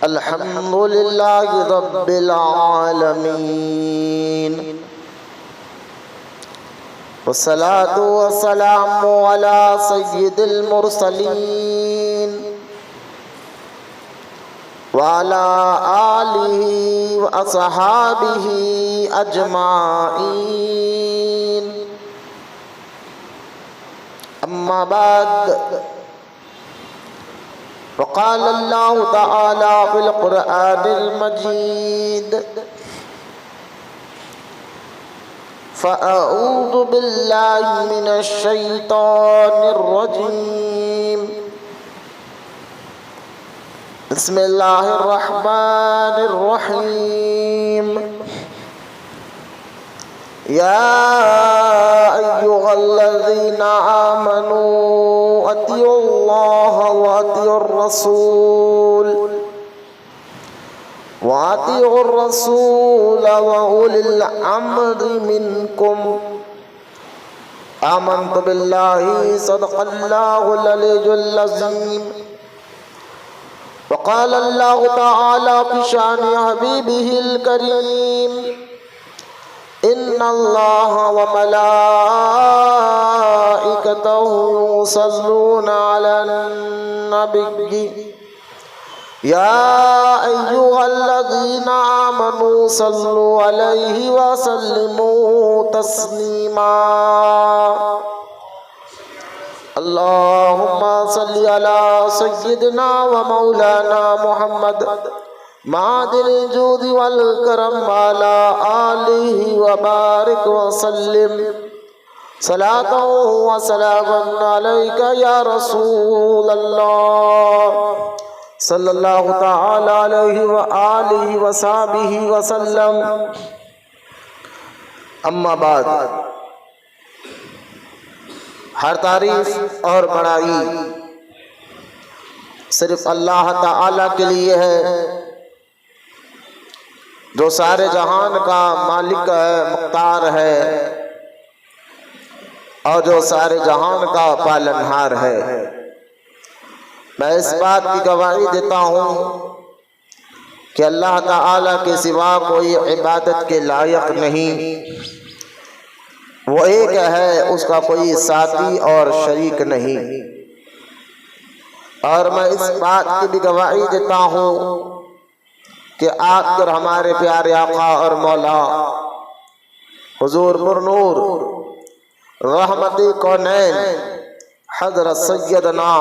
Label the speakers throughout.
Speaker 1: الحمد لله رب العالمين، والصلاة والسلام على سيد المرسلين وعلى آله وأصحابه أجمعين. أما بعد، وقال الله تعالى في القرآن المجيد: فأعوذ بالله من الشيطان الرجيم. بسم الله الرحمن الرحيم. يا أيها الذين آمنوا أطيعوا الله وأطيعوا الرسول وأولي الأمر منكم. آمنت بالله صدق الله العلي العظيم. وقال الله تعالى في شأن حبيبه الكريم: إن الله وملائكته يصلون على النبي يا أيها الذين آمنوا صلوا عليه وسلموا تسليما. اللهم صل على سيدنا ومولانا محمد معدن الجود والكرم وعلى آله وبارك وسلم صلاة وسلاما عليك يا رسول الله صلی اللہ تعالی علیہ وآلہ وصحبہ وسلم. اما بعد، ہر تعریف اور بڑائی صرف اللہ تعالی کے لیے ہے، جو سارے جہان کا مالک ہے، مختار ہے، اور جو سارے جہان کا پالنہار ہے. میں اس بات کی گواہی دیتا ہوں کہ اللہ تعالیٰ کے سوا کوئی عبادت کے لائق نہیں، وہ ایک ہے، اس کا کوئی ساتھی اور شریک نہیں. اور میں اس بات کی بھی گواہی دیتا ہوں کہ آپ پر ہمارے پیارے آقا اور مولا حضور نور رحمت کونین حضرت سیدنا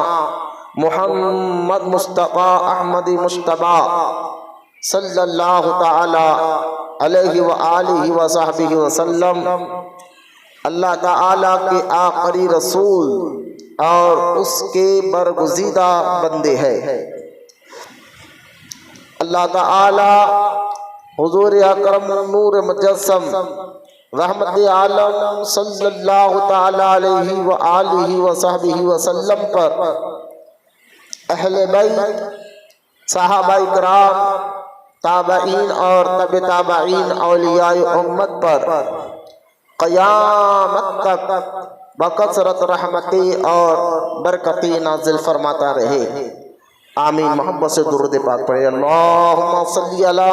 Speaker 1: محمد مصطفیٰ احمد مصطفیٰ صلی اللہ تعالی علیہ وآلہ وصحبہ وسلم اللہ تعالیٰ کے آخری رسول اور اس کے برگزیدہ بندے ہیں. اللہ تعالیٰ حضور اکرم نور مجسم رحمت عالم صلی اللہ تعالی علیہ وآلہ وصحبہ وسلم پر، اہل بیت، صحابہ کرام، تابعین اور تبع تابعین، اولیاء امت پر قیامت تک بکثرت رحمتی اور برکتی نازل فرماتا رہے. آمین. محبت سے درود پاک پڑھے. اللہم صلی علی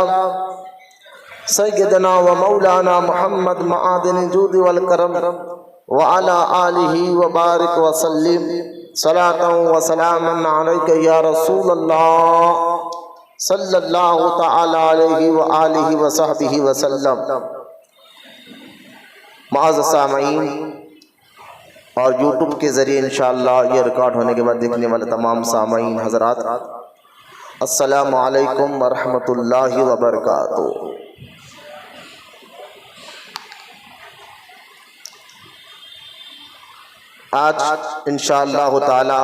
Speaker 1: سیدنا و مولانا محمد معدن الجود والکرم وعلی آلہ وبارک وسلم صلاة و سلاما علیک یا رسول اللہ صلی اللہ تعالی علیہ وآلہ وصحبہ وسلم. معزز سامعین اور یوٹیوب کے ذریعے انشاءاللہ یہ ریکارڈ ہونے کے بعد دیکھنے والے تمام سامعین حضرات، السلام علیکم ورحمۃ اللہ وبرکاتہ. آج انشاءاللہ تعالی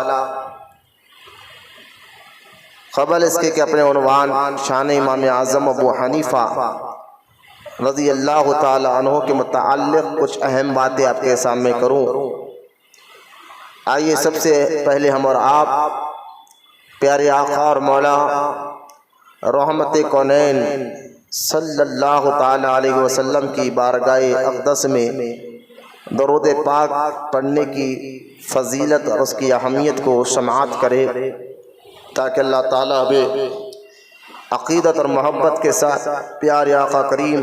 Speaker 1: قبل اس کے کہ اپنے عنوان شان امام اعظم ابو حنیفہ رضی اللہ تعالی عنہ کے متعلق کچھ اہم باتیں آپ کے سامنے کروں. آئیے سب سے پہلے ہم اور آپ پیارے آقا اور مولا رحمت کونین صلی اللہ تعالی علیہ وسلم کی بارگاہ اقدس میں درود پاک پڑھنے کی فضیلت اور اس کی اہمیت کو سماعت کرے، تاکہ اللہ تعالیٰ ہمیں عقیدت اور محبت کے ساتھ پیارے آقا کریم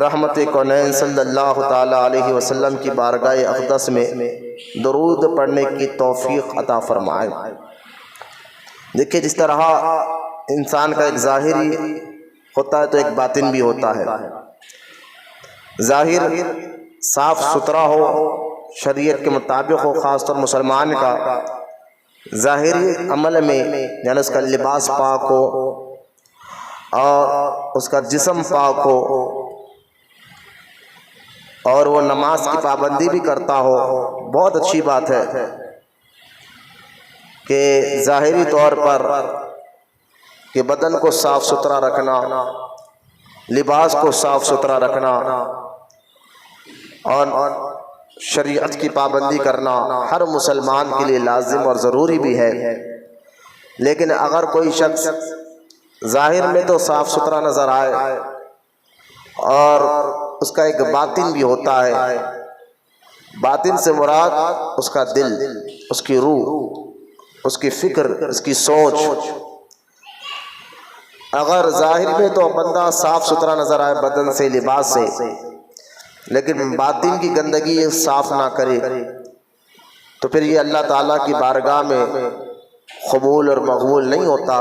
Speaker 1: رحمت کونین صلی اللہ تعالی علیہ وسلم کی بارگاہ اقدس میں درود پڑھنے کی توفیق عطا فرمائے۔ دیکھیے جس طرح انسان کا ایک ظاہری ہوتا ہے تو ایک باطن بھی ہوتا ہے۔ ظاہر صاف ستھرا ہو، شریعت کے مطابق ہو، خاص طور مسلمان کا ظاہری عمل میں یعنی اس کا لباس پاک ہو اور اس کا جسم پاک ہو اور وہ نماز کی پابندی بھی کرتا ہو، بہت اچھی بات ہے کہ ظاہری طور پر کہ بدن کو صاف ستھرا رکھنا، لباس کو صاف ستھرا رکھنا اور شریعت کی پابندی کرنا ہر مسلمان کے لیے لازم اور ضروری بھی ہے۔ لیکن اگر کوئی شخص ظاہر میں تو صاف ستھرا نظر آئے اور اس کا ایک باطن بھی ہوتا ہے، باطن سے مراد اس کا دل، اس کی روح، اس کی فکر، اس کی سوچ۔ اگر ظاہر میں تو بندہ صاف ستھرا نظر آئے بدن سے، لباس سے، لیکن باطن کی گندگی صاف نہ کرے تو پھر یہ اللہ تعالیٰ کی بارگاہ میں قبول اور مقبول نہیں ہوتا۔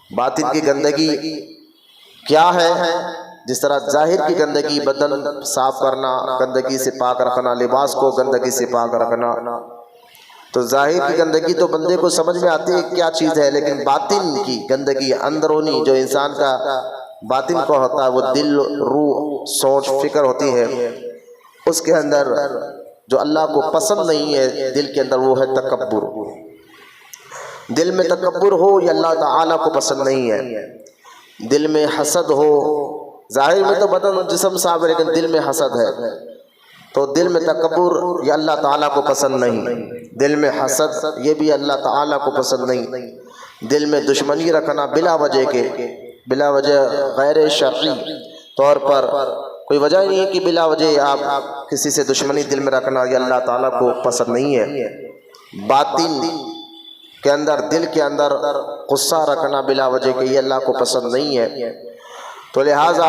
Speaker 1: باطن کی گندگی کیا ہے؟ جس طرح ظاہر کی گندگی بدن صاف کرنا، گندگی سے پاک رکھنا، لباس کو گندگی سے پاک رکھنا، تو ظاہر کی گندگی تو بندے کو سمجھ میں آتی ہے کیا چیز ہے، لیکن باطن کی گندگی، اندرونی جو انسان کا باطن کو ہوتا ہے، وہ دل، روح، سوچ، فکر ہوتی ہے، اس کے اندر جو اللہ کو پسند نہیں ہے دل کے اندر، وہ ہے تکبر۔ دل میں تکبر ہو یہ اللہ تعالیٰ کو پسند نہیں ہے۔ دل میں حسد ہو، ظاہر میں تو بدن اور جسم صاف ہے لیکن دل میں حسد ہے تو دل میں تکبر یہ اللہ تعالیٰ کو پسند نہیں۔ دل میں حسد یہ بھی اللہ تعالیٰ کو پسند نہیں۔ دل میں دشمنی رکھنا بلا وجہ کے، بلا وجہ غیر شرعی طور پر، کوئی وجہ نہیں ہے کہ بلا وجہ آپ کسی سے دشمنی دل میں رکھنا، یہ اللہ تعالیٰ کو پسند نہیں ہے۔ باطن کے اندر، دل کے اندر غصہ رکھنا بلا وجہ کے، یہ اللہ کو پسند نہیں ہے۔ تو لہٰذا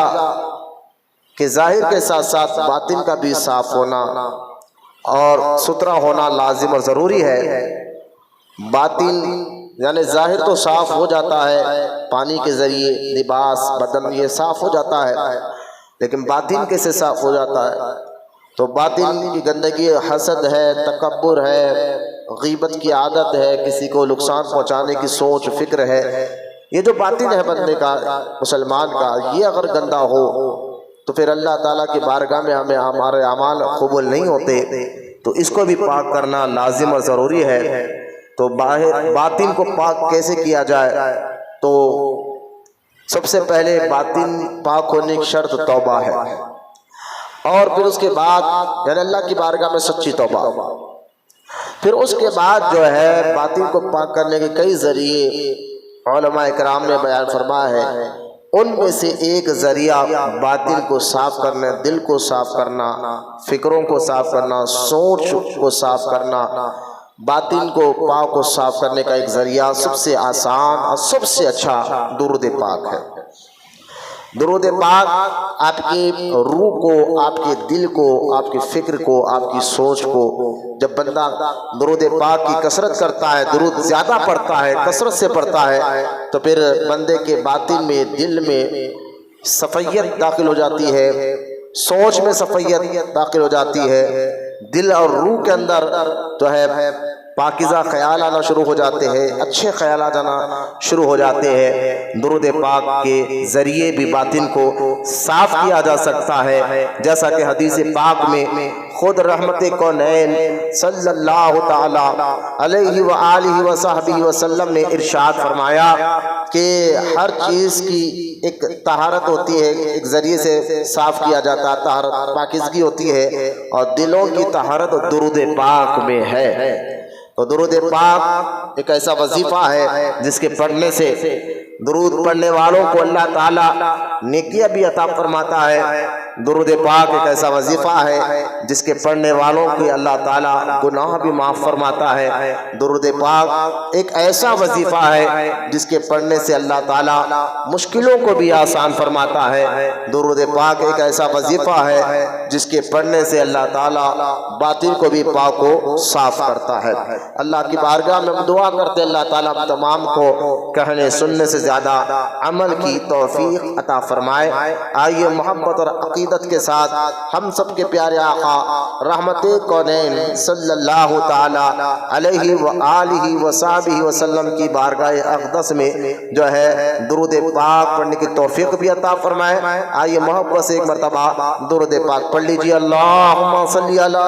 Speaker 1: کہ ظاہر کے ساتھ ساتھ باطن کا بھی صاف ہونا اور ستھرا ہونا لازم اور ضروری ہے۔ باطن یعنی ظاہر تو صاف ہو جاتا ہے پانی کے ذریعے، لباس، بدن یہ صاف ہو جاتا ہے، لیکن باطن کیسے صاف ہو جاتا ہے؟ تو باطن کی گندگی حسد ہے، تکبر ہے، غیبت کی عادت ہے، کسی کو نقصان پہنچانے کی سوچ، فکر ہے، یہ جو باطن ہے بندے کا، مسلمان کا، یہ اگر گندا ہو تو پھر اللہ تعالیٰ کی بارگاہ میں ہمیں ہمارے اعمال قبول نہیں ہوتے۔ تو اس کو بھی پاک کرنا لازم اور ضروری ہے۔ تو باطن کو پاک کیسے کیا جائے؟ تو سب سے پہلے باطن پاک ہونے کی شرط توبہ ہے، اور پھر اس کے بعد یعنی اللہ کی بارگاہ میں سچی توبہ، پھر اس کے بعد جو ہے باطن کو پاک کرنے کے کئی ذریعے علماء اکرام نے بیان فرمایا ہے۔ ان میں سے ایک ذریعہ باطن کو صاف کرنا، دل کو صاف کرنا، فکروں کو صاف کرنا، سوچ کو صاف کرنا، باطن کو پاک کو صاف کرنے کا ایک ذریعہ سب سے آسان اور سب سے اچھا درود پاک ہے۔ درود پاک آپ کی روح کو، آپ کے دل کو، آپ کی فکر کو، آپ کی سوچ کو، جب بندہ درود پاک کی کثرت کرتا ہے، درود زیادہ پڑھتا ہے، کثرت سے پڑھتا ہے، تو پھر بندے کے باطن میں، دل میں صفائیت داخل ہو جاتی ہے، سوچ میں صفائیت داخل ہو جاتی ہے، دل اور روح کے اندر جو ہے پاکیزہ خیال آنا شروع ہو جاتے ہیں، اچھے خیالات آنا شروع ہو جاتے ہیں۔ درود پاک کے ذریعے بھی باطن کو صاف کیا جا سکتا ہے، جیسا کہ حدیث پاک میں خود رحمت کونین صلی اللہ تعالی علیہ وآلہ وصحبہ وسلم نے ارشاد فرمایا کہ ہر چیز کی ایک طہارت ہوتی ہے، ایک ذریعے سے صاف کیا جاتا ہے، طہارت پاکیزگی ہوتی ہے، اور دلوں کی طہارت درود پاک میں ہے۔ تو درود پاک ایک ایسا وظیفہ ہے جس کے پڑھنے سے، درود پڑھنے والوں کو اللہ تعالیٰ نیکیاں بھی عطا فرماتا ہے۔ درود پاک ایک ایسا وظیفہ ہے جس کے پڑھنے والوں کی اللہ تعالیٰ گناہ بھی معاف فرماتا ہے۔ درود پاک ایک ایسا وظیفہ ہے جس کے پڑھنے سے اللہ تعالیٰ مشکلوں کو بھی آسان فرماتا ہے۔ درود پاک ایک ایسا وظیفہ ہے جس کے پڑھنے سے اللہ تعالیٰ باطن کو بھی پاک و صاف کرتا ہے۔ اللہ کی بارگاہ میں دعا کرتے اللہ تعالیٰ تمام کو کہنے سننے سے زیادہ عمل کی توفیق عطا فرمائے۔ آئیے محبت اور عقیدت کے ساتھ ہم سب کے پیارے آقا رحمت کونین صلی اللہ تعالی علیہ وآلہ وصحبہ وسلم کی بارگاہ اقدس میں جو ہے درود پاک پڑھنے کی توفیق بھی عطا فرمائے۔ آئیے محبت سے ایک مرتبہ درود پاک پڑھ لیجیے۔ اللہم صلی علی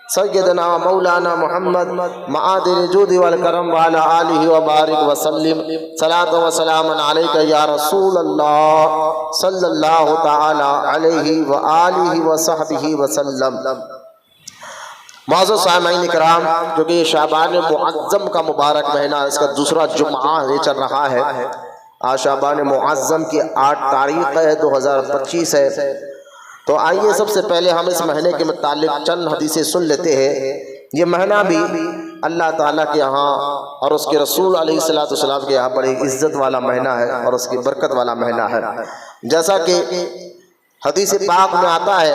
Speaker 1: سیدنا مولانا محمد معادن جود والکرم وعلی آلہ وبارک وسلم صلاۃ و سلام علیک یا رسول اللہ صلی اللہ تعالی علیہ وآلہ وصحبہ وسلم۔ معزز سامعین کرام، جو کہ یہ شعبان معظم کا مبارک مہینہ، اس کا دوسرا جمعہ یہ چل رہا ہے۔ آج شعبان معظم کی 8 تاریخ ہے، 2025 ہے۔ تو آئیے سب سے پہلے ہم اس مہینے کے متعلق چند حدیثیں سن لیتے ہیں۔ یہ مہینہ بھی اللہ تعالیٰ کے یہاں اور اس کے رسول علیہ السلام کے یہاں بڑی عزت والا مہینہ ہے اور اس کی برکت والا مہینہ ہے۔ جیسا کہ حدیث پاک میں آتا ہے،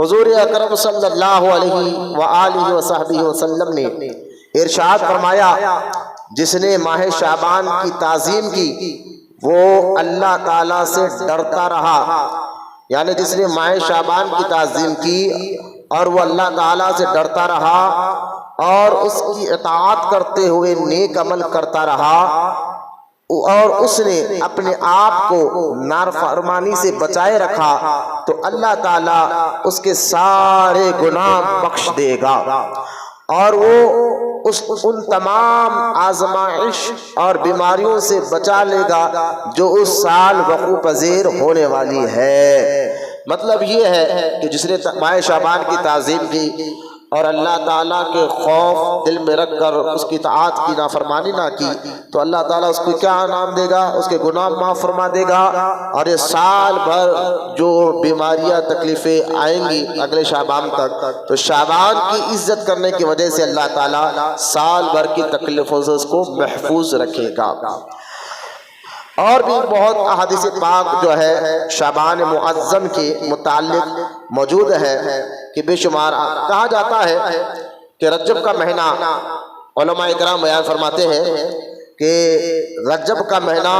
Speaker 1: حضور اکرم صلی اللہ علیہ وآلہ وصحبہ وسلم نے ارشاد فرمایا، جس نے ماہ شعبان کی تعظیم کی وہ اللہ تعالیٰ سے ڈرتا رہا۔ یعنی جس نے ماہ شعبان کی تعظیم کی اور وہ اللہ تعالیٰ سے ڈرتا رہا اور اس کی اطاعت کرتے ہوئے نیک عمل کرتا رہا اور اس نے اپنے آپ کو نافرمانی سے بچائے رکھا، تو اللہ تعالیٰ اس کے سارے گناہ بخش دے گا اور وہ ان تمام آزمائش اور بیماریوں سے بچا لے گا جو اس سال وقوع پذیر ہونے والی ہے۔ مطلب یہ ہے کہ جس نے ماہ شعبان کی تعظیم کی اور اللہ تعالیٰ کے خوف دل میں رکھ کر اس کی اطاعت کی نافرمانی نہ کی، تو اللہ تعالیٰ اس کو کیا انعام دے گا؟ اس کے گناہ معاف فرما دے گا، اور یہ سال بھر جو بیماریاں تکلیفیں آئیں گی اگلے شعبان تک، تو شعبان کی عزت کرنے کی وجہ سے اللہ تعالیٰ سال بھر کی تکلیفوں سے اس کو محفوظ رکھے گا۔ اور بھی بہت احادیث پاک جو ہے شعبان معظم کے متعلق موجود ہے کہ بے شمار کہا جاتا ہے کہ رجب کا مہینہ، علماء اکرام بیان فرماتے ہیں کہ رجب کا مہینہ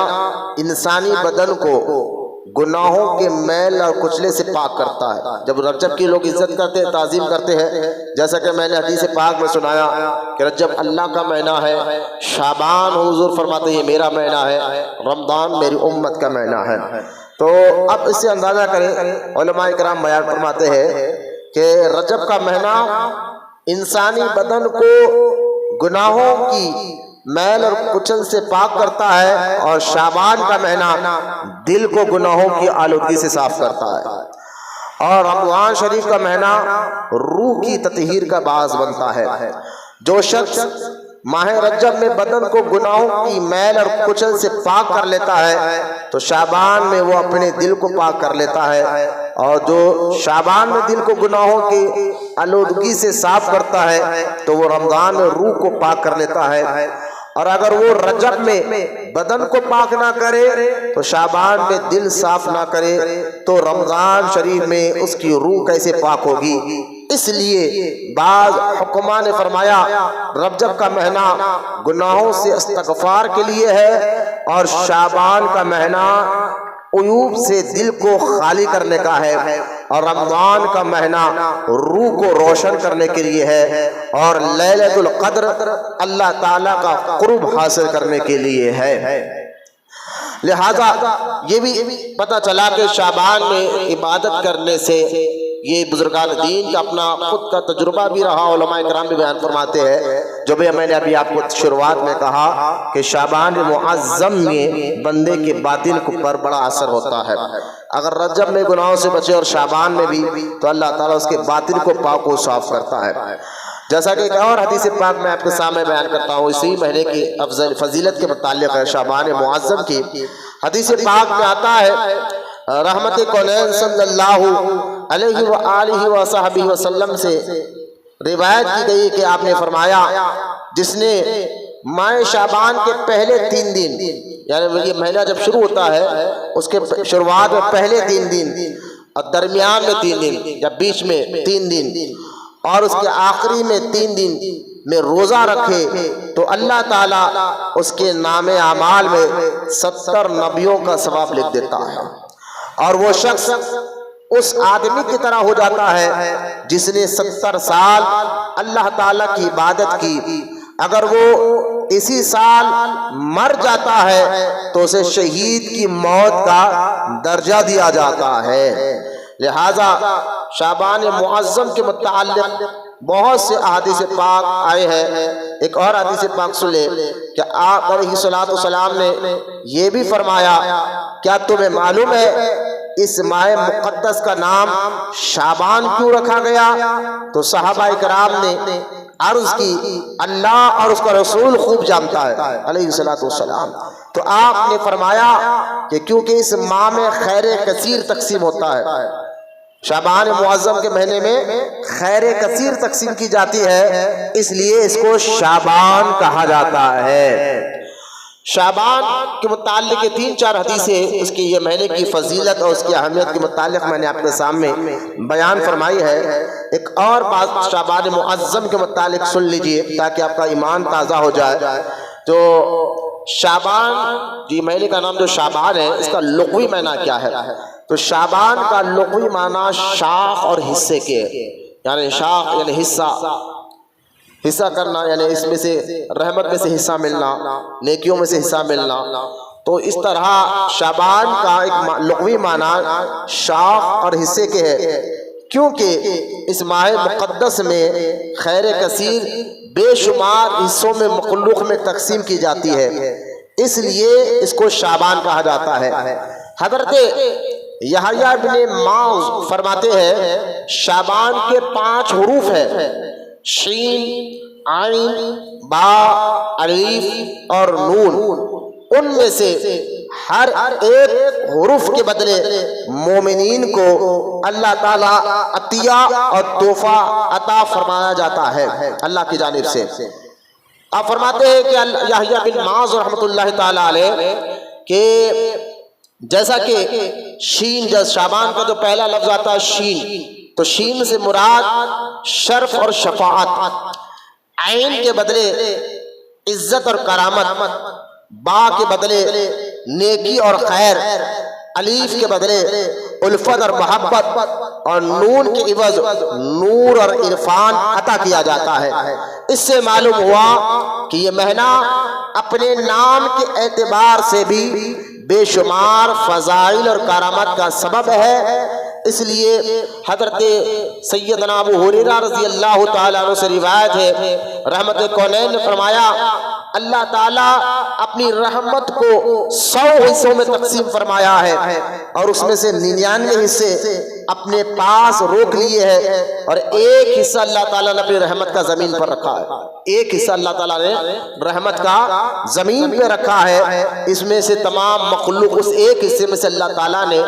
Speaker 1: انسانی بدن کو گناہوں کے میل اور کچلے سے پاک کرتا ہے۔ جب رجب کی لوگ عزت کرتے ہیں، تعظیم کرتے ہیں، جیسا کہ میں نے حدیث پاک میں سنایا کہ رجب اللہ کا مہینہ ہے، شعبان حضور فرماتے ہیں یہ میرا مہینہ ہے، رمضان میری امت کا مہینہ ہے۔ تو اب اس سے اندازہ کریں، علماء کرام بیان فرماتے ہیں کہ رجب کا مہینہ انسانی بدن کو گناہوں کی میل اور کچل سے پاک کرتا ہے، اور شعبان کا مہینہ دل کو گناہوں کی آلودگی سے صاف کرتا ہے، اور رمضان شریف کا مہینہ روح کی تطہیر کا باعث بنتا ہے۔ جو شخص ماہ رجب میں بدن کو گناہوں کی میل اور کچل سے پاک کر لیتا ہے تو شعبان میں وہ اپنے دل کو پاک کر لیتا ہے، اور جو شعبان میں دل کو گناہوں کی آلودگی سے صاف کرتا ہے تو وہ رمضان میں روح کو پاک کر لیتا ہے۔ اور اگر وہ رجب میں بدن کو پاک نہ کرے تو شعبان میں دل صاف نہ کرے تو رمضان شریف میں اس کی روح کیسے پاک ہوگی؟ اس لیے بعض حکماء نے فرمایا رجب کا مہینہ گناہوں سے استغفار کے لیے ہے، اور شعبان کا مہینہ عیوب سے دل کو خالی کرنے کا ہے، اور رمضان کا مہینہ روح کو روشن کرنے کے لیے ہے، اور لیلۃ القدر اللہ تعالیٰ کا قرب حاصل کرنے کے لیے ہے۔ لہذا یہ بھی پتہ چلا کہ شعبان میں عبادت کرنے سے، یہ بزرگان دین کا اپنا خود کا تجربہ بھی رہا، علماء کرام بھی بیان فرماتے ہیں، جو بھی میں نے ابھی آپ کو شروعات میں کہا کہ شعبان معظم میں بندے کے باطن پر بڑا اثر ہوتا ہے۔ اگر رجب میں گناہوں سے بچے اور شعبان میں بھی، تو اللہ تعالیٰ اس کے باطن کو پاک و صاف کرتا ہے۔ جیسا کہ ایک اور حدیث پاک میں آپ کے سامنے بیان کرتا ہوں، اسی مہینے کی افضل فضیلت کے متعلق ہے، شعبان معظم کی حدیث پاک میں آتا ہے رحمت کونین صلی اللہ علیہ وآلہ وصحبہ وسلم سے روایت کی گئی کہ آپ نے فرمایا جس نے ماہ شعبان کے پہلے 3 دن، یعنی یہ مہینہ جب شروع ہوتا ہے اس کے شروعات میں پہلے 3 دن اور درمیان میں 3 دن یا بیچ میں 3 دن اور اس کے آخری میں 3 دن میں روزہ رکھے تو اللہ تعالیٰ اس کے نام اعمال میں 70 نبیوں کا ثواب لکھ دیتا ہے، اور وہ شخص اس آدمی کی طرح ہو جاتا ہے جس نے 70 سال اللہ تعالیٰ کی عبادت کی۔ اگر وہ اسی سال مر جاتا ہے تو اسے شہید کی موت کا درجہ دیا جاتا ہے۔ لہذا شعبان معظم کے متعلق بہت سے احادیث پاک آئے ہیں۔ ایک اور حدیث پاک سن لے کہ آپ علیہ الصلوۃ والسلام نے یہ بھی فرمایا، کیا تمہیں معلوم ہے اس ماہ مقدس کا نام شعبان کیوں رکھا گیا؟ تو صحابہ کرام نے عرض کی اللہ اور اس کا رسول خوب جانتا ہے علیہ الصلوۃ والسلام۔ تو آپ نے فرمایا کہ کیونکہ اس ماہ میں خیر کثیر تقسیم ہوتا ہے، شعبان معظم کے مہینے میں خیر کثیر تقسیم کی جاتی ہے، اس لیے اس کو شعبان کہا جاتا ہے۔ شعبان کے متعلق 3-4 حدیثیں اس کی یہ مہینے کی فضیلت اور اس کی اہمیت کے متعلق میں نے آپ کے سامنے بیان فرمائی ہے۔ ایک اور بات شعبان معظم کے متعلق سن لیجئے تاکہ آپ کا ایمان تازہ ہو جائے۔ تو شعبان جی مہینے کا نام جو شعبان ہے اس کا لغوی معنی کیا ہے؟ تو شعبان کا لغوی معنی شاخ اور حصے کے، یعنی شاخ یعنی حصہ کرنا، یعنی اس میں سے رحمت میں سے حصہ ملنا، نیکیوں میں سے حصہ ملنا۔ تو اس طرح شعبان کا ایک لغوی معنی شاخ اور حصے کے ہے، کیونکہ اس ماہ مقدس میں خیر کثیر بے شمار حصوں میں مخلوق میں تقسیم کی جاتی ہے، اس لیے اس کو شعبان کہا جاتا ہے۔ حضرت یحییٰ بن معاذ فرماتے ہیں شعبان کے 5 حروف ہیں، شین، عین، با، الف اور نون۔ ان میں سے ہر ایک حروف کے بدلے مومنین کو اللہ تعالیٰ عطیہ اور تحفہ عطا فرمایا جاتا ہے اللہ کی جانب سے۔ آپ فرماتے ہیں کہ یحییٰ بن معاذ رحمۃ اللہ تعالیٰ علیہ کہ جیسا کہ شین، جیسا شعبان کا جو پہلا لفظ آتا ہے شین، تو شین سے مراد شرف اور شفاعت، عین کے بدلے عزت اور کرامت، با کے بدلے نیکی اور خیر، الف کے بدلے الفت اور محبت، اور نون کے عوض نور اور عرفان عطا کیا جاتا ہے۔ اس سے معلوم ہوا کہ یہ مہینہ اپنے نام کے اعتبار سے بھی بے شمار فضائل اور کرامت کا سبب ہے۔ اس لیے حضرت سیدنا ابو ہریرہ رضی اللہ تعالیٰ عنہ سے روایت ہے، رحمت کونین نے فرمایا اللہ تعالیٰ اپنی رحمت کو 100 حصوں میں تقسیم فرمایا ہے، اور اس میں سے 99 حصے اپنے پاس روک لیے ہیں، اور ایک حصہ اللہ تعالیٰ نے اپنی رحمت کا زمین پر رکھا ہے۔ ایک حصہ اللہ تعالیٰ نے رحمت کا زمین پہ رکھا ہے، اس میں سے تمام مخلوق، اس ایک حصے میں سے اللہ تعالیٰ نے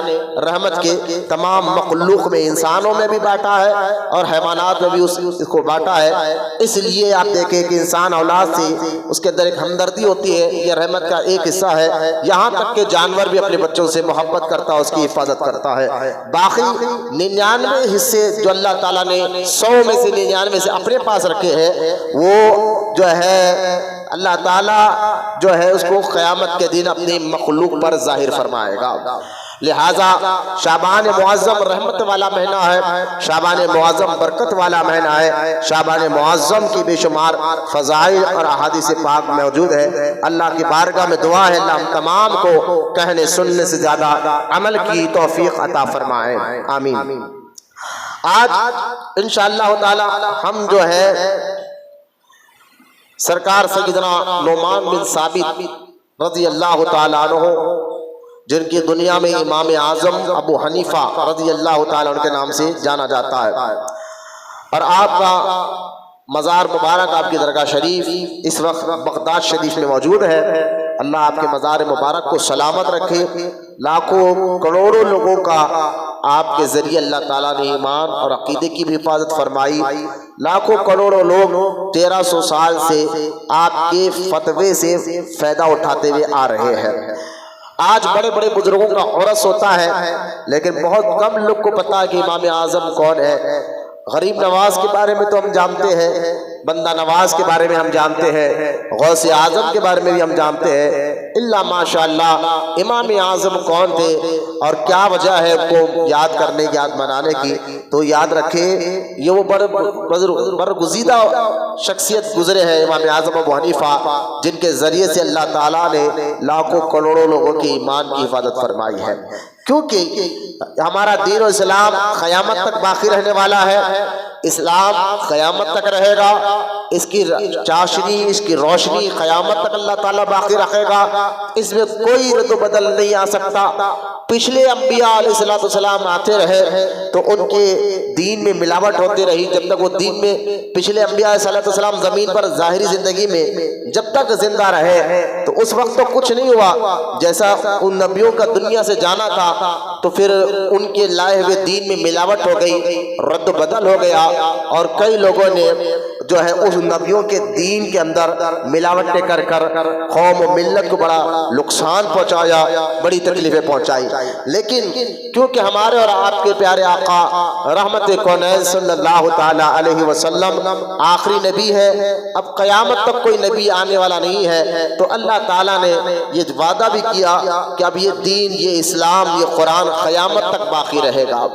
Speaker 1: رحمت کے تمام مخلوق میں، انسانوں میں بھی بانٹا ہے اور حیوانات میں بھی اس کو بانٹا ہے۔ اس لیے آپ دیکھیں کہ انسان اولاد سے اس کے اندر ایک ہمدردی ہوتی ہے، یہ رحمت کا ایک حصہ ہے۔ یہاں تک کہ جانور بھی اپنے بچوں سے محبت کرتا ہے، اس کی حفاظت کرتا ہے۔ باقی 99 حصے جو اللہ تعالیٰ نے 100 میں سے 99 سے اپنے پاس رکھے ہیں، وہ جو ہے اللہ تعالیٰ جو ہے اس کو قیامت کے دن اپنی مخلوق پر ظاہر فرمائے گا۔ لہٰذا شعبان معظم رحمت والا مہینہ ہے، شعبان معظم برکت والا مہینہ ہے، شعبان معظم کی بے شمار فضائل اور احادیث پاک موجود ہے۔ اللہ کی بارگاہ میں دعا ہے اللہ ہم تمام کو کہنے سننے سے زیادہ عمل کی توفیق عطا فرمائے، آمین۔ آج انشاءاللہ تعالی ہم جو ہے سرکار سیدنا نعمان بن ثابت رضی اللہ تعالیٰ عنہ، جن کی دنیا میں امام اعظم ابو حنیفہ رضی اللہ تعالیٰ عنہ کے نام سے جانا جاتا ہے، اور آپ کا مزار مبارک، آپ کی درگاہ شریف اس وقت بغداد شریف میں موجود ہے۔ اللہ آپ کے مزار مبارک کو سلامت رکھے، لاکھوں کروڑوں لوگوں کا آپ کے ذریعے اللہ تعالیٰ نے ایمان اور عقیدے کی بھی حفاظت فرمائی، لاکھوں کروڑوں لوگ 1300 سال سے آپ کے فتوے سے فائدہ اٹھاتے ہوئے آ رہے ہیں۔ آج بڑے بڑے بزرگوں کا عرس ہوتا ہے، لیکن بہت کم لوگ کو پتا ہے کہ امام اعظم کون ہے۔ غریب نواز کے بارے میں تو ہم جانتے ہیں، بندہ نواز کے بارے میں ہم جانتے ہیں، غوث اعظم کے بارے میں بھی ہم جانتے ہیں، اللہ ماشاءاللہ امام اعظم کون تھے اور کیا وجہ ہے ان کو یاد کرنے کی، یاد منانے کی؟ تو یاد رکھے یہ وہ برگزیدہ شخصیت گزرے ہیں امام اعظم ابو حنیفہ، جن کے ذریعے سے اللہ تعالیٰ نے لاکھوں کروڑوں لوگوں کے ایمان کی حفاظت فرمائی ہے، کیونکہ ہمارا دین و اسلام قیامت تک باقی رہنے والا ہے۔ اسلام قیامت تک رہے گا، اس کی چاشنی، اس کی روشنی قیامت تک اللہ تعالیٰ باقی رکھے گا، اس میں کوئی رد و بدل نہیں آ سکتا۔ پچھلے انبیاء علیہ السلام آتے رہے تو ان کے دین میں ملاوٹ ہوتی رہی، جب تک وہ دین میں پچھلے انبیاء علیہ السلام زمین پر ظاہری زندگی میں جب تک زندہ رہے تو اس وقت تو کچھ نہیں ہوا، جیسا ان نبیوں کا دنیا سے جانا تھا تو پھر ان کے لائے ہوئے دین میں ملاوٹ ہو گئی، رد و بدل ہو گیا، اور کئی لوگوں نے جو ہے اس نبیوں کے دین کے اندر ملاوٹیں کر قوم و ملت کو بڑا نقصان پہنچایا، بڑی تکلیفیں پہنچائی۔ لیکن کیونکہ ہمارے اور آپ کے پیارے آقا رحمت کونین صلی اللہ تعالی علیہ وسلم آخری نبی ہے، اب قیامت تک کوئی نبی آنے والا نہیں ہے، تو اللہ تعالیٰ نے یہ وعدہ بھی کیا کہ اب یہ دین، یہ اسلام، یہ قرآن قیامت تک باقی رہے گا،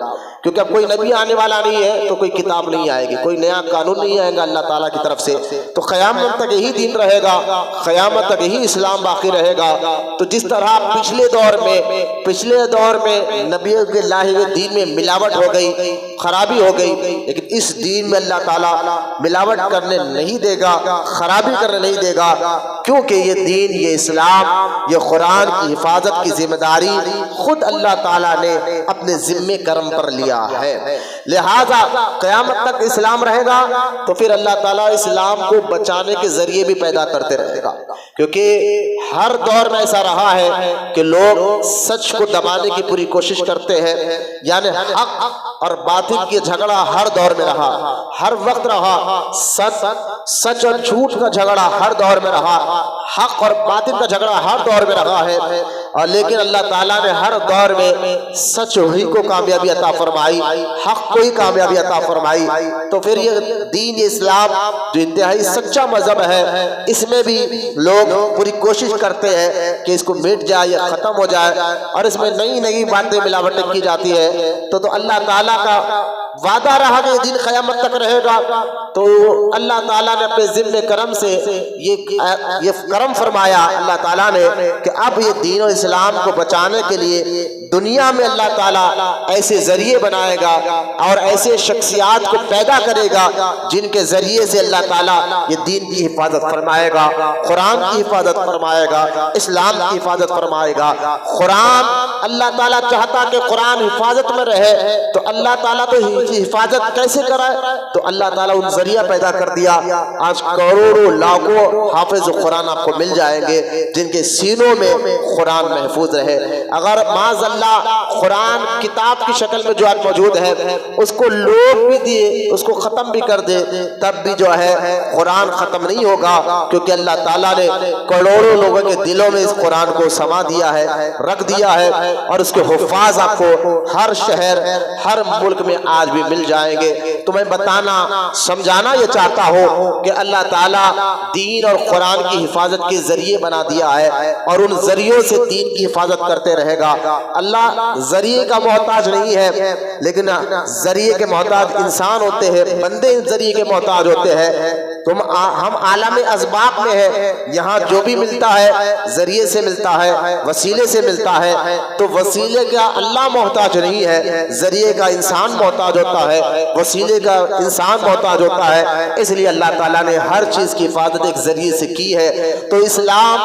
Speaker 1: کیونکہ اب کوئی نبی آنے والا نہیں ہے تو کوئی کتاب نہیں آئے گی، کوئی نیا قانون نہیں آئے گا اللہ تعالیٰ کی طرف سے، تو قیامت تک یہی دین رہے گا، قیامت تک یہی اسلام باقی رہے گا۔ تو جس طرح پچھلے دور میں نبیوں کے لائے ہوئے دین میں ملاوٹ ہو گئی، خرابی ہو گئی، لیکن اس دین میں اللہ تعالیٰ ملاوٹ کرنے نہیں دے گا، خرابی کرنے نہیں دے گا، کیونکہ یہ دین، یہ اسلام، یہ قرآن کی حفاظت کی ذمہ داری خود اللہ تعالیٰ نے اپنے ذمے کرم پر لیا ہے، لہذا قیامت تک اسلام رہے گا تو پھر اللہ تعالیٰ اسلام کو بچانے کے ذریعے بھی پیدا کرتے رہے گا، کیونکہ ہر دور میں ایسا رہا ہے کہ لوگ سچ کو دبانے کی پوری کوشش کرتے ہیں، یعنی حق اور باطل کی جھگڑا ہر دور میں رہا، ہر وقت رہا، سچ اور جھوٹ کا جھگڑا ہر دور میں رہا، حق اور باطل کا جھگڑا ہر دور میں رہا ہے، اور لیکن اللہ تعالیٰ نے ہر دور میں سچ ہی کو کامیابی عطا فرمائی، حق کو ہی کامیابی عطا فرمائی۔ تو پھر یہ دین اسلام جو انتہائی سچا مذہب ہے، اس میں بھی لوگ پوری کوشش کرتے ہیں کہ اس کو مٹ جائے یا ختم ہو جائے، اور اس میں نئی نئی باتیں ملاوٹیں کی جاتی ہے، تو اللہ تعالیٰ کا وعدہ رہا کہ یہ دین قیامت تک رہے گا، تو اللہ تعالیٰ نے اپنے ذمہ کرم سے یہ کرم فرمایا اللہ تعالیٰ نے کہ اب یہ دین و اسلام کو بچانے کے لیے دنیا میں اللہ تعالیٰ ایسے ذریعے بنائے گا اور ایسے شخصیات کو پیدا کرے گا جن کے ذریعے سے اللہ تعالیٰ یہ دین کی حفاظت فرمائے گا، قرآن کی حفاظت فرمائے گا، اسلام کی حفاظت فرمائے گا۔ قرآن اللہ تعالیٰ چاہتا کہ قرآن حفاظت میں رہے تو اللہ تعالیٰ تو حفاظت کیسے کرائے؟ تو اللہ تعالیٰ ان ذریعہ پیدا کر دیا۔ آج کروڑوں لاکھوں حافظ قرآن آپ کو مل جائیں گے جن کے سینوں میں قرآن محفوظ رہے۔ اگر معاذ اللہ قرآن کتاب کی شکل میں جو آج موجود ہے اس کو لوگ بھی دیے، اس کو ختم بھی کر دے، تب بھی جو ہے قرآن ختم نہیں ہوگا، کیونکہ اللہ تعالیٰ نے کروڑوں لوگوں کے دلوں میں اس قرآن کو سما دیا ہے، رکھ دیا ہے، اور اس کے حفاظ آپ کو ہر شہر، ہر ملک میں آج بھی مل جائیں گے۔ تو میں بتانا، سمجھانا یہ چاہتا ہوں کہ اللہ تعالیٰ دین اور قرآن کی حفاظت کے ذریعے بنا دیا ہے، اور ان ذریعوں سے دین کی حفاظت کرتے رہے گا۔ اللہ ذریعے کا محتاج نہیں ہے، لیکن ذریعے کے محتاج انسان ہوتے ہیں، بندے ذریعے کے محتاج ہوتے ہیں۔ ہم عالم اسباب میں ہیں، یہاں جو بھی ملتا ہے ذریعے سے ملتا ہے، وسیلے سے ملتا ہے، تو وسیلے کا اللہ محتاج نہیں ہے، ذریعے کا انسان محتاج ہوتا ہے، وسیلے کا انسان محتاج ہوتا ہے۔ اس لیے اللہ تعالیٰ نے ہر چیز کی حفاظت ایک ذریعے سے کی ہے۔ تو اسلام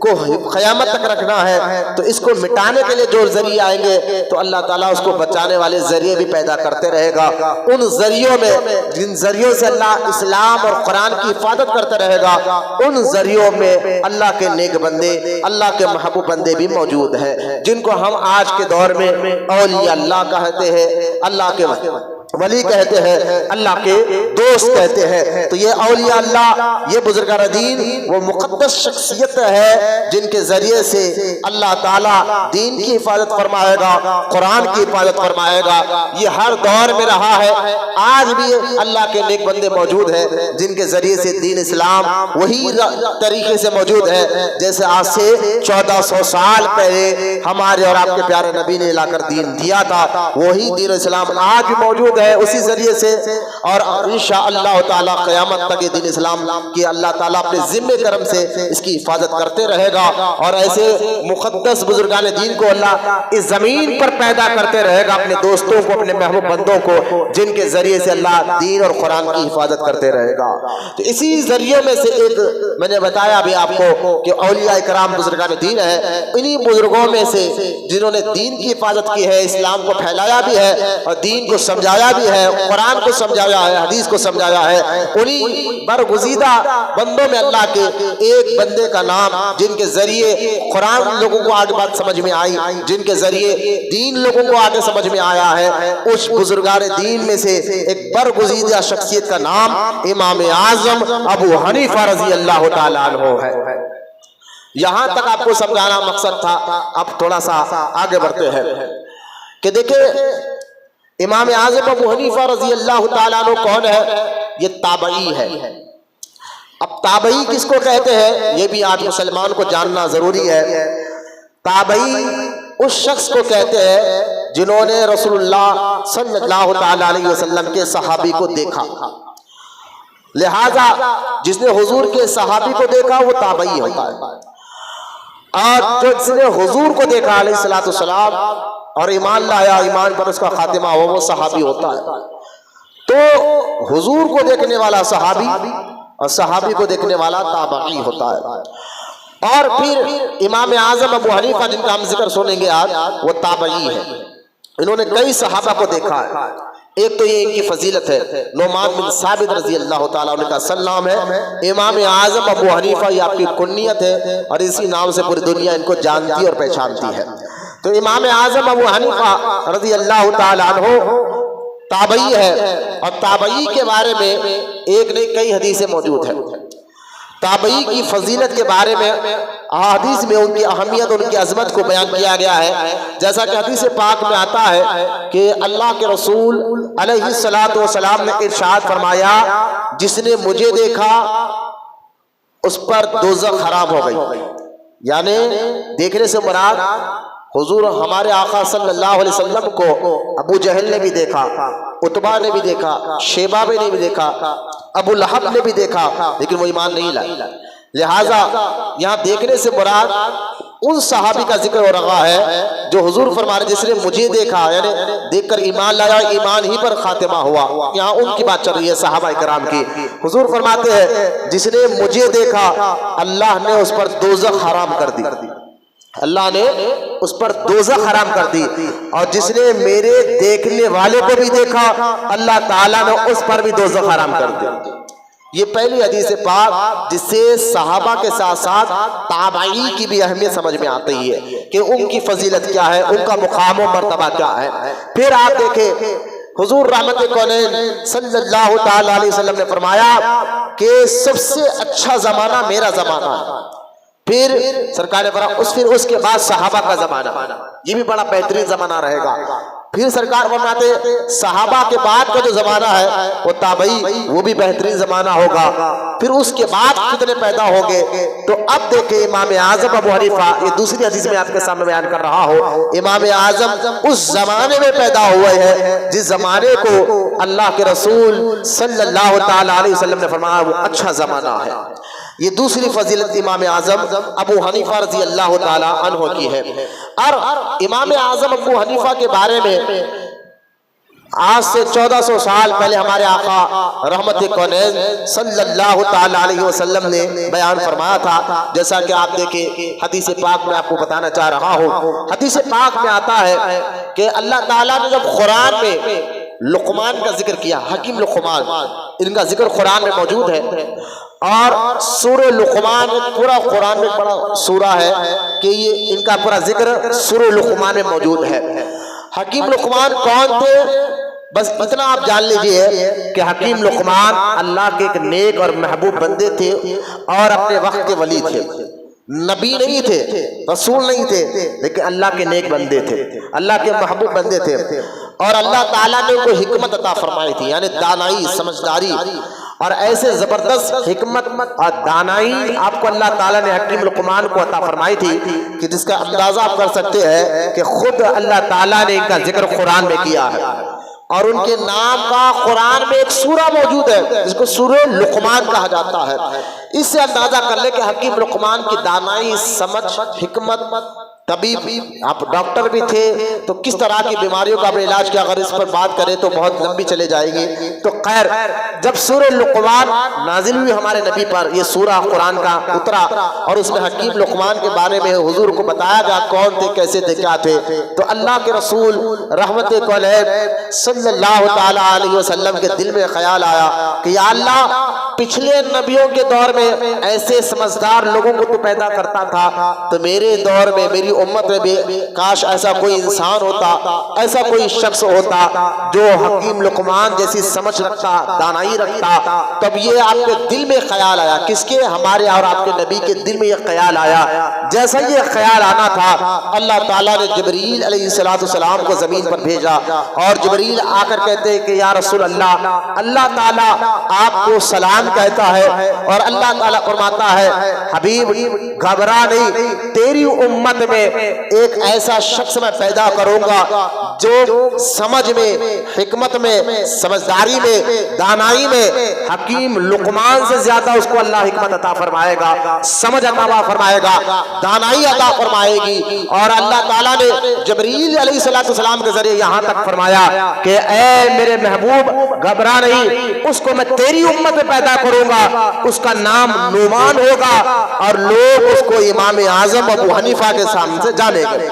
Speaker 1: کو قیامت تک رکھنا ہے تو اس کو مٹانے کے لیے جو ذریعے آئیں گے تو اللہ تعالیٰ اس کو بچانے والے ذریعے بھی پیدا کرتے رہے گا. ان ذریعوں میں جن ذریعوں سے اللہ اسلام اور قرآن کی حفاظت کرتے رہے گا ان ذریعوں میں اللہ کے نیک بندے اللہ کے محبوب بندے بھی موجود ہیں جن کو ہم آج کے دور میں اولیاء اللہ کہتے ہیں, اللہ کے ولی کہتے ہیں, اللہ کے دوست کہتے ہیں. تو یہ اولیاء اللہ, یہ بزرگان دین وہ مقدس شخصیت ہے جن کے ذریعے سے اللہ تعالیٰ دین کی حفاظت فرمائے گا, قرآن کی حفاظت فرمائے گا. یہ ہر دور میں رہا ہے, آج بھی اللہ کے نیک بندے موجود ہیں جن کے ذریعے سے دین اسلام وہی طریقے سے موجود ہے جیسے آج سے 1400 سال پہلے ہمارے اور آپ کے پیارے نبی نے لا کر دین دیا تھا. وہی دین اسلام آج بھی موجود ہے اسی ذریعے سے, اور انشاءاللہ تعالی قیامت تک یہ دین اسلام کی اللہ تعالیٰ اپنے ذمہ کرم سے اس کی حفاظت کرتے رہے گا. اور ایسے مقدس بزرگان دین کو اللہ اس زمین پر پیدا کرتے رہے گا, اپنے دوستوں کو, اپنے محبوب بندوں کو, جن کے ذریعے سے اللہ دین اور قرآن کی حفاظت کرتے رہے گا. تو اسی ذریعے میں سے ایک میں نے بتایا بھی آپ کو کہ اولیاء کرام بزرگان دین ہے, انہی بزرگوں میں سے جنہوں نے دین کی حفاظت کی ہے, اسلام کو پھیلایا بھی ہے اور دین کو سمجھایا بھی ہے, قرآن کو سمجھایا ہے, حدیث کو سمجھایا ہے. انہی برگزیدہ بندوں میں اللہ کے ایک بندے کا نام جن کے ذریعے قرآن لوگوں کو آگے بات سمجھ میں آئی, جن کے ذریعے دین لوگوں کو آگے سمجھ میں آیا ہے, اس بزرگان دین میں سے ایک برگزیدہ شخصیت کا نام امام اعظم ابو حنیفہ رضی اللہ تعالیٰ عنہ ہے. یہاں تک آپ کو سمجھانا مقصد تھا. اب تھوڑا سا آگے بڑھتے ہیں کہ دیکھیں امام اعظم ابو حنیفہ رضی اللہ تعالیٰ عنہ کون ہے؟ یہ تابعی ہے. اب تابعی کس کو کہتے ہیں یہ بھی آج مسلمان کو جاننا ضروری ہے. تابعی اس شخص کو کہتے ہیں جنہوں نے رسول اللہ صلی اللہ تعالیٰ علیہ وسلم کے صحابی کو دیکھا. لہذا جس نے حضور کے صحابی کو دیکھا وہ تابعی ہوتا ہے, اور جس نے حضور کو دیکھا علیہ السلام اور ایمان لایا, ایمان پر اس کا خاتمہ ہوا, وہ صحابی ہوتا ہے. تو حضور کو دیکھنے والا صحابی اور صحابی کو دیکھنے والا تابعی ہوتا ہے. اور پھر امام اعظم ابو حنیفہ جن کا ہم ذکر سنیں گے آج, وہ تابعی ہے. انہوں نے کئی صحابہ کو دیکھا ہے. ایک تو یہ ان کی فضیلت ہے, نعمان بن ثابت رضی اللہ تعالیٰ عنہ کا اصل نام ہے. امام اعظم ابو حنیفہ یہ آپ کی کنیت ہے, اور اسی نام سے پوری دنیا ان کو جانتی اور پہچانتی ہے. تو امام اعظم ابو حنیفہ رضی اللہ تعالیٰ عنہ تابعی ہے, اور تابعی کے بارے میں ایک نہیں کئی حدیثیں موجود ہیں. تابعی کی فضیلت کے بارے میں حدیث میں ان کی اہمیت, ان کی عظمت کو بیان کیا گیا ہے. جیسا کہ حدیث پاک میں آتا ہے کہ اللہ کے رسول علیہ السلام نے ارشاد فرمایا, جس نے مجھے دیکھا اس پر دوزخ حرام ہو گئی. یعنی دیکھنے سے مراد حضور ہمارے آقا صلی اللہ علیہ وسلم کو ابو جہل نے بھی دیکھا, عتبہ نے بھی دیکھا, شیبہ نے بھی دیکھا, ابو لہب نے بھی دیکھا, لیکن وہ ایمان نہیں لائے. لہٰذا یہاں دیکھنے سے مراد ان صحابی کا ذکر ہو رہا ہے جو حضور فرما رہے جس نے مجھے دیکھا, یعنی دیکھ کر ایمان لایا, ایمان ہی پر خاتمہ ہوا. یہاں ان کی بات چل رہی ہے صحابہ کرام کی. حضور فرماتے ہیں جس نے مجھے دیکھا اللہ نے اس پر دوزخ حرام کر دی, اللہ نے اس پر دوزخ حرام کر دی. اور جس نے میرے دیکھنے والے کو بھی دیکھا اللہ تعالیٰ نے اس پر بھی دوزخ حرام کر دی. یہ پہلی حدیث پاک جس سے صحابہ کے ساتھ ساتھ تابعی کی بھی اہمیت سمجھ میں آتی ہے کہ ان کی فضیلت کیا ہے, ان کا مقام و مرتبہ کیا ہے. پھر آپ دیکھیں حضور رحمت کونین صلی اللہ تعالی علیہ وسلم نے فرمایا کہ سب سے اچھا زمانہ میرا زمانہ ہے. پھر سرکار نے فرمایا پھر اس کے بعد صحابہ کا زمانہ, یہ بھی بڑا بہترین زمانہ رہے گا. پھر سرکار فرماتے صحابہ کے بعد کا جو زمانہ ہے وہ تابعی, وہ بھی بہترین زمانہ ہوگا. پھر اس کے بعد کتنے پیدا ہوں گے. تو اب دیکھیں امام اعظم ابو حنیفہ, یہ دوسری حدیث میں آپ کے سامنے بیان کر رہا ہوں, امام اعظم اس زمانے میں پیدا ہوئے ہیں جس زمانے کو اللہ کے رسول صلی اللہ تعالی علیہ وسلم نے فرمایا وہ اچھا زمانہ ہے. یہ دوسری فضیلت امام اعظم ابو حنیفہ رضی اللہ تعالی عنہ کی ہے. اور امام اعظم ابو حنیفہ کے بارے میں آج سے 1400 سال پہلے ہمارے آقا رحمت کونین صلی اللہ تعالی علیہ وسلم نے بیان فرمایا تھا، جیسا کہ آپ دیکھیں حدیث پاک میں آپ کو بتانا چاہ رہا ہوں۔ حدیث پاک میں آتا ہے کہ اللہ تعالیٰ نے جب قرآن میں لقمان کا ذکر کیا، حکیم لقمان، ان کا ذکر قرآن میں موجود ہے، اور سورہ لقمان پورا قرآن میں بڑا سورہ ہے کہ یہ ان کا پورا ذکر سورہ لقمان میں موجود ہے۔ حکیم لقمان کون تھے؟ بس اتنا آپ جان لیجئے کہ حکیم لقمان اللہ کے ایک نیک اور محبوب بندے تھے اور اپنے وقت کے ولی تھے، نبی نہیں تھے، رسول نہیں تھے، لیکن اللہ کے نیک بندے تھے، اللہ کے محبوب بندے تھے، اور اللہ تعالیٰ نے ان کو حکمت عطا فرمائی تھی، یعنی دانائی، سمجھداری، اور ایسے زبردست حکمت اور دانائی آپ کو اللہ تعالیٰ نے حکیم لقمان کو عطا فرمائی تھی کہ جس کا اندازہ آپ کر سکتے ہیں کہ خود اللہ تعالیٰ نے ان کا ذکر قرآن میں کیا ہے، اور ان کے نام کا قرآن میں ایک سورہ موجود ہے جس کو سورہ لقمان کہا جاتا ہے۔ اس سے اندازہ کر لے کہ حکیم لقمان کی دانائی، سمجھ، حکمت، طبیب، آپ ڈاکٹر بھی تھے تو کس طرح کی بیماریوں کا بھی علاج کیا، اگر اس پر بات کریں تو بہت لمبی چلے جائے گی۔ تو خیر، جب سورہ لقمان نازل ہوئی ہمارے نبی پر، یہ سورہ قرآن کا اترا اور اس میں حکیم لقمان کے بارے میں حضور کو بتایا گیا کون تھے، کیسے تھے، کیا تھے، تو اللہ کے رسول رحمت کونین صلی اللہ تعالی علیہ وسلم کے دل میں خیال آیا کہ یا اللہ، پچھلے نبیوں کے دور میں ایسے سمجھدار لوگوں کو تو پیدا کرتا تھا، تو میرے دور میں، میری امت میں بھی کاش ایسا کوئی انسان ہوتا، ایسا کوئی شخص ہوتا جو حکیم لقمان جیسی سمجھ رکھتا، دانائی رکھتا۔ تب یہ آپ کے دل میں خیال آیا، کس کے؟ ہمارے اور آپ کے نبی کے دل میں یہ خیال آیا۔ جیسا یہ خیال آنا تھا، اللہ تعالیٰ نے جبریل علیہ السلام کو زمین پر بھیجا، اور جبریل آ کر کہتے ہیں کہ یا رسول اللہ، اللہ تعالیٰ آپ کو سلام کہتا ہے، اور اللہ تعالیٰ فرماتا ہے حبیب گھبرا نہیں، تیری امت میں ایک ایسا شخص میں پیدا کروں گا جو سمجھ میں، حکمت میں، سمجھداری میں، دانائی میں حکیم لقمان سے زیادہ اس کو اللہ حکمت عطا فرمائے گا، سمجھ عطا فرمائے گا، دانائی عطا فرمائے گی۔ اور اللہ تعالیٰ نے جبریل علیہ السلام کے ذریعے یہاں تک فرمایا کہ اے میرے محبوب گھبرا نہیں، اس کو میں تیری امت میں پیدا کروں گا، اس کا نام نعمان ہوگا، اور لوگ اس کو امام اعظم ابو حنیفہ کے سامنے سے جانے گے۔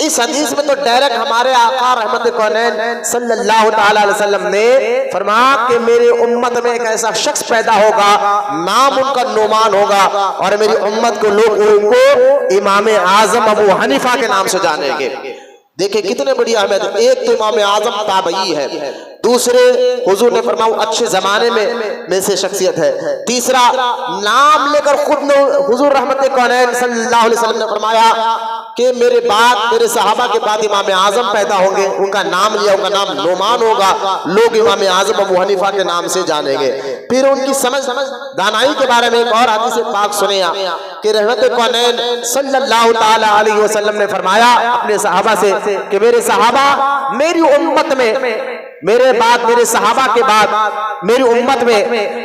Speaker 1: اس حدیث میں تو ڈائریکٹ ہمارے آقا رحمت کونین صلی اللہ تعالی علیہ وسلم نے فرمایا کہ میری امت میں ایک ایسا شخص پیدا ہوگا، نام ان کا نعمان ہوگا، اور میری امت کو لوگ ان کو امام اعظم ابو حنیفہ کے نام سے جانیں گے۔ دیکھیں کتنے بڑی اہمیت ہے۔ ایک تو امام اعظم تابعی ہے، دوسرے حضور نے فرمایا اچھے زمانے میں سے شخصیت ہے، تیسرا نام لے کر خود حضور رحمت کونین صلی اللہ علیہ وسلم نے فرمایا کہ میرے بعد، میرے صحابہ کے بعد امام اعظم پیدا ہوں گے، ان کا نام لیا، ان کا نام نعمان ہوگا، لوگ امام اعظم ابو حنیفہ کے نام سے جانیں گے۔ پھر ان کی سمجھ دانائی کے بارے میں ایک اور حدیث پاک سنیں کہ رحمت کونین صلی اللہ تعالی علیہ وسلم نے فرمایا اپنے صحابہ سے کہ میرے صحابہ، میری امت میں، میرے بعد، میرے صحابہ کے بعد میری امت میں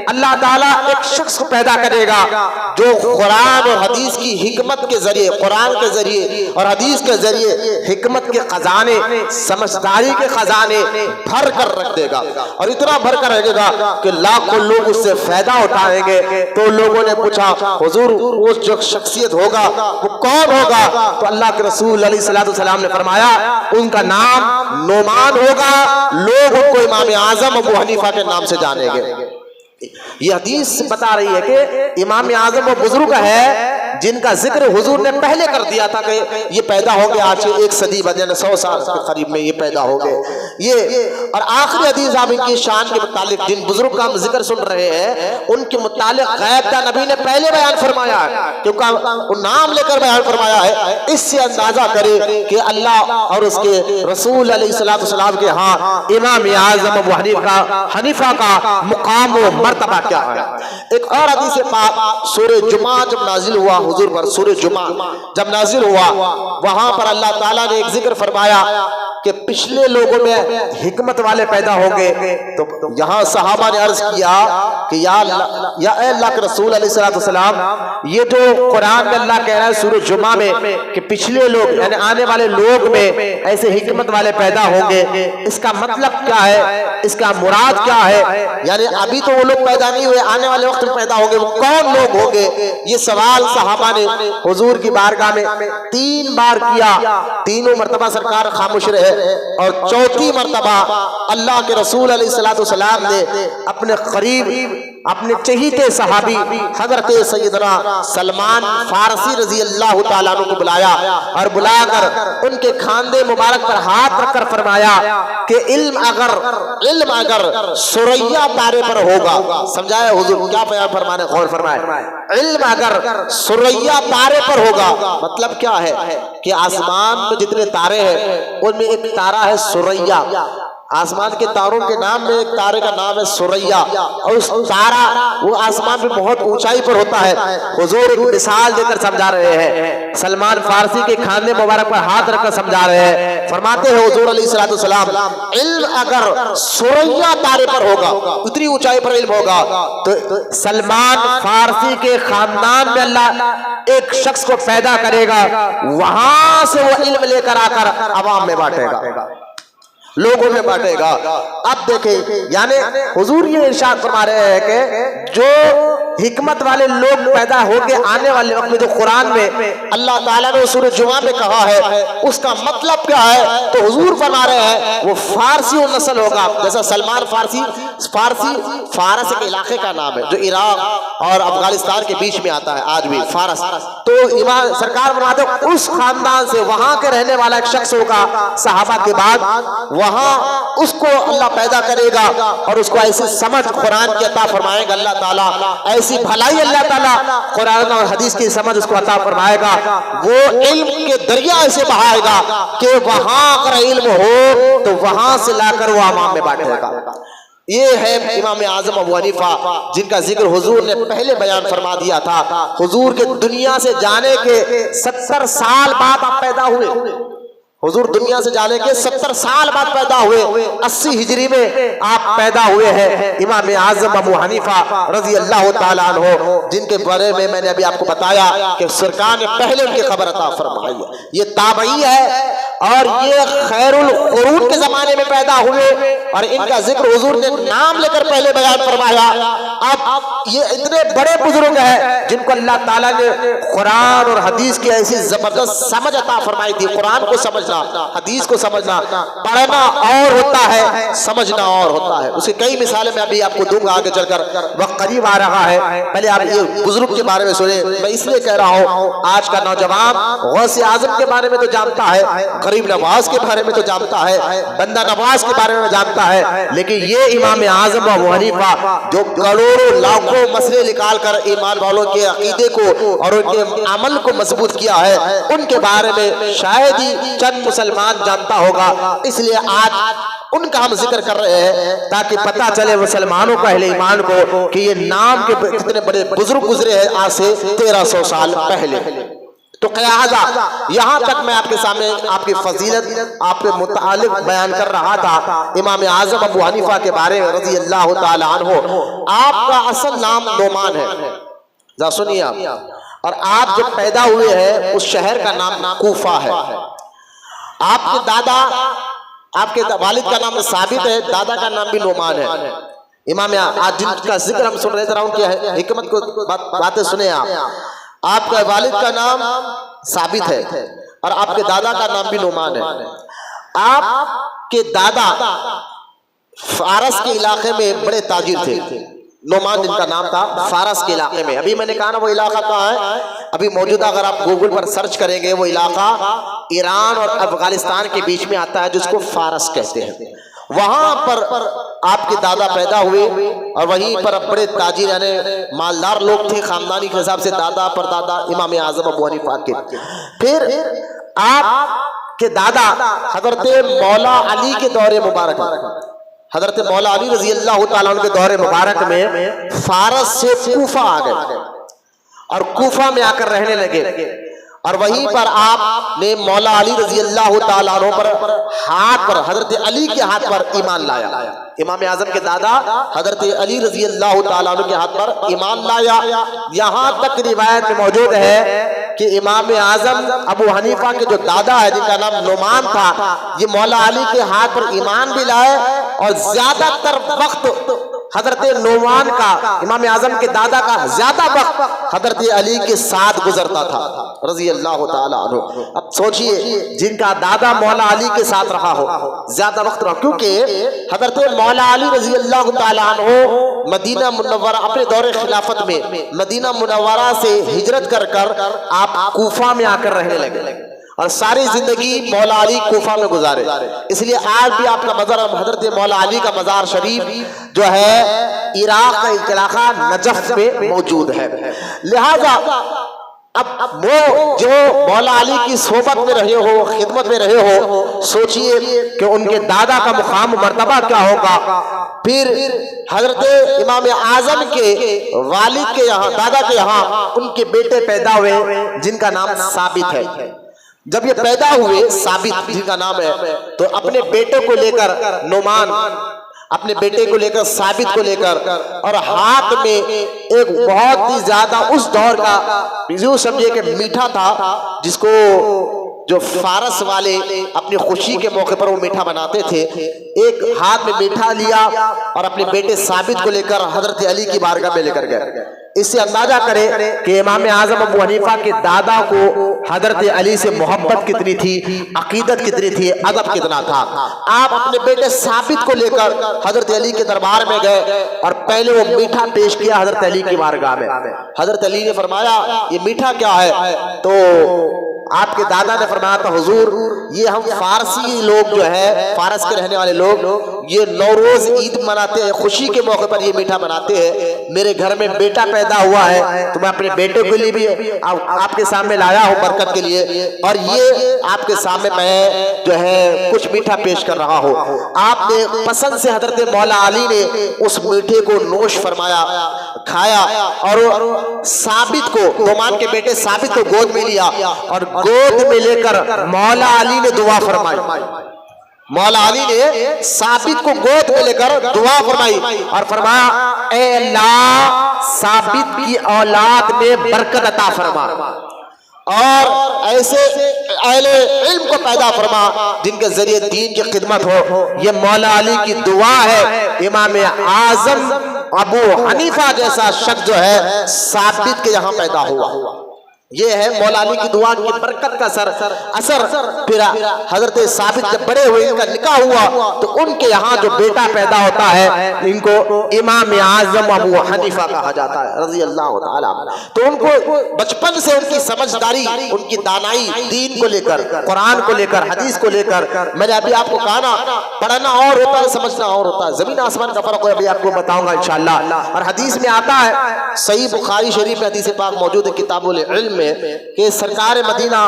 Speaker 1: اللہ تعالیٰ ایک شخص کو پیدا کرے گا جو قرآن اور حدیث کی حکمت کے ذریعے، قرآن کے ذریعے اور حدیث کے ذریعے حکمت کے خزانے، سمجھداری کے خزانے بھر کر رکھ دے گا، اور اتنا بھر کر رکھے گا کہ لاکھوں لوگ اس سے فائدہ اٹھائیں گے۔ تو لوگوں نے پوچھا حضور وہ جو شخصیت ہوگا وہ کون ہوگا؟ تو اللہ کے رسول علیہ السلام نے فرمایا ان کا نام نعمان ہوگا، لوگ ان کو امام اعظم ابو حنیفہ کے نام سے جانیں گے۔ یہ حدیث بتا رہی ہے کہ امام اعظم وہ بزرگ ہے جن کا ذکر حضور نے پہلے کر دیا تھا کہ یہ پیدا ہو گئے، آج سے 1 صدی بعد، یعنی 100 سال کے قریب میں یہ پیدا ہو گئے۔ یہ اور آخری حدیث آپ ان کی شان کے متعلق جن بزرگ کا ہم ذکر سن رہے ہیں ان کے متعلق غیب کا نبی نے پہلے بیان فرمایا ہے، کیونکہ نام لے کر بیان فرمایا ہے۔ اس سے اندازہ کرے کہ اللہ اور اس کے رسول علیہ السلام کے ہاں امام اعظم ابو حنیفہ کا مقام و مرتبہ کیا ہے۔ ایک اور حدیث پاک سورہ جمعہ جب نازل ہوا، حضور پر سورہ جمعہ جب نازل ہوا، وہاں پر اللہ تعالیٰ نے ایک ذکر فرمایا کہ پچھلے لوگوں میں حکمت والے پیدا ہوں گے. تو یہاں صحابہ نے عرض کیا کہ یا اے اللہ کے رسول علیہ الصلوۃ والسلام، یہ جو قرآن میں اللہ کہہ رہا ہے سورہ جمعہ میں کہ پچھلے لوگ یعنی آنے والے لوگ میں ایسے حکمت والے پیدا ہوں گے، اس کا مطلب کیا ہے، اس کا مراد کیا ہے؟ یعنی ابھی تو وہ لوگ پیدا نہیں ہوئے، آنے والے وقت میں پیدا ہوں گے، وہ کون لوگ ہوں گے؟ یہ سوال صحابہ نے حضور کی بارگاہ میں 3 بار کیا. تینوں مرتبہ سرکار خاموش رہے، اور چوتھی مرتبہ اللہ کے رسول علیہ الصلوۃ والسلام نے اپنے قریب اپنے چہیتے صحابی حضرت سیدنا سلمان فارسی رضی اللہ تعالیٰ عنہ کو بلایا، اور بلا کر ان کے کھاندے مبارک پر ہاتھ رکھ کر فرمایا کہ علم اگر سریا تارے پر ہوگا. سمجھائے حضور کیا بیان فرمانے، غور فرمائے. علم اگر سریا تارے پر ہوگا مطلب کیا ہے کہ آسمان میں جتنے تارے ہیں ان میں ایک تارہ ہے سریا. آسمان کے تاروں کے نام میں ایک تارے کا نام ہے سریا، اور اس تارہ وہ آسمان پہ بہت اونچائی پر ہوتا ہے. حضور ایک مثال دے کر سمجھا رہے ہیں، سلمان فارسی کے کھاندے مبارک پر ہاتھ رکھ کر سمجھا رہے ہیں. فرماتے ہیں حضور علیہ الصلوۃ والسلام، علم اگر سریا تارے پر ہوگا، اتنی اونچائی پر علم ہوگا، تو سلمان فارسی کے خاندان میں اللہ ایک شخص کو پیدا کرے گا، وہاں سے وہ علم لے کر آ کر عوام میں بانٹے گا، لوگوں میں بانٹے گا. اب دیکھیں یعنی حضور یہ ارشاد فرما رہے ہیں کہ جو حکمت والے لوگ پیدا ہو کے آنے والے وقت میں جو قرآن میں اللہ تعالیٰ نے سورہ جمعہ میں کہا ہے، اس کا مطلب کیا ہے؟ تو حضور فرما رہے ہیں وہ فارسی نسل ہوگا. جیسا سلمان فارسی فارس ایک علاقے کا نام ہے جو عراق اور افغانستان کے بیچ میں آتا ہے آج بھی، فارس. تو امام سرکار فرماتے ہیں اس خاندان سے وہاں کے رہنے والا ایک شخص ہوگا صحابہ کے بعد، وہاں اس کو اللہ پیدا کرے گا اور اس کو ایسی سمجھ قرآن کی عطا فرمائے گا اللہ تعالیٰ، ایسی بھلائی اللہ تعالیٰ قرآن اور حدیث کی سمجھ اس کو عطا فرمائے گا. وہ علم کے دریا ایسے بہائے گا کہ وہاں اگر علم ہو تو وہاں سے لا کر وہ عوام میں بانٹے گا. یہ ہے امام اعظم ابو حنیفہ جن کا ذکر حضور نے پہلے بیان فرما دیا تھا. حضور کے دنیا سے جانے کے 70 سال بعد آپ پیدا ہوئے. حضور دنیا سے جانے کے 70 سال بعد پیدا ہوئے، 80 ہجری میں آپ پیدا ہوئے ہیں. امام اعظم ابو حنیفہ رضی اللہ تعالیٰ عنہ جن کے بارے میں نے ابھی آپ کو بتایا کہ سرکار نے پہلے ان کی خبر عطا فرمائی ہے. یہ تابعی ہے اور یہ خیر القرون کے زمانے میں پیدا ہوئے، اور ان کا ذکر حضور نے نام لے کر پہلے بیان فرمایا. اب یہ اتنے بڑے بزرگ ہیں جن کو اللہ تعالیٰ نے قرآن اور حدیث کی ایسی زبردست سمجھ عطا فرمائی تھی. قرآن کو سمجھنا، حدیث کو سمجھنا، پڑھنا اور ہوتا ہے، سمجھنا اور ہوتا ہے. اس کی کئی مثالیں میں ابھی آپ کو دوں گا آگے چل کر، وقت قریب آ رہا ہے. پہلے آپ یہ بزرگ کے بارے میں سنیں. میں اس لیے کہہ رہا ہوں آج کا نوجوان غوث اعظم کے بارے میں تو جانتا ہے، غریب نواز کے بارے میں تو جانتا ہے، بندہ نواز کے بارے میں جانتا ہے، لیکن یہ امام اعظم ابو حنیفہ جو کروڑوں لاکھوں مسئلے نکال کر ایمان والوں کے عقیدے کو اور ان کے عمل کو مضبوط کیا ہے، ان کے بارے میں شاید ہی چند مسلمان جانتا ہوگا. اس لیے آج ان کا ہم ذکر کر رہے ہیں تاکہ پتہ چلے مسلمانوں کو، اہل ایمان کو، کہ یہ نام کے کتنے بڑے بزرگ گزرے ہیں آج سے 1300 سال پہلے. تو قیادہ یہاں تک میں آپ کے سامنے آپ کی فضیلت آپ کے متعلق بیان کر رہا تھا امام اعظم ابو حنیفہ کے بارے میں رضی اللہ تعالی عنہ. آپ کا اصل نام نعمان ہے، ذرا سنیے آپ. اور آپ جب پیدا ہوئے ہیں اس شہر کا نام کوفہ ہے. آپ کے دادا، آپ کے والد کا نام ثابت ہے، دادا کا نام بھی نعمان ہے. امام آج جن کا ذکر ہم سن رہے تھے ان کی حکمت کو باتیں سنیں آپ. آپ کا والد کا نام ثابت ہے اور آپ کے دادا کا نام بھی نعمان ہے. آپ کے دادا فارس کے علاقے میں بڑے تاجر تھے. نعمان جن کا نام تھا، فارس کے علاقے میں. ابھی میں نے کہا نا وہ علاقہ کہاں ہے، ابھی موجودہ اگر آپ گوگل پر سرچ کریں گے وہ علاقہ ایران اور افغانستان کے بیچ میں آتا ہے جس کو فارس کہتے ہیں. وہاں پر آپ کے دادا پیدا ہوئے اور وہیں پر بڑے تاجر یعنی مالدار لوگ تھے. خاندانی کے حساب سے دادا پر دادا امام اعظم ابو حنیفہ کے. پھر آپ کے دادا حضرت مولا علی کے دور مبارک، حضرت مولا علی رضی اللہ تعالیٰ عنہ کے دور مبارک میں فارس سے کوفہ آ گئے اور کوفہ میں آ کر رہنے لگے، اور وہیں پر آپ نے مولا علی رضی اللہ تعالیٰ عنہ پر ہاتھ پر، حضرت علی کے ہاتھ پر ایمان لایا۔ امام اعظم کے دادا حضرت علی رضی اللہ تعالیٰ عنہ کے ہاتھ پر ایمان لایا۔ یہاں تک روایت میں موجود ہے کہ امام اعظم ابو حنیفہ کے جو دادا ہے جن کا نام نعمان تھا، یہ مولا علی کے ہاتھ پر ایمان بھی لائے، اور زیادہ تر وقت حضرت نعمان کا، امام اعظم کے دادا کا زیادہ وقت حضرت علی کے ساتھ گزرتا تھا رضی اللہ تعالیٰ عنہ۔ اب سوچئے جن کا دادا مولا علی کے ساتھ رہا ہو، زیادہ وقت رہا، کیونکہ حضرت مولا علی رضی اللہ تعالیٰ عنہ مدینہ منورہ اپنے دور خلافت میں مدینہ منورہ سے ہجرت کر کر آپ کوفہ میں آ کر رہنے لگے، اور ساری زندگی مولا علی کوفہ میں گزارے۔ اس لیے آج بھی آپ کا مزار حضرت مولا علی کا مزار شریف جو ہے عراق کا ایک علاقہ نجف میں موجود ہے۔ لہذا اب وہ جو مولا علی کی صحبت میں رہے ہو، خدمت میں رہے ہو، سوچئے کہ ان کے دادا کا مقام مرتبہ کیا ہوگا۔ پھر حضرت امام اعظم کے والد کے یہاں، دادا کے یہاں ان کے بیٹے پیدا ہوئے جن کا نام ثابت ہے۔ جب یہ پیدا ہوئے ثابت جن کا نام ہے، تو اپنے بیٹے کو لے کر نعمان، اپنے بیٹے کو لے کر ثابت کو لے کر، اور ہاتھ میں ایک بہت ہی زیادہ اس دور کا یوں سمجھے کہ میٹھا تھا، جس کو جو فارس والے اپنی خوشی کے موقع پر وہ میٹھا بناتے تھے، ایک ہاتھ میں میٹھا لیا اور اپنے بیٹے ثابت کو لے کر حضرت علی کی بارگاہ میں لے کر گئے۔ اس سے اندازہ کرے کہ امام اعظم ابو حنیفہ کے دادا کو حضرت علی سے محبت کتنی تھی، عقیدت کتنی تھی، ادب کتنا تھا۔ آپ اپنے بیٹے ثابت کو لے کر حضرت علی کے دربار میں گئے اور پہلے وہ میٹھا پیش کیا حضرت علی کی بارگاہ میں۔ حضرت علی نے فرمایا یہ میٹھا کیا ہے؟ تو آپ کے دادا نے فرمایا تھا حضور یہ ہم فارسی لوگ جو ہے، فارس کے رہنے والے لوگ یہ نوروز عید مناتے ہیں، خوشی کے موقع پر یہ میٹھا بناتے ہیں، میرے گھر میں بیٹا پیدا ہوا ہے تو میں اپنے بیٹے کے لیے بھی آپ کے سامنے لایا ہوں برکت کے لیے، اور یہ آپ کے سامنے میں جو ہے کچھ میٹھا پیش کر رہا ہوں۔ آپ نے پسند سے حضرت مولا علی نے اس میٹھے کو نوش فرمایا، کھایا، اور ثابت کو، نعمان کے بیٹے ثابت کو گود میں لیا اور گود میں لے کر مولا علی نے دعا فرمائی۔ مولا علی نے ثابت کو گود میں لے کر دعا فرمائی اور فرمایا اے اللہ ثابت کی اولاد میں برکت عطا فرما، اور ایسے اہل علم کو پیدا فرما جن کے ذریعے دین کی خدمت ہو۔ یہ مولا علی کی دعا ہے۔ امام اعظم ابو حنیفہ جیسا شخص جو ہے ثابت کے یہاں پیدا ہوا۔ یہ ہے مولا علی کی دعا کی برکت کا اثر۔ پھر حضرت ثابت جب بڑے ہوئے، ان کا نکاح ہوا، تو ان کے یہاں جو بیٹا پیدا ہوتا ہے ان کو امام اعظم ابو حنیفہ کہا جاتا ہے رضی اللہ تعالیٰ۔ تو ان کو بچپن سے ان کی سمجھداری، ان کی دانائی دین کو لے کر، قرآن کو لے کر، حدیث کو لے کر، میں نے ابھی آپ کو کہا نا پڑھنا اور ہوتا ہے سمجھنا اور ہوتا ہے، زمین آسمان کا فرق ہے، ابھی آپ کو بتاؤں گا انشاءاللہ۔ اور حدیث میں آتا ہے، صحیح بخاری شریف میں حدیث پاک موجود ہے کتاب العلم کہ سرکار مدینہ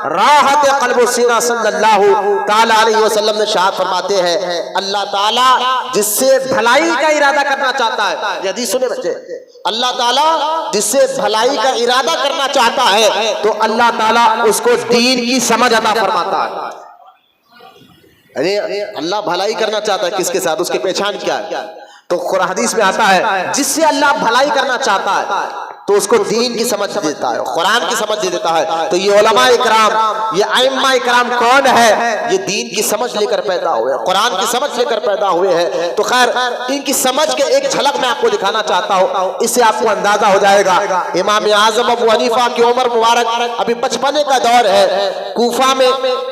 Speaker 1: راحت قلب و سینہ صلی اللہ تعالی علیہ وسلم نے شاہد فرماتے ہیں اللہ تعالیٰ جس سے بھلائی کا ارادہ کرنا چاہتا ہے، یہ حدیث سنے بچے، اللہ تعالیٰ جس سے بھلائی کا ارادہ کرنا چاہتا ہے تو اللہ تعالیٰ اس کو دین کی سمجھ عطا فرماتا ہے۔ یعنی اللہ بھلائی کرنا چاہتا ہے کس کے ساتھ، اس کی پہچان کیا ہے؟ تو قرآن حدیث میں آتا ہے جس سے اللہ بھلائی کرنا چاہتا ہے تو اس کو دین کی سمجھ دیتا ہے، قرآن کی سمجھ دے دیتا ہے۔ تو یہ علماء اکرام، یہ ائمہ اکرام کون ہے؟ یہ دین کی سمجھ لے کر پیدا ہوئے، قرآن کی سمجھ لے کر پیدا ہوئے ہیں۔ تو خیر ان کی سمجھ کے ایک جھلک میں آپ کو دکھانا چاہتا ہوں، اس سے آپ کو اندازہ ہو جائے گا۔ امام اعظم ابو حنیفہ کی عمر مبارک ابھی بچپنے کا دور ہے، کوفہ میں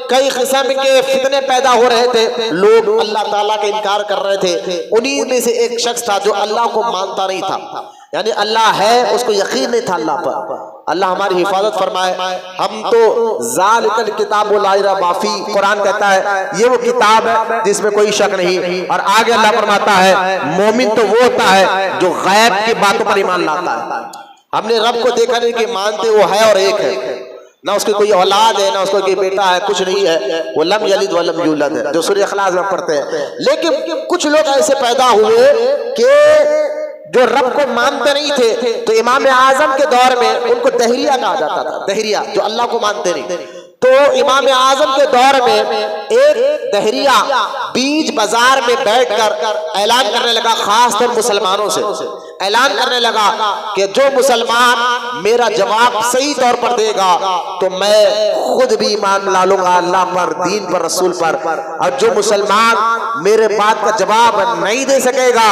Speaker 1: کئی قسم کے فتنے پیدا ہو رہے تھے، لوگ اللہ تعالیٰ کا انکار کر رہے تھے۔ انہی میں سے ایک شخص تھا جو اللہ کو مانتا نہیں تھا، یعنی اللہ ہے اس کو یقین نہیں تھا اللہ پر۔ اللہ ہماری حفاظت فرمائے۔ ہم تو ذالک الکتاب لا ریب فیہ، قرآن کہتا ہے یہ وہ کتاب ہے جس میں کوئی شک نہیں، اور آگے اللہ فرماتا ہے مومن تو وہ ہوتا ہے جو غیب کی باتوں پر ایمان لاتا ہے۔ ہم نے رب کو دیکھا نہیں کہ مانتے وہ ہے اور ایک ہے، نہ اس کی کوئی اولاد ہے، نہ اس کو کوئی بیٹا ہے، کچھ نہیں ہے، وہ لم یلد ولم یولد ہے جو سورہ اخلاص میں پڑھتے ہیں۔ لیکن کچھ لوگ ایسے پیدا ہوئے کہ جو رب کو مانتے نہیں تھے، تو امام اعظم کے دور میں ان کو دہریہ کہا جاتا تھا، دہریہ جو اللہ کو مانتے نہیں۔ تو امام اعظم کے دور میں ایک دہریہ بیچ بازار میں بیٹھ کر اعلان کرنے لگا، خاص طور مسلمانوں سے اعلان کرنے لگا کہ جو مسلمان میرا جواب صحیح طور پر دے گا تو میں خود بھی ایمان لا لوں گا اللہ پر، دین پر، رسول پر، اور جو مسلمان میرے بات کا جواب نہیں دے سکے گا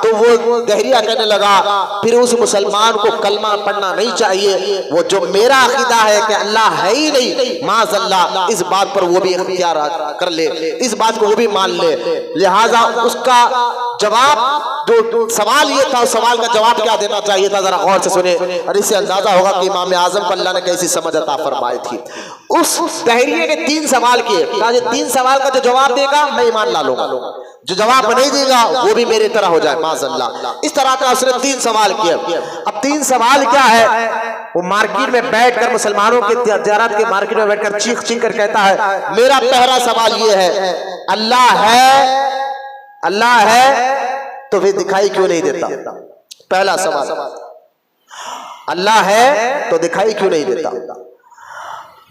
Speaker 1: تو وہ دہریہ کہنے لگا پھر اس مسلمان کو کلمہ پڑھنا نہیں چاہیے، وہ جو میرا عقیدہ ہے کہ اللہ ہے ہی نہیں، معاذ اللہ، اس بات پر وہ بھی اختیار کر لے، اس بات کو وہ بھی مان لے۔ لہٰذا اس کا جواب جو سوال یہ تھا، اس سوال کا جواب کیا دینا چاہیے تھا، ذرا غور سے سنیں اور اس سے اندازہ ہوگا کہ امام اعظم کو اللہ نے کیسی سمجھ عطا فرمائی تھی۔ اس دہریے نے 3 سوال کیے، کہا یہ 3 سوال کا جو جواب دے گا میں ایمان لا لوں گا، جو جواب نہیں دے گا وہ بھی میری طرح ہو جائے، معاذ اللہ۔ اس طرح کا اس نے 3 سوال کیے۔ اب 3 سوال کیا ہے؟ وہ مارکیٹ میں بیٹھ کر، مسلمانوں کے تجارت کے مارکیٹ میں بیٹھ کر چیخ چیخ کر کہتا ہے میرا پہلا سوال یہ ہے، اللہ ہے، اللہ ہے تو پھر دکھائی کیوں نہیں دیتا؟ پہلا سوال، اللہ ہے تو دکھائی کیوں نہیں دیتا؟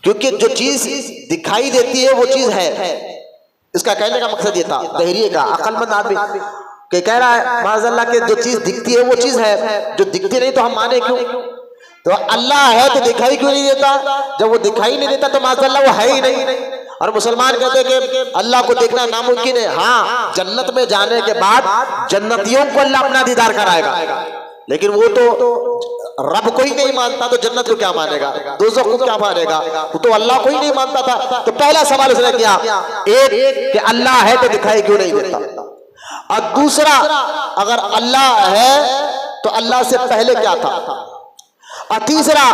Speaker 1: کیونکہ جو چیز دکھائی دیتی ہے وہ چیز ہے۔ اس کا کہنے کا مقصد یہ تھا دہریے کا، عقل مند آدمی کہ کہہ رہا ہے معاذ اللہ کہ جو چیز دکھتی ہے وہ چیز ہے، جو دکھتی نہیں تو ہم مانے کیوں؟ تو اللہ ہے تو دکھائی کیوں نہیں دیتا؟ جب وہ دکھائی نہیں دیتا تو معاذ اللہ وہ ہے ہی نہیں۔ اور مسلمان کہتے ہیں کہ اللہ کو دیکھنا ناممکن ہے۔ ہاں، جنت میں جانے کے بعد جنتیوں کو اللہ اپنا دیدار کرائے گا، لیکن وہ تو رب کو ہی نہیں مانتا تو جنت کو کیا مانے گا، دوزخ کو کیا مانے گا؟ وہ تو اللہ کو ہی نہیں مانتا تھا۔ تو پہلا سوال اس نے کیا، ایک کہ اللہ ہے تو دکھائی کیوں نہیں دیتا، اور دوسرا اگر اللہ ہے تو اللہ سے پہلے کیا تھا، اور تیسرا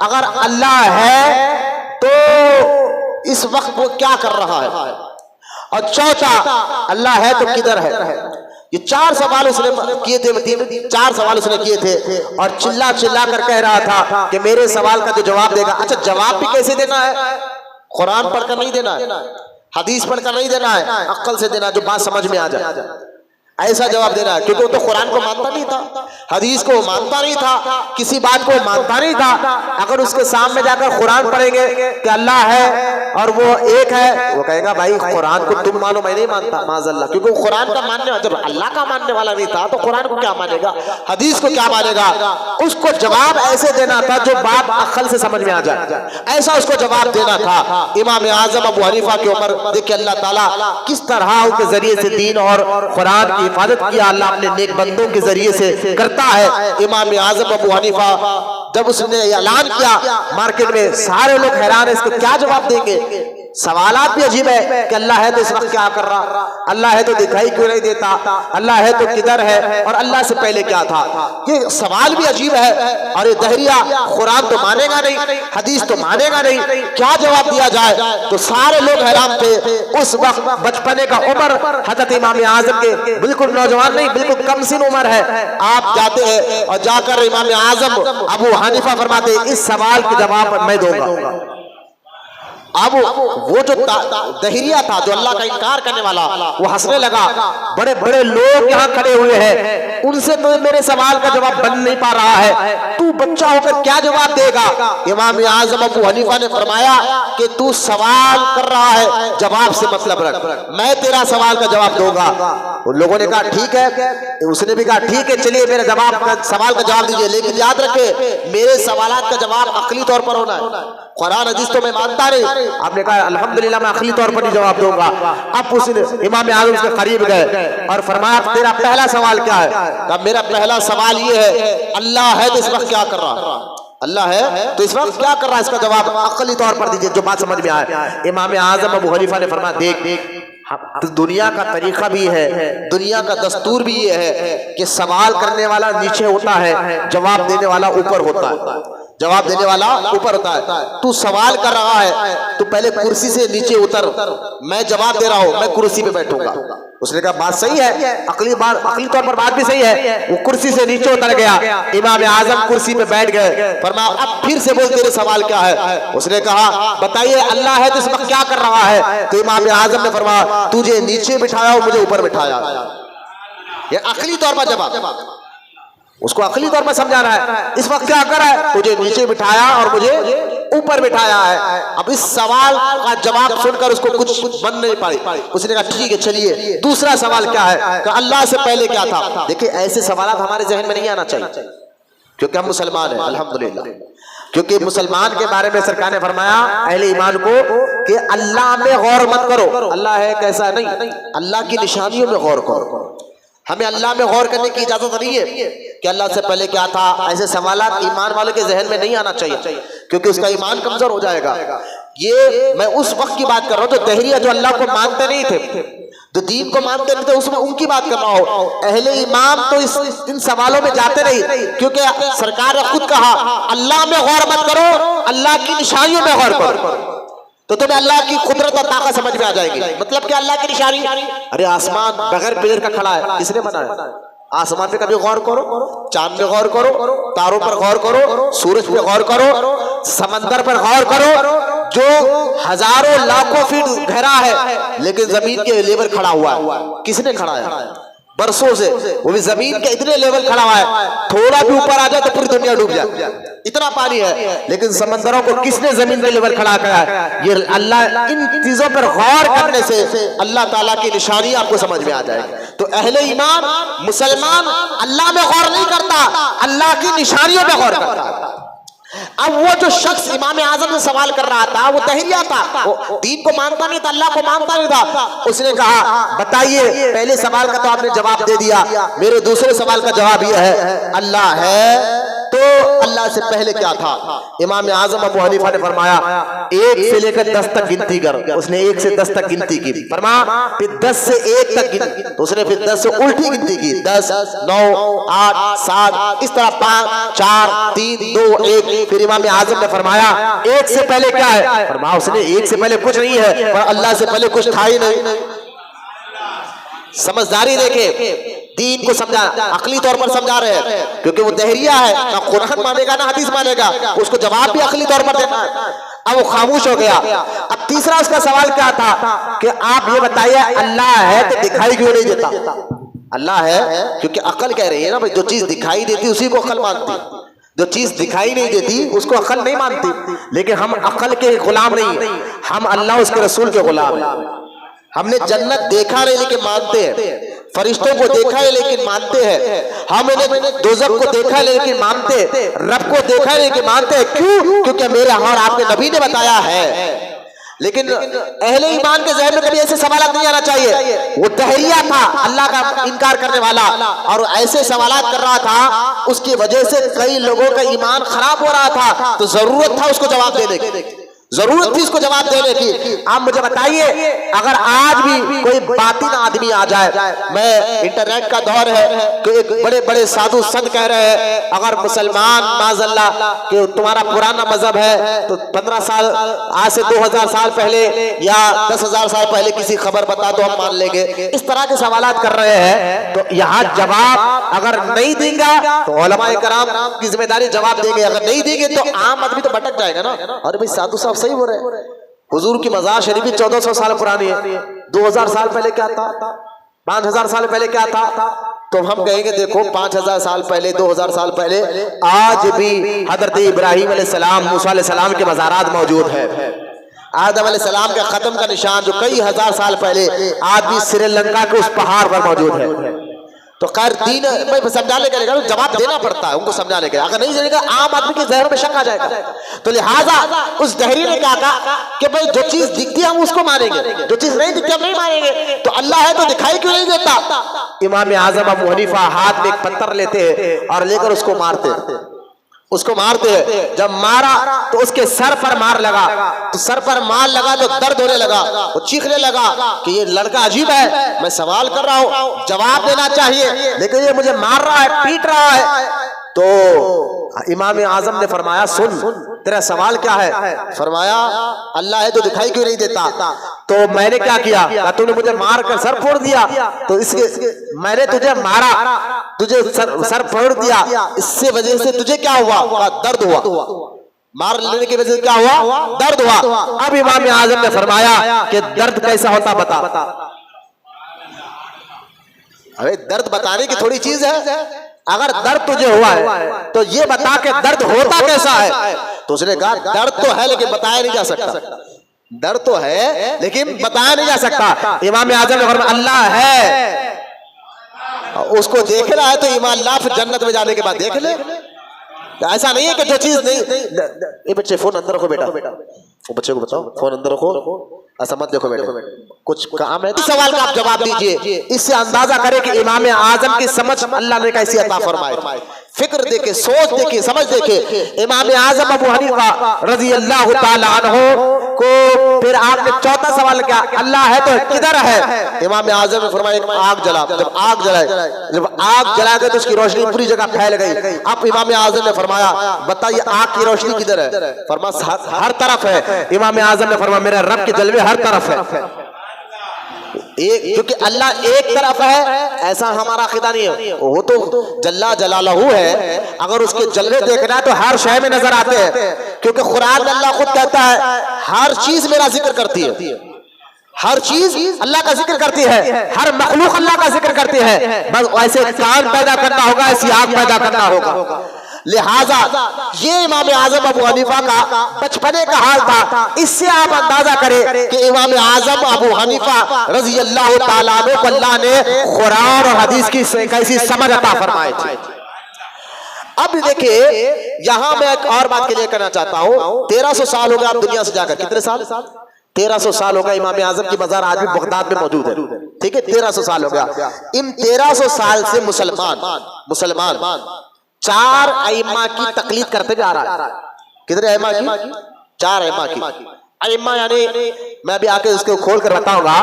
Speaker 1: اگر اللہ ہے تو اس وقت وہ کیا کر رہا ہے، اور چوتھا اللہ ہے تو کدھر ہے۔ یہ 4 سوال اس نے کیے تھے، 4 سوال اس نے کیے تھے، اور چلا چلا کر کہہ رہا تھا کہ میرے سوال کا جو جواب دے گا۔ اچھا، جواب بھی کیسے دینا ہے؟ قرآن پڑھ کر نہیں دینا ہے، حدیث پڑھ کر نہیں دینا ہے، عقل سے دینا، جو بات سمجھ میں آ جائے، ایسا جواب دینا ہے۔ کیونکہ وہ تو قرآن کو مانتا نہیں تھا، حدیث کو مانتا نہیں تھا، کسی بات کو مانتا نہیں تھا۔ اگر اس کے سامنے جا کر قرآن پڑھیں گے کہ اللہ ہے اور وہ ایک ہے، وہ کہے گا بھائی قرآن کو تم مانو، میں نہیں مانتا، معاذ اللہ، کیونکہ وہ قرآن کا ماننے والا، جب اللہ کا ماننے والا نہیں تھا تو قرآن کو کیا مانے گا، حدیث کو کیا مانے گا۔ اس کو جواب ایسے دینا تھا جو بات عقل سے سمجھ میں آ جائے، ایسا اس کو جواب دینا تھا۔ امام اعظم ابو حنیفہ کے عمر دیکھیں اللہ تعالیٰ کس طرح ان کے ذریعے سے دین اور قرآن کی حفاظت کیا اللہ اپنے نیک بندوں کے ذریعے سے کرتا ہے۔ امام اعظم ابو حنیفہ جب اس نے اعلان کیا مارکیٹ میں، سارے لوگ حیران ہیں اس کو کیا جواب دیں گے۔ سوالات بھی عجیب ہے کہ اللہ ہے تو اس وقت کیا کر رہا، اللہ ہے تو دکھائی کیوں نہیں دیتا، اللہ ہے تو کدھر ہے، اور اللہ سے پہلے کیا تھا۔ یہ سوال بھی عجیب ہے، اور یہ دہریہ قرآن تو مانے گا نہیں، حدیث تو مانے گا نہیں، کیا جواب دیا جائے؟ تو سارے لوگ حیران تھے۔ اس وقت بچپنے کا عمر حضرت امام اعظم کے بالکل نوجوان نہیں، بالکل کم سن عمر ہے۔ آپ جاتے ہیں اور جا کر امام اعظم ابو حنیفہ فرماتے ہیں اس سوال کے جواب میں دوں گا۔ اب وہ جو دہریہ تھا، جو اللہ کا انکار کرنے والا، وہ ہنسنے لگا۔ بڑے بڑے لوگ یہاں کھڑے ہوئے ہیں، ان سے تو میرے سوال کا جواب بن نہیں پا رہا ہے، تو بچہ ہو کر کیا جواب دے گا؟ امام اعظم ابو حنیفہ نے فرمایا کہ تو سوال کر رہا ہے، جواب سے مطلب رکھ، میں تیرا سوال کا جواب دوں گا۔ ان لوگوں نے کہا ٹھیک ہے، اس نے بھی کہا ٹھیک ہے، چلیے میرے سوال کا جواب دیجیے، لیکن یاد رکھے میرے سوالات کا جواب عقلی طور پر ہونا ہے، قرآن حدیث تو میں مانتا نہیں۔ آپ نے کہا الحمدللہ میں عقلی طور پر ہی جواب دوں گا۔ اب اس نے امام اعظم کے قریب گئے اور فرمایا تیرا پہلا سوال کیا ہے؟ کہا میرا پہلا سوال یہ ہے اللہ ہے تو اس وقت کیا کر رہا، اللہ ہے تو اس وقت کیا کر رہا ہے، اس کا جواب عقلی طور پر دیجئے جو بات سمجھ میں آئے۔ امام اعظم ابو حنیفہ نے فرمایا دیکھ دنیا کا طریقہ بھی ہے، دنیا کا دستور بھی یہ ہے کہ سوال کرنے والا نیچے ہوتا ہے، جواب دینے والا اوپر ہوتا ہے، جواب دینے والا اوپر ہوتا ہے۔ تو سوال کر رہا ہے تو پہلے کرسی سے نیچے اتر، میں جواب دے رہا ہوں، میں کرسی پہ بیٹھوں گا۔ اس نے کہا بات صحیح ہے، عقلی طور پر بات بھی صحیح ہے۔ وہ کرسی سے نیچے اتر گیا، امام اعظم کرسی پہ بیٹھ گئے۔ فرمایا اب پھر سے بول تیرے سوال کیا ہے؟ اس نے کہا بتائیے اللہ ہے تو اس وقت کیا کر رہا ہے؟ تو امام اعظم نے فرمایا تجھے نیچے بٹھایا اور مجھے اوپر بٹھایا۔ یہ عقلی طور پر جواب، اس کو عقلی طور پر سمجھانا ہے. اس وقت کیا کرا ہے؟ مجھے نیچے بٹھایا اور مجھے اوپر بٹھایا ہے. اب اس سوال کا جواب سن کر اس کو کچھ بن نہیں پائی. اس نے کہا ٹھیک ہے چلیے دوسرا سوال کیا ہے؟ کہ اللہ سے پہلے کیا تھا؟ دیکھیں ایسے سوالات ہمارے ذہن میں نہیں آنا چاہیے کیونکہ ہم مسلمان ہیں الحمدللہ. کیونکہ مسلمان کے بارے میں سرکار نے فرمایا اہل ایمان کو کہ اللہ میں غور مت کرو. اللہ ہے کیسا نہیں، اللہ کی نشانیوں میں غور کرو. ہمیں اللہ میں غور کرنے کی اجازت نہیں ہے کہ اللہ سے پہلے کیا تھا. ایسے سوالات ایمان والے کے ذہن میں نہیں آنا چاہیے کیونکہ اس کا ایمان کمزور ہو جائے گا. یہ میں اس وقت کی بات کر رہا ہوں جو دہریہ جو اللہ کو مانتے نہیں تھے، جو دین کو مانتے نہیں تھے، اس میں ان کی بات کر رہا ہوں. اہل ایمان تو ان سوالوں میں جاتے نہیں کیونکہ سرکار نے خود کہا اللہ میں غور مت کرو، اللہ کی نشانیوں میں غور کرو تو تمہیں اللہ کی قدرت اور طاقت سمجھ میں آ جائے گی. مطلب کہ اللہ کی نشانی، ارے آسمان بغیر پیر کا کھڑا ہے، کس نے بنایا؟ آسمان پہ کبھی غور کرو، چاند پہ غور کرو، تاروں پر غور کرو، سورج پہ غور کرو، سمندر پر غور کرو جو ہزاروں لاکھوں فٹ گہرا ہے لیکن زمین کے لیول کھڑا ہوا ہے. کس نے کھڑا ہے؟ برسوں سے. وہ بھی زمین کے اتنے لیول کھڑا ہوا ہے، تھوڑا بھی اوپر آ جائے تو پوری دنیا ڈوب جائے، اتنا پانی ہے. لیکن سمندروں کو کس نے زمین کے لیول کھڑا کیا ہے؟ یہ اللہ. ان چیزوں پر غور کرنے سے اللہ تعالیٰ کی نشانی آپ کو سمجھ میں آ جائے گی. تو اہل ایمان مسلمان اللہ میں غور نہیں کرتا، اللہ کی نشانیوں میں غور کرتا. اب وہ جو شخص امام اعظم سے سوال کر رہا تھا وہ دہریہ تھا، وہ دین کو مانتا نہیں تھا، اللہ کو مانتا نہیں تھا. اس نے کہا بتائیے پہلے سوال کا تو آپ نے جواب دے دیا، میرے دوسرے سوال کا جواب یہ ہے اللہ ہے تو اللہ سے پہلے کیا تھا؟ امام اعظم ابو حنیفہ نے فرمایا 1 سے لے کر 10 تک گنتی کر. اس نے 1 سے 10 تک گنتی کی. فرمایا پھر 10 سے 1 تک گنتی تو اس نے پھر 10 سے الٹی گنتی کی. 10 9 8 7 اس طرح 5 4 3 2 1. پھر امام اعظم نے فرمایا 1 سے پہلے کیا ہے؟ فرمایا اس نے 1 سے پہلے کچھ نہیں ہے اور اللہ سے پہلے کچھ تھا ہی نہیں. سمجھداری دیکھیں، دین کو سمجھا عقلی طور پر سمجھا رہے ہیں کیونکہ وہ دہریہ ہے، نہ قرآن مانے گا نہ حدیث مانے گا، اس کو جواب بھی عقلی طور پر دینا ہے. اب وہ خاموش ہو گیا. اب تیسرا اس کا سوال کیا تھا کہ آپ یہ بتائیے اللہ ہے تو دکھائی کیوں نہیں دیتا؟ اللہ ہے کیونکہ عقل کہہ رہی ہے نا بھائی جو چیز دکھائی دیتی اسی کو عقل مانتی، جو چیز دکھائی نہیں دیتی اس کو عقل نہیں مانتی. لیکن ہم عقل کے غلام نہیں ہیں، ہم اللہ اس کے رسول کے غلام ہیں. ہم نے جنت دیکھا نہیں لیکن مانتے ہیں، فرشتوں کو دیکھا ہے لیکن مانتے ہیں، ہم نے دوزخ کو دیکھا ہے لیکن مانتے ہیں، رب کو دیکھا ہے لیکن مانتے ہیں. کیوں؟ کیونکہ میرے اور آپ کے نبی نے بتایا ہے. لیکن اہل ایمان کے ذہن میں کبھی ایسے سوالات نہیں آنا چاہیے. وہ دہریہ تھا اللہ کا انکار کرنے والا اور ایسے سوالات کر رہا تھا، اس کی وجہ سے کئی لوگوں کا ایمان خراب ہو رہا تھا. تو ضرورت تھا اس کو جواب دینے کی، ضرورت تھی اس کو جواب دینے کی. آپ مجھے بتائیے اگر آج بھی کوئی باطن آدمی آ جائے، میں انٹرنیٹ کا دور ہے کہ ایک بڑے بڑے سادھو سنت کہہ رہے ہیں اگر مسلمان معاذ اللہ کہ تمہارا پرانا مذہب ہے تو 15 سال آج سے 2000 سال پہلے یا 10,000 سال پہلے کسی خبر بتا تو ہم مان لیں گے. اس طرح کے سوالات کر رہے ہیں. تو یہاں جواب اگر نہیں دیں گا تو علماء کرام کی ذمہ داری جواب دیں گے، اگر نہیں دیں گے تو عام آدمی تو بھٹک جائے گا نا. اور بھائی سادھو صاحب صحیح ہو رہے ہیں، حضور کی مزار شریفی 1400 سال پرانی ہے. 2000 سال پہلے کیا تھا؟ 5000 سال پہلے کیا تھا؟ تو ہم کہیں گے دیکھو 5000 سال پہلے 2000 سال پہلے آج بھی حضرت ابراہیم علیہ السلام موسیٰ علیہ السلام کے مزارات موجود ہے. آدم علیہ السلام کے ختم کا نشان جو کئی ہزار سال پہلے آج بھی سری لنکا کے اس پہاڑ پر موجود ہے. تو خیر دین سمجھانے کے لیے جواب دینا پڑتا ہے ان کو سمجھانے کے لیے. اگر نہیں جانے گا عام آدمی کے ذہن میں شک آ جائے گا. تو لہٰذا اس دہریہ نے کیا کہا کہ بھائی جو چیز دکھتی ہے ہم اس کو مانیں گے، جو چیز نہیں دکھتی ہم نہیں مانیں گے. تو اللہ ہے تو دکھائی کیوں نہیں دیتا؟ امام اعظم ابو حنیفہ ہاتھ میں ایک پتھر لیتے ہیں اور لے کر اس کو مارتے ہیں. جب مارا تو اس کے سر پر مار لگا، تو سر پر مار لگا تو درد ہونے لگا، وہ چیخنے لگا کہ یہ لڑکا عجیب ہے، میں سوال کر رہا ہوں جواب دینا چاہیے لیکن یہ مجھے مار رہا ہے، پیٹ رہا ہے. تو امام اعظم نے فرمایا سن تیرا سوال کیا ہے؟ فرمایا اللہ ہے تو دکھائی کیوں نہیں دیتا؟ تو میں نے کیا کیا؟ تو نے مجھے مار کر سر پھوڑ دیا. تو اس کے میں نے تجھے مارا، تجھے سر پھوڑ دیا، اس سے وجہ سے تجھے کیا ہوا؟ درد ہوا. مار لینے کی وجہ سے کیا ہوا؟ درد ہوا. اب امام اعظم نے فرمایا کہ درد کیسا ہوتا بتا. ارے درد بتانے کی تھوڑی چیز ہے، اگر درد تجھے ہوا ہے تو یہ بتا کہ درد ہوتا کیسا ہے. تو اس نے کہا درد تو ہے لیکن بتایا نہیں جا سکتا. درد تو ہے لیکن بتایا نہیں جا سکتا. امام اعظم نے فرمایا اللہ ہے، اس کو دیکھنا ہے تو ایمان لا، پھر جنت میں جانے کے بعد دیکھ لے. ایسا نہیں ہے کہ جو چیز نہیں. اے بچے فون اندر رکھو بیٹا، وہ بچے کو بتاؤ فون اندر رکھو، ایسا مت دیکھو بیٹا، کچھ کام ہے. اس سوال کا آپ جواب دیجئے. اس سے اندازہ کرے کہ امام اعظم کی سمجھ اللہ نے کیسی عطا فرمائے. فکر دیکھے، سوچ دیکھے، سمجھ دیکھے. امام اعظم ابو حنیفہ رضی اللہ تعالی عنہ کو پھر آپ نے چوتھا سوال کیا، اللہ ہے تو کدھر ہے؟ امام اعظم نے فرمایا آگ جلا. جب آگ جلا گئے تو اس کی روشنی پوری جگہ پھیل گئی. اب امام اعظم نے فرمایا بتائیے آگ کی روشنی کدھر ہے؟ فرمایا ہر طرف ہے. امام اعظم نے فرمایا میرے رب کے جلوے ہر طرف ہے. کیونکہ اللہ ایک طرف ہے ایسا ہمارا عقیدہ نہیں ہے. وہ تو جلا جلالہ ہے، اگر اس کے جلوے دیکھنا ہے تو ہر شے میں نظر آتے ہیں. کیونکہ قرآن میں اللہ خود کہتا ہے ہر چیز میرا ذکر کرتی ہے، ہر چیز اللہ کا ذکر کرتی ہے، ہر مخلوق اللہ کا ذکر کرتی ہے. بس ایسے کان پیدا کرنا ہوگا، ایسی آنکھ پیدا کرنا ہوگا. لہذا یہ امام اعظم ابو حنیفہ کا بچپنے کا حال تھا. اس سے آپ اندازہ کریں کہ امام اعظم ابو حنیفہ رضی اللہ تعالیٰ عنہ کو اللہ نے قرآن اور حدیث کی کیسی سمجھ عطا فرمائی تھی. اب دیکھیں یہاں میں ایک اور بات کے لیے کرنا چاہتا ہوں. 1300 سال ہو گئے آپ دنیا سے جا کر. کتنے سال؟ 1300 سال ہو گئے. امام اعظم کی مزار آج بھی بغداد میں موجود ہے. ٹھیک ہے، 1300 سال ہو گیا. ان 1300 سال سے مسلمان 4 ائمہ کی تقلید کرتے جا رہا ہے. کتنے ائمہ کی؟ 4 ائمہ کی. ائمہ یعنی میں ابھی آ کے اس کو کھول کر بتاؤں گا.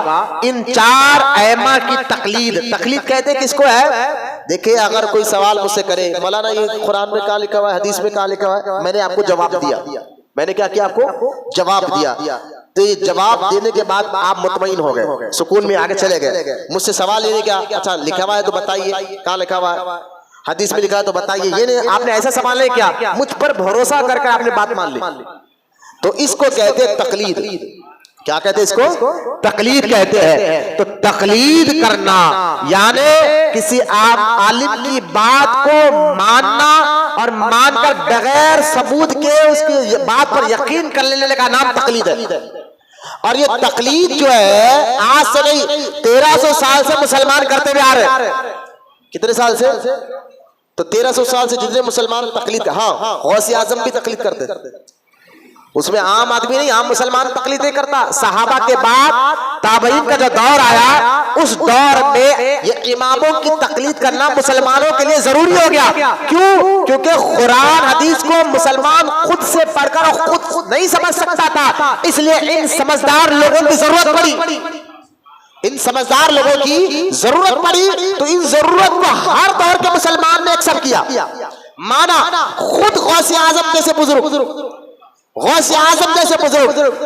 Speaker 1: ان 4 ائمہ کی تقلید کہتے ہیں کس کو ہے؟ دیکھیں اگر کوئی سوال مجھ سے کرے مولانا یہ قرآن میں کہاں لکھا ہوا ہے، حدیث میں کہاں لکھا ہوا ہے، میں نے آپ کو جواب دیا. میں نے کیا کیا؟ آپ کو جواب دیا. تو یہ جواب دینے کے بعد آپ مطمئن ہو گئے، سکون میں آگے چلے گئے. مجھ سے سوال یہ نہیں کیا اچھا لکھا ہوا ہے تو بتائیے کہاں لکھا ہوا ہے، حدیث میں لکھا ہے تو بتائیے. یہ نہیں، آپ نے ایسا سوال نہیں کیا، مجھ پر بھروسہ کر کے آپ نے بات مان لی. تو اس کو کہتے ہیں تقلید. کیا کہتے ہیں اس کو؟ تقلید کہتے ہیں. تو تقلید کرنا یعنی کسی عالم کی بات کو ماننا اور مان کر بغیر ثبوت کے اس کی بات پر یقین کر لینے کا نام تقلید ہے. اور یہ تقلید جو ہے آج سے نہیں 1300 سال سے مسلمان کرتے ہوئے آ رہے ہیں. کتنے سال سے؟ تو 1300 سال سے جتنے مسلمان تقلید. ہاں غوث اعظم بھی تقلید کرتے، اس میں عام آدمی نہیں، عام مسلمان تقلید نہیں کرتا. صحابہ کے بعد تابعین کا جو دور آیا اس دور میں یہ اماموں کی تقلید کرنا مسلمانوں کے لیے ضروری ہو گیا. کیوں؟ کیونکہ قرآن حدیث کو مسلمان خود سے پڑھ کر خود نہیں سمجھ سکتا تھا، اس لیے ان سمجھدار لوگوں کی ضرورت پڑی. ان سمجھدار لوگوں کی ضرورت پڑی تو ان ضرورت کو ہر دور کے مسلمان نے ایکسپٹ کیا، مانا. خود غوث اعظم جیسے بزرگ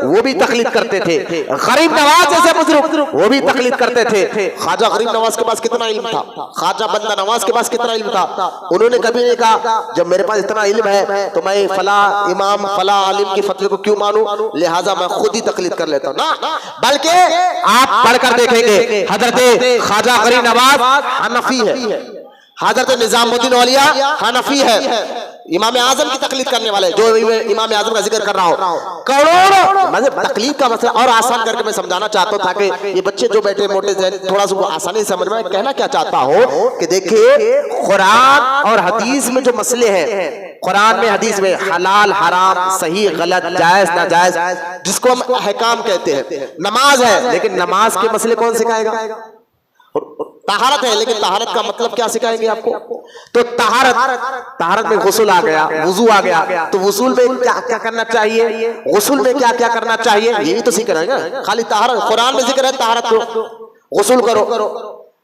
Speaker 1: وہ بھی تقلید کرتے تھے. غریب نواز جیسے بزرگ وہ بھی تقلید کرتے تھے. خواجہ غریب نواز کے پاس کتنا علم تھا، خواجہ بندہ نواز کے پاس کتنا علم تھا. انہوں نے کبھی نہیں کہا جب میرے پاس اتنا علم ہے تو میں فلاں امام فلاں عالم کی فتوی کو کیوں مانوں، لہٰذا میں خود ہی تقلید کر لیتا ہوں. نا، بلکہ آپ پڑھ کر دیکھیں گے حضرت خواجہ غریب نواز حنفی ہے، حضرت نظام الدین اولیاء حنفی ہے. امام اعظم کی تقلید کرنے والے جو امام اعظم کا ذکر کر رہا ہوں کروڑوں. میں تقلید کا مسئلہ اور آسان کر کے میں سمجھانا چاہتا ہوں تاکہ یہ بچے جو بیٹھے موٹے ذہن تھوڑا سا وہ آسانی سے سمجھ میں. کہنا کیا چاہتا ہوں کہ دیکھیے قرآن اور حدیث میں جو مسئلے ہیں، قرآن میں حدیث میں حلال حرام صحیح غلط جائز ناجائز جس کو ہم احکام کہتے ہیں. نماز ہے لیکن نماز کے مسئلے کون سکھائے گا؟ طہارت ہے لیکن طہارت کا مطلب کیا سکھائیں گے آپ کو؟ تو طہارت میں غسل آ گیا، وضو آ گیا، تو غسل میں کیا کرنا چاہیے، غسل میں کیا کرنا چاہیے، یہی تو سیکھ رہے ہیں نا. خالی طہارت قرآن میں ذکر ہے طہارت کو غسل کرو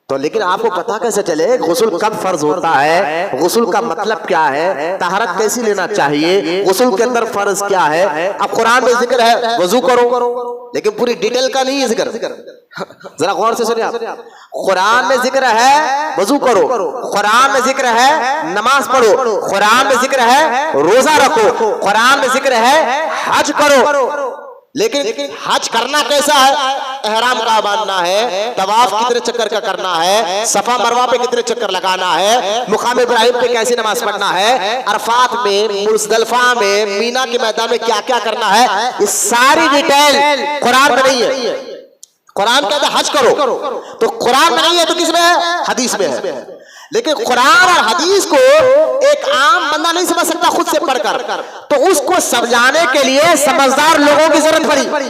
Speaker 1: تو، لیکن آپ کو پتا کیسے چلے غسل کب فرض ہوتا ہے، غسل کا مطلب کیا ہے، طہارت کیسی لینا چاہیے، غسل کے اندر فرض کیا ہے. اب قرآن میں ذکر ہے وضو کرو لیکن پوری ڈیٹیل کا نہیں ہے ذکر. ذرا غور سے سنیں آپ. قرآن میں ذکر ہے وضو کرو، قرآن میں ذکر ہے نماز پڑھو، قرآن میں ذکر ہے روزہ رکھو، قرآن میں ذکر ہے حج کرو. لیکن حج کرنا کیسا ہے؟ احرام کا باندھنا ہے، طواف کتنے چکر کا کرنا ہے، صفا مروہ پہ کتنے چکر لگانا ہے، مقام ابراہیم پہ کیسی نماز پڑھنا ہے، عرفات میں، مزدلفہ میں، مینا کے میدان میں کیا کیا کرنا ہے، یہ ساری ڈیٹیل قرآن میں نہیں ہے۔ قرآن کہتا ہے حج کرو، تو قرآن میں نہیں ہے تو کس میں ہے؟ حدیث میں ہے۔ لیکن قرآن اور حدیث کو ایک عام بندہ نہیں سمجھ سکتا خود سے پڑھ کر، تو اس کو سمجھانے کے لیے سمجھدار لوگوں کی ضرورت پڑی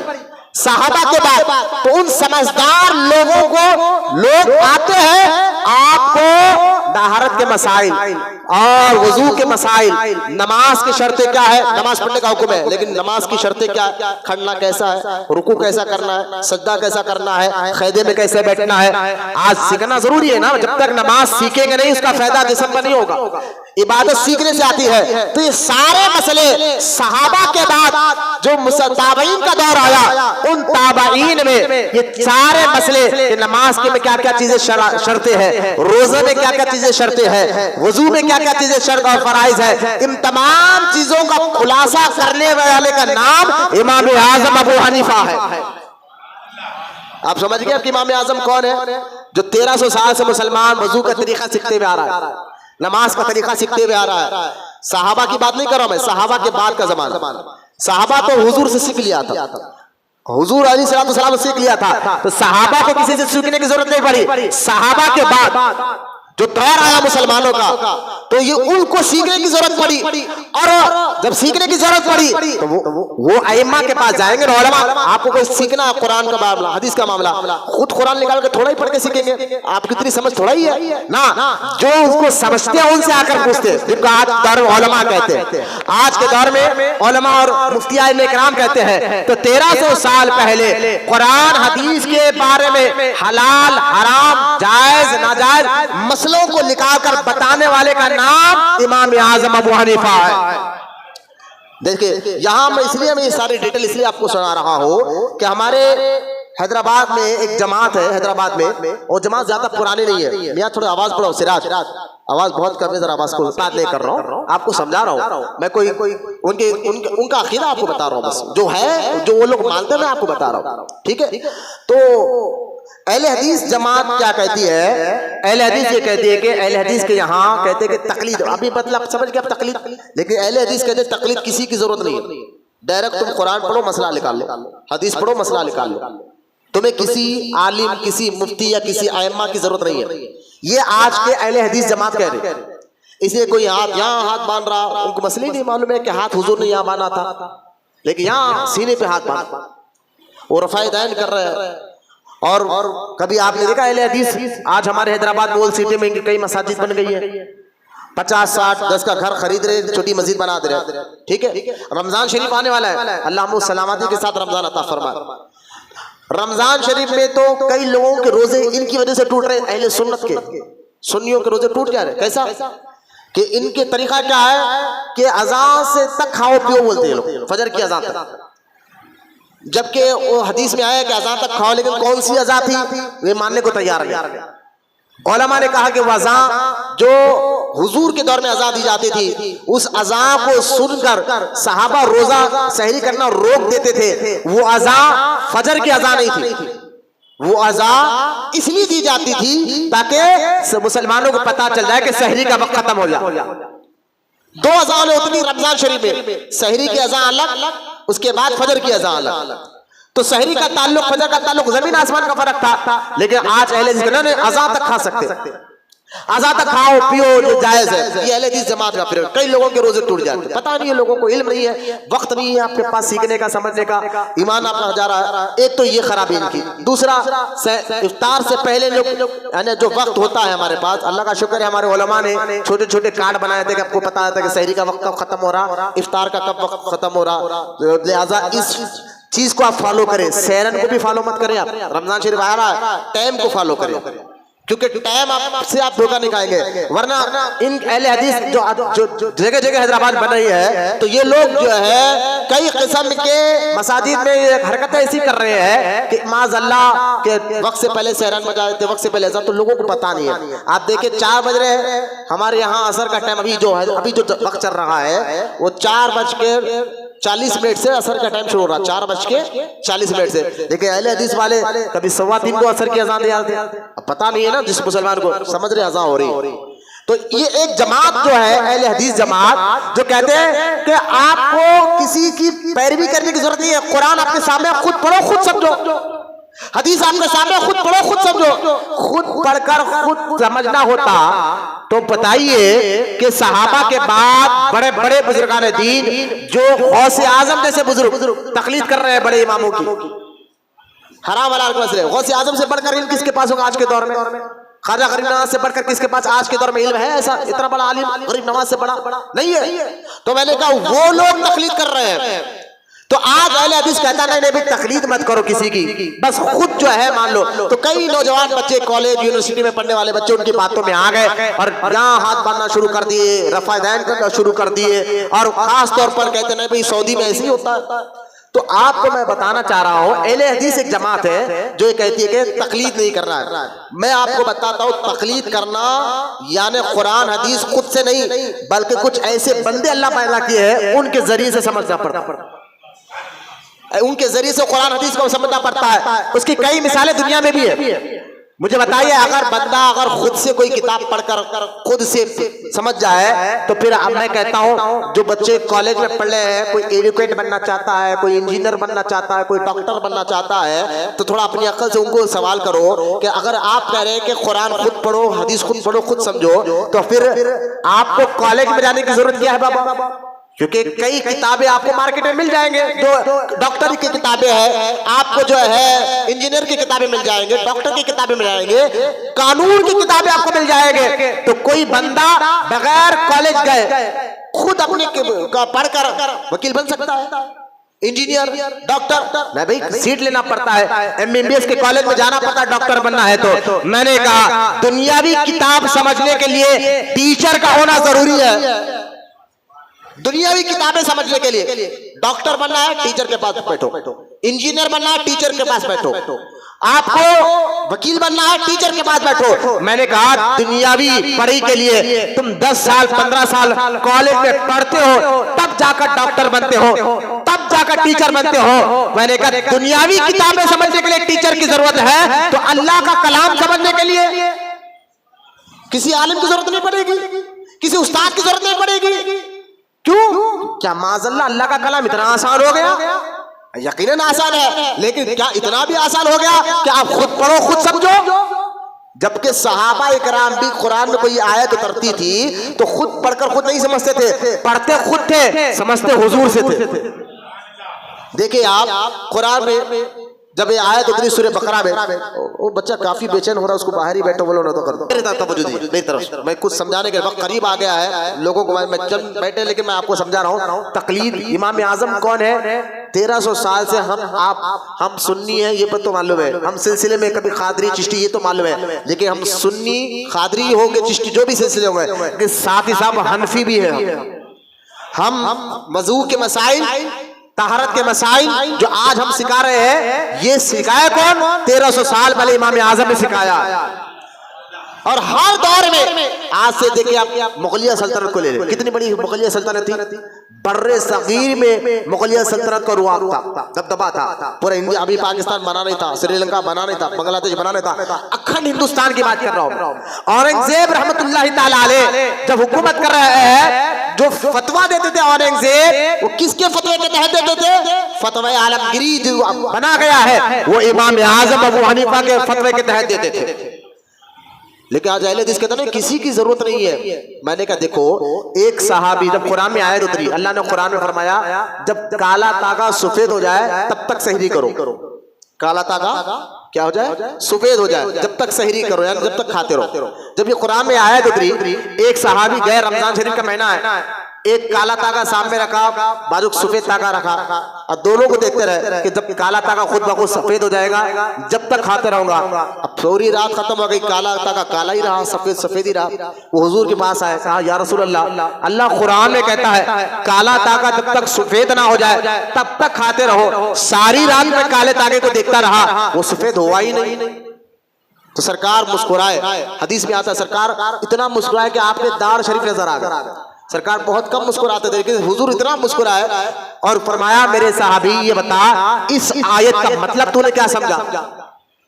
Speaker 1: صحابہ کے بعد۔ تو ان سمجھدار لوگوں کو لوگ آتے ہیں آپ کو طہارت کے مسائل اور وضو کے مسائل، نماز کی شرطیں کیا ہے، نماز پڑھنے کا حکم ہے لیکن نماز کی شرطیں کیا ہے، کھڑنا کیسا ہے، رکوع کیسا کرنا ہے، سجدہ کیسا کرنا ہے، قیدے میں کیسے بیٹھنا ہے، آج سیکھنا ضروری ہے نا، جب تک نماز سیکھیں گے نہیں اس کا فائدہ جسم پر نہیں ہوگا، عبادت سیکھنے سے آتی ہے۔ تو یہ سارے مسئلے صحابہ کے بعد جو تابعین کا دور آیا، ان تابعین میں یہ سارے مسئلے، نماز کے میں کیا کیا چیزیں شرطیں ہیں، روزے میں کیا کیا چیزیں شرطیں ہیں، وضو میں کیا کیا چیزیں شرط اور فرائض ہے، ان تمام چیزوں کا خلاصہ کرنے والے کا نام امام اعظم ابو حنیفہ ہے۔ آپ سمجھ گئے کہ امام اعظم کون ہے؟ جو 1300 سال سے مسلمان وضو کا طریقہ سیکھتے ہوئے آ رہا ہے، نماز کا طریقہ سیکھتے ہوئے آ رہا ہے۔ صحابہ کی بات نہیں کر رہا میں، صحابہ کے بعد کا زمانہ۔ صحابہ تو حضور سے سیکھ لیا تھا، حضور علیہ السلام سیکھ لیا تھا، تو صحابہ کو کسی سے سیکھنے کی ضرورت نہیں پڑی۔ صحابہ کے بعد جو دور آیا مسلمانوں کا، تو یہ ان کو سیکھنے کی ضرورت پڑی، اور جب سیکھنے کی ضرورت پڑی تو وہ ائمہ کے پاس جائیں گے، علماء۔ آپ کو کوئی سیکھنا ہے قرآن کا معاملہ، حدیث کا معاملہ، خود قرآن نکال کے تھوڑا ہی پڑھ کے سیکھیں گے؟ آپ کی اتنی سمجھ تھوڑا ہی ہے نا، جو اس کو سمجھتے ہیں ان سے آ کر پوچھتے ہیں، جن کو آج دور علماء کہتے ہیں۔ آج کے دور میں علماء اور مفتیاء کرام کہتے ہیں تو 1300 سال پہلے قرآن حدیث کے بارے میں حلال حرام جائز ناجائز مسئلوں کو نکال کر بتانے والے کا نام امام اعظم ابو حنیفہ ہے۔ دیکھیں یہاں میں اس لیے میں یہ ساری ڈیٹیل اس لیے آپ کو سنا رہا ہوں کہ ہمارے حیدرآباد میں ایک جماعت ہے، حیدرآباد میں، اور جماعت زیادہ پرانی نہیں ہے۔ میں تھوڑا آواز پڑھاؤ، سراج آواز بہت کم ہے، ذرا آواز کو بات نہیں کر رہا ہوں، آپ کو سمجھا رہا ہوں میں، کوئی ان کا عقیدہ آپ کو بتا رہا ہوں، بس جو ہے جو وہ لوگ مانتے ہیں میں آپ کو بتا رہا ہوں، ٹھیک ہے؟ تو اہل حدیث جماعت کیا کہتی ہے؟ اہل حدیث یہ کہتی ہے کہ اہل حدیث کے یہاں کہتے ہیں کہ تقلید، ابھی مطلب سمجھ گئے آپ تقلید، لیکن اہل حدیث کہتے ہیں تقلید کسی کی ضرورت نہیں ہے، ڈائریکٹ تم قرآن پڑھو مسئلہ نکال لو، حدیث پڑھو مسئلہ نکال لو، تمہیں کسی عالم کسی مفتی یا کسی ائمہ کی ضرورت نہیں ہے۔ یہ آج کے اہل حدیث جماعت کہہ رہے ہیں، اس لیے کوئی یہاں ہاتھ باندھ رہا، ان کو مسئلہ نہیں معلوم ہے کہ ہاتھ حضور نے یہاں باندھا تھا، لیکن یہاں سینے پہ ہاتھ باندھ وہ رفع دین کر رہے ہیں۔ اور کبھی آپ نے دیکھا اہل حدیث آج ہمارے حیدرآباد میں اولڈ سٹی میں کئی مساجد بن گئی ہے، 50 60 10 کا گھر خرید رہے، چھوٹی مسجد بنا دے رہے، ٹھیک ہے؟ رمضان شریف آنے والا ہے، اللہ ہم سلامتی کے ساتھ رمضان عطا فرمائے۔ رمضان شریف میں تو کئی لوگوں کے روزے ان کی وجہ سے ٹوٹ رہے، اہل سنت کے، سنیوں کے روزے ٹوٹ جا رہے۔ کیسا کہ ان کے طریقہ کیا ہے کہ اذان سے تک کھاؤ پیو بولتے ہیں لوگ، فجر کی اذان تک، جبکہ وہ حدیث میں آیا کہ اذان تک کھاؤ، لیکن کون سی اذان تھی وہ ماننے کو تیار نہیں۔ علماء نے کہا کہ وہ اذان جو حضور کے دور میں اذان دی جاتی تھی، اس اذان کو سن کر صحابہ روزہ سحری کرنا روک دیتے تھے، وہ اذان فجر کی اذان نہیں تھی، وہ اذان اس لیے دی جاتی تھی تاکہ مسلمانوں کو پتا چل جائے کہ سحری کا وقت ختم ہو جائے۔ 2 اذانیں ہوتی رمضان شریف میں، سحری کی اذان الگ، اس کے بعد فجر کی اذان الگ۔ تو سحری کا تعلق فجر کا تعلق زمین آسمان کا فرق تھا، لیکن آج اہل حدیث نے اذان تک کھا سکتے، اذان تک کھاؤ پیو جو جائز ہے، یہ اہل حدیث جماعت کا پھر کئی لوگوں کے روزے ٹوٹ جاتے ہیں، پتہ نہیں ہے، لوگوں کو علم نہیں ہے، وقت نہیں ہے آپ کے پاس سیکھنے کا سمجھنے کا، ایمان آپ کا جا رہا ہے۔ ایک تو یہ خرابی ان کی، دوسرا افطار سے پہلے یعنی جو وقت ہوتا ہے ہمارے پاس، اللہ کا شکر ہے ہمارے علماء نے چھوٹے چھوٹے کارڈ بنائے تھے کہ آپ کو پتا ہے کہ سحری کا وقت کب ختم ہو رہا، افطار کا کب وقت ختم ہو رہا، لہٰذا اس چیز کو آپ فالو کریں، سحرن کو بھی فالو مت کریں، آپ رمضان شریف آ رہا ہے ٹائم کو فالو کریں، کیونکہ ٹائم آپ سے آپ دھوکہ نہیں کھائیں گے، ورنہ ان اہل حدیث جو جگہ جگہ حیدرآباد بن رہی ہے، تو یہ لوگ جو ہے کئی قسم کے مساجد میں حرکتیں ایسی کر رہے ہیں کہ معاذ اللہ کے وقت سے پہلے سحرن بجا دیتے، وقت سے پہلے اذان، تو لوگوں کو پتا نہیں ہے۔ آپ دیکھیں 4 بج رہے ہیں، ہمارے یہاں عصر کا ٹائم ابھی جو وقت چل رہا ہے وہ 4 بج کے 40 منٹ سے اثر کا ٹائم شروع ہو رہا، 4:40 سے، لیکن اہل حدیث والے کبھی 2:15 کو اثر کی اذان دے آتے ہیں. اب پتہ نہیں ہے نا جس مسلمان کو، سمجھ رہے اذان ہو رہی. تو یہ ایک جماعت جو ہے اہل حدیث جماعت جو کہتے ہیں کہ آپ کو کسی کی پیروی کرنے کی ضرورت نہیں ہے، قرآن اپنے سامنے خود پڑھو خود سمجھو، حدیث آپ کے سامنے خود پڑھو خود سمجھو. خود پڑھ کر خود سمجھنا ہوتا تو بتائیے کہ صحابہ کے بعد بڑے بڑے بزرگان دین جو غوث اعظم جیسے بزرگ تقلید کر رہے ہیں بڑے اماموں کی، حرام حلال کے مسئلے، غوث اعظم سے بڑھ کر علم کس کے پاس ہوگا آج کے دور میں؟ خواجہ غریب نواز سے بڑھ کر کس کے پاس آج کے دور میں علم ہے؟ ایسا اتنا بڑا عالم غریب نواز سے بڑا نہیں ہے. تو میں نے کہا وہ لوگ تقلید کر رہے ہیں. تو آج اہل حدیث کہتا نہیں بھی تقلید مت کرو کسی کی، بس خود جو ہے مان لو. تو کئی نوجوان بچے کالج یونیورسٹی میں پڑھنے والے بچے ان کی باتوں میں آ گئے اور یہاں ہاتھ باندھنا شروع کر دیے، رفع دین کرنا شروع کر دیے، اور خاص طور پر کہتے ہیں بھائی سعودی میں ایسے ہی ہوتا ہے. تو آپ کو میں بتانا چاہ رہا ہوں اہل حدیث ایک جماعت ہے جو یہ کہتی ہے کہ تقلید نہیں کرنا ہے. میں آپ کو بتاتا ہوں تقلید کرنا یعنی قرآن حدیث خود سے نہیں بلکہ کچھ ایسے بندے اللہ پیدا کیے ہیں ان کے ذریعے سے سمجھنا پڑتا ہے، ان کے ذریعے سے قرآن حدیث کو سمجھنا پڑتا ہے. اس کی کئی مثالیں دنیا میں بھی ہے. مجھے بتائیے اگر بندہ اگر خود سے کوئی کتاب پڑھ کر خود سے سمجھ جائے تو پھر اب میں کہتا ہوں جو بچے کالج میں پڑھ رہے ہیں، کوئی ایجوکیٹ بننا چاہتا ہے، کوئی انجینئر بننا چاہتا ہے، کوئی ڈاکٹر بننا چاہتا ہے، تو تھوڑا اپنی عقل سے ان کو سوال کرو کہ اگر آپ کہہ رہے ہیں کہ قرآن خود پڑھو، حدیث خود پڑھو، خود سمجھو، تو پھر آپ کو کالج میں جانے کی ضرورت کیا ہے بابا؟ کیونکہ کئی کتابیں آپ کو مارکیٹ میں مل جائیں گے، جو ڈاکٹر کی کتابیں ہیں آپ کو جو ہے انجینئر کی کتابیں مل جائیں گے، ڈاکٹر کی کتابیں مل جائیں گے، قانون کی کتابیں آپ کو مل جائیں گے. تو کوئی بندہ بغیر کالج گئے خود اپنے پڑھ کر وکیل بن سکتا ہے، انجینئر، ڈاکٹر؟ میں بھائی سیٹ لینا پڑتا ہے، MBBS کے کالج میں جانا پڑتا ہے ڈاکٹر بننا ہے. تو میں نے کہا دنیاوی کتاب سمجھنے کے لیے ٹیچر کا ہونا ضروری ہے. دنیاوی کتابیں سمجھنے کے لیے ڈاکٹر بننا ہے ٹیچر کے پاس بیٹھو، انجینئر بننا ہے ٹیچر کے پاس بیٹھو، آپ کو وکیل بننا ہے ٹیچر کے پاس بیٹھو. میں نے کہا دنیاوی پڑھائی کے لیے تم 10 سال 15 سال کالج میں پڑھتے ہو، تب جا کر ڈاکٹر بنتے ہو، تب جا کر ٹیچر بنتے ہو. میں نے کہا دنیاوی کتابیں سمجھنے کے لیے ٹیچر کی ضرورت ہے تو اللہ کا کلام سمجھنے کے لیے کسی عالم کی ضرورت نہیں پڑے گی، کسی استاد کی ضرورت نہیں پڑے گی. کیوں؟ کیا معاذ اللہ اللہ کا کلام اتنا آسان ہو گیا؟ یقیناً آسان ہے، لیکن کیا اتنا بھی آسان ہو گیا کہ آپ خود پڑھو خود سمجھو؟ جبکہ صحابہ اکرام بھی قرآن میں کوئی آیت اترتی تھی تو خود پڑھ کر خود نہیں سمجھتے تھے، پڑھتے خود تھے، سمجھتے حضور سے تھے. دیکھیں آپ قرآن میں جب یہ آیت اتری سورہ بقرہ میں، وہ بچہ کافی بے چین ہو رہا ہے، اس کو باہر ہی بیٹھو بولو نہ تو کر دو. میری طرف میں کچھ سمجھانے کے وقت قریب آ گیا ہے لوگوں کو، میں چل بیٹھے لیکن میں آپ کو سمجھا رہا ہوں. تقلید امام اعظم کون ہے؟ 1300 سال سے ہم سنی ہیں، یہ تو معلوم ہے، ہم سلسلے میں کبھی قادری چشتی یہ تو معلوم ہے، لیکن ہم سنی قادری ہو گے چشتی جو بھی سلسلے ہوں گے، لیکن ساتھ ہی ساتھ حنفی بھی ہے. ہم وضو کے مسائل، طہارت کے مسائل جو آج ہم سکھا رہے ہیں، یہ سکھایا کون؟ 1300 سال پہلے امام اعظم نے سکھایا. اور ہر دور میں آج سے دیکھیں آپ مغلیہ سلطنت کو لے لیں، کتنی بڑی مغلیہ سلطنت تھی. بر صغیر میں مغلیہ سلطنت کا رواق تھا، دبدبا تھا. پورا انڈیا، ابھی پاکستان بنا نہیں تھا، سری لنکا بنا نہیں تھا، بنگلہ دیش بنا نہیں تھا، اکھنڈ ہندوستان کی بات کر رہا ہوں. اورنگزیب رحمت اللہ تعالی علیہ جب حکومت کر رہے ہیں، جو فتویٰ دیتے تھے اورنگزیب، وہ کس کے فتوے کے تحت دیتے تھے؟ فتوی عالمگیری جو بنا گیا ہے وہ امام اعظم ابو حنیفہ کے فتوے کے تحت دیتے تھے. لیکن آج اہل حدیث کہتے ہیں کسی کی ضرورت نہیں ہے. میں نے کہا دیکھو ایک صحابی، جب قرآن میں آیت اتری، اللہ نے قرآن میں فرمایا جب کالا تاغا سفید ہو جائے تب تک سحری کرو. کالا تاغا کیا ہو جائے؟ سفید ہو جائے، جب تک سحری کرو، یعنی جب تک کھاتے رہو. جب یہ قرآن میں آیت اتری، ایک صحابی گئے، رمضان شریف کا مہینہ ہے، ایک کالا تاغا سامنے رکھا، بازو سفید تاغا رکھا، اور دونوں کو دیکھتے رہے کہ جب کالا تاغا خود بخود سفید ہو جائے گا جب تک کھاتے رہوں گا. اب پوری رات ختم ہو گئی، کالا تاغا کالا ہی رہا، سفید سفید ہی رہا. وہ حضور کے پاس آئے، کہا یا رسول اللہ، اللہ قرآن میں کہتا ہے کالا تاغا جب تک سفید نہ ہو جائے تب تک کھاتے رہو. ساری رات میں کالے تاغے کو دیکھتا رہا، وہ سفید ہوا ہی نہیں. تو سرکار مسکرائے، حدیث میں آتا ہے سرکار اتنا مسکرائے کہ آپ کے داڑھ شریف نظر آ گیا. سرکار بہت کم مسکراتے تھے لیکن حضور اتنا مسکرائے اور فرمایا میرے صحابی یہ بتا اس آیت کا مطلب تو نے کیا سمجھا؟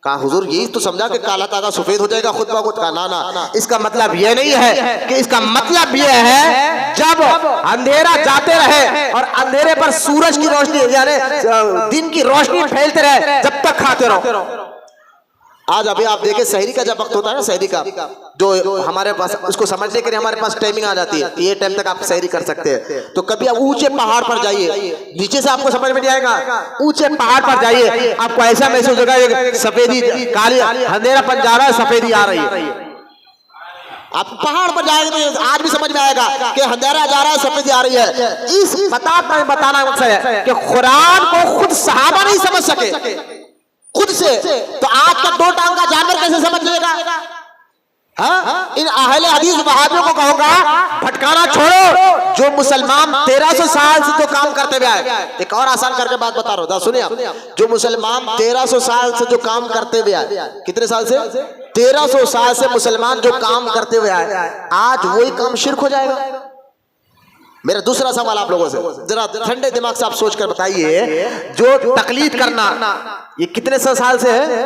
Speaker 1: کہا حضور یہی تو سمجھا کہ کالا تازہ سفید ہو جائے گا خود بخود. کا نا اس کا مطلب یہ نہیں ہے کہ اس کا مطلب یہ ہے جب اندھیرا جاتے رہے اور اندھیرے پر سورج کی روشنی یعنی دن کی روشنی پھیلتے رہے جب تک کھاتے رہو. آج ابھی آپ دیکھیں سحری کا جب وقت ہوتا ہے نا سحری کا جو ہمارے پاس اس کو سمجھنے کے لیے ہمارے پاس ٹائمنگ آ جاتی ہے یہ ٹائم تک آپ سحری کر سکتے ہیں. تو کبھی آپ اونچے پہاڑ پر جائیے نیچے سے آپ کو سمجھ میں نہیں آئے گا اونچے پہاڑ پر جائیے آپ کو ایسا محسوس ہوگا سفیدی کالی اندھیرا پن جا رہا ہے سفیدی آ رہی ہے. آپ پہاڑ پر جائیں گے تو آج بھی سمجھ میں آئے گا کہ اندھیرا جا رہا ہے سفیدی آ رہی ہے. اس بتانا مقصد ہے کہ قرآن کو خود صحابہ نہیں سمجھ سکے خود سے تو آج کا 2 ٹانگ کا جانور کیسے سمجھ لے گا؟ ان اہل حدیث وہابیوں کو کہوں گا بھٹکانا چھوڑو. جو مسلمان 1300 سال سے جو کام کرتے ہوئے آئے ایک اور آسان کر کے بات بتا رہا ہوں سنیں آپ جو مسلمان 1300 سال سے جو کام کرتے ہوئے آئے کتنے سال سے 1300 سال سے مسلمان جو کام کرتے ہوئے آئے آج وہی کام شرک ہو جائے گا. میرا دوسرا سوال آپ لوگوں سے ذرا ٹھنڈے دماغ سے آپ سوچ کر بتائیے جو تقلید کرنا یہ کتنے سال سے ہے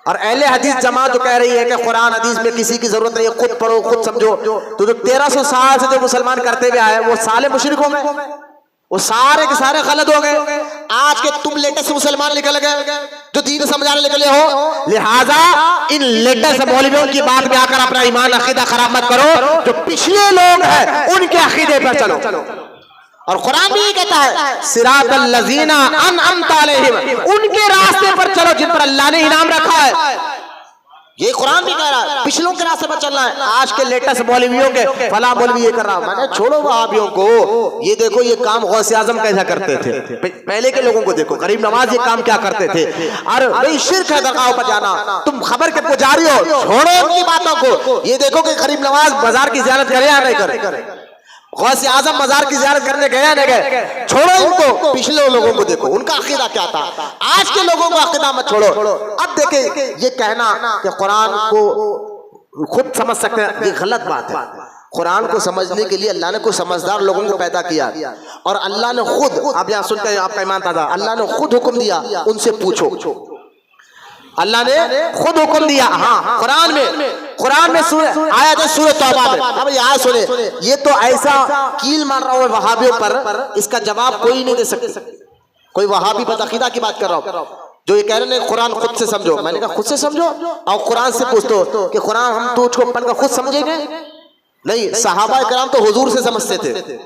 Speaker 1: اور اہل حدیث جماعت جو کہہ رہی ہے کہ قرآن حدیث میں کسی کی ضرورت نہیں ہے خود پڑھو خود سمجھو تو جو 1300 سال سے جو مسلمان کرتے ہوئے آئے وہ سارے مشرک ہو گئے وہ سارے کے سارے غلط ہو گئے. آج کے تم لیٹسٹ مسلمان نکل گئے جو دین سمجھانے نکلے ہو لہذا ان لیٹسٹ مولویوں کی بات میں آ کر اپنا ایمان عقیدہ خراب مت کرو. جو پچھلے لوگ ہیں ان کے عقیدے پر چلو اور قرآن بھی یہ کہتا ہے صراط الذین انعمت علیہم ان کے راستے پر چلو جن پر اللہ نے انعام رکھا ہے. یہ قرآن بھی کہہ رہا ہے پچھلوں کے راستے پر چلنا ہے. آج کے لیٹسٹ مولویوں کے فلاں مولوی یہ کر رہا میں نے چھوڑو وہابیوں کو. یہ دیکھو یہ کام غوث اعظم کیسا کرتے تھے پہلے کے لوگوں کو دیکھو غریب نواز یہ کام کیا کرتے تھے اور بھئی شرک ہے درگاہوں پر جانا تم خبر کے پجاری ہو چھوڑو ان کی باتوں کو. یہ دیکھو کہ غریب نواز بازار کی زیارت کرے یا نہیں کرے غوث اعظم مزار کی زیارت کرنے گیا نہیں گئے چھوڑو ان کو. پچھلے لوگوں کو دیکھو ان کا عقیدہ کیا تھا آج کے لوگوں کو عقیدہ مت چھوڑو. اب دیکھیں یہ کہنا کہ قرآن کو خود سمجھ سکتے ہیں یہ غلط بات ہے. قرآن کو سمجھنے کے لیے اللہ نے کوئی سمجھدار لوگوں کو پیدا کیا اور اللہ نے خود آپ یہاں سن کے آپ کا ایمان تازہ اللہ نے خود حکم دیا ان سے پوچھو. اللہ نے خود حکم دیا ہاں قرآن میں آیت ہے سورہ توبہ میں. اب یہاں سنیں یہ تو ایسا کیل مار رہا ہوں وہابیوں پر اس کا جواب کوئی نہیں دے سکتے. کوئی وہابی بدعقیدہ کی بات کر رہا ہوں جو یہ کہہ رہے ہیں قرآن خود سے سمجھو. میں نے کہا خود سے سمجھو اور قرآن سے پوچھتے ہو کہ قرآن ہم تو اس کو پڑھ کر خود سمجھیں گے نہیں. صحابہ کرام تو حضور سے سمجھتے تھے.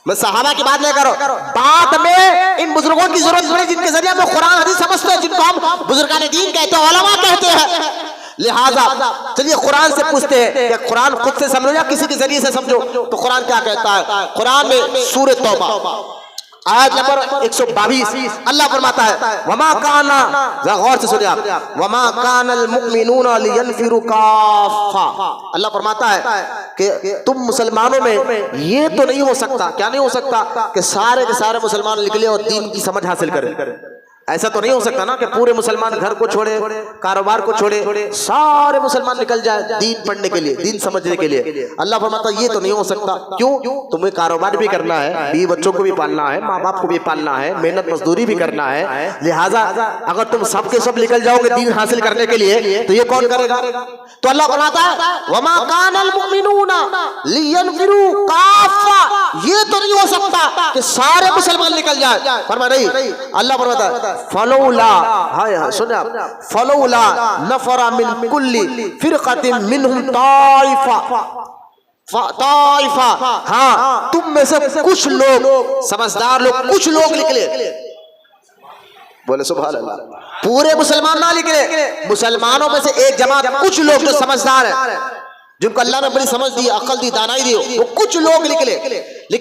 Speaker 1: میں صحابہ کی بات نہیں کر رہا ہوں بعد میں ان بزرگوں کی ضرورت پڑی جن کے ذریعے ہم قرآن حدیث سمجھتے ہیں جن کو ہم بزرگان دین کہتے ہیں علماء کہتے ہیں. لہذا چلیے قرآن سے پوچھتے ہیں کہ قرآن خود سے سمجھو یا کسی کے ذریعے سے سمجھو. تو قرآن کیا کہتا ہے قرآن میں سورہ توبہ آیت نمبر 122 اللہ فرماتا ہے وما کان غور سے سنیں آپ وما کان المؤمنون لینفروا کافہ. اللہ فرماتا ہے کہ تم مسلمانوں میں یہ تو نہیں ہو سکتا کیا نہیں ہو سکتا کہ سارے کے سارے مسلمان نکلے اور دین کی سمجھ حاصل کریں. ایسا تو نہیں ہو سکتا نا کہ پورے مسلمان گھر کو چھوڑے کاروبار کو چھوڑے سارے مسلمان نکل جائے دین پڑھنے کے لیے دین سمجھنے کے لیے. اللہ فرماتا یہ تو نہیں ہو سکتا. کیوں؟ تمہیں کاروبار بھی کرنا ہے بیوی بچوں کو بھی پالنا ہے ماں باپ کو بھی پالنا ہے محنت مزدوری بھی کرنا ہے. لہٰذا اگر تم سب کے سب نکل جاؤ گے دین حاصل کرنے کے لیے تو یہ کون کرے گا؟ تو اللہ فرماتا ہے وما کان المؤمنون لینفروا کافہ یہ تو نہیں ہو سکتا کہ سارے مسلمان نکل جائیں. فرما نہیں اللہ فرماتا ہے فلولا سنیں آپ فلولا نفر من کل فرقۃ منہم طائفہ ہاں تم میں سے کچھ لوگ سمجھدار لوگ کچھ لوگ نکلے. بولے سبحان اللہ. پورے مسلمان نہ نکلے مسلمانوں میں سے ایک جماعت کچھ لوگ جو سمجھدار ہیں جن کو اللہ نے بڑی سمجھ دی عقل دی دانائی دی وہ کچھ لوگ نکل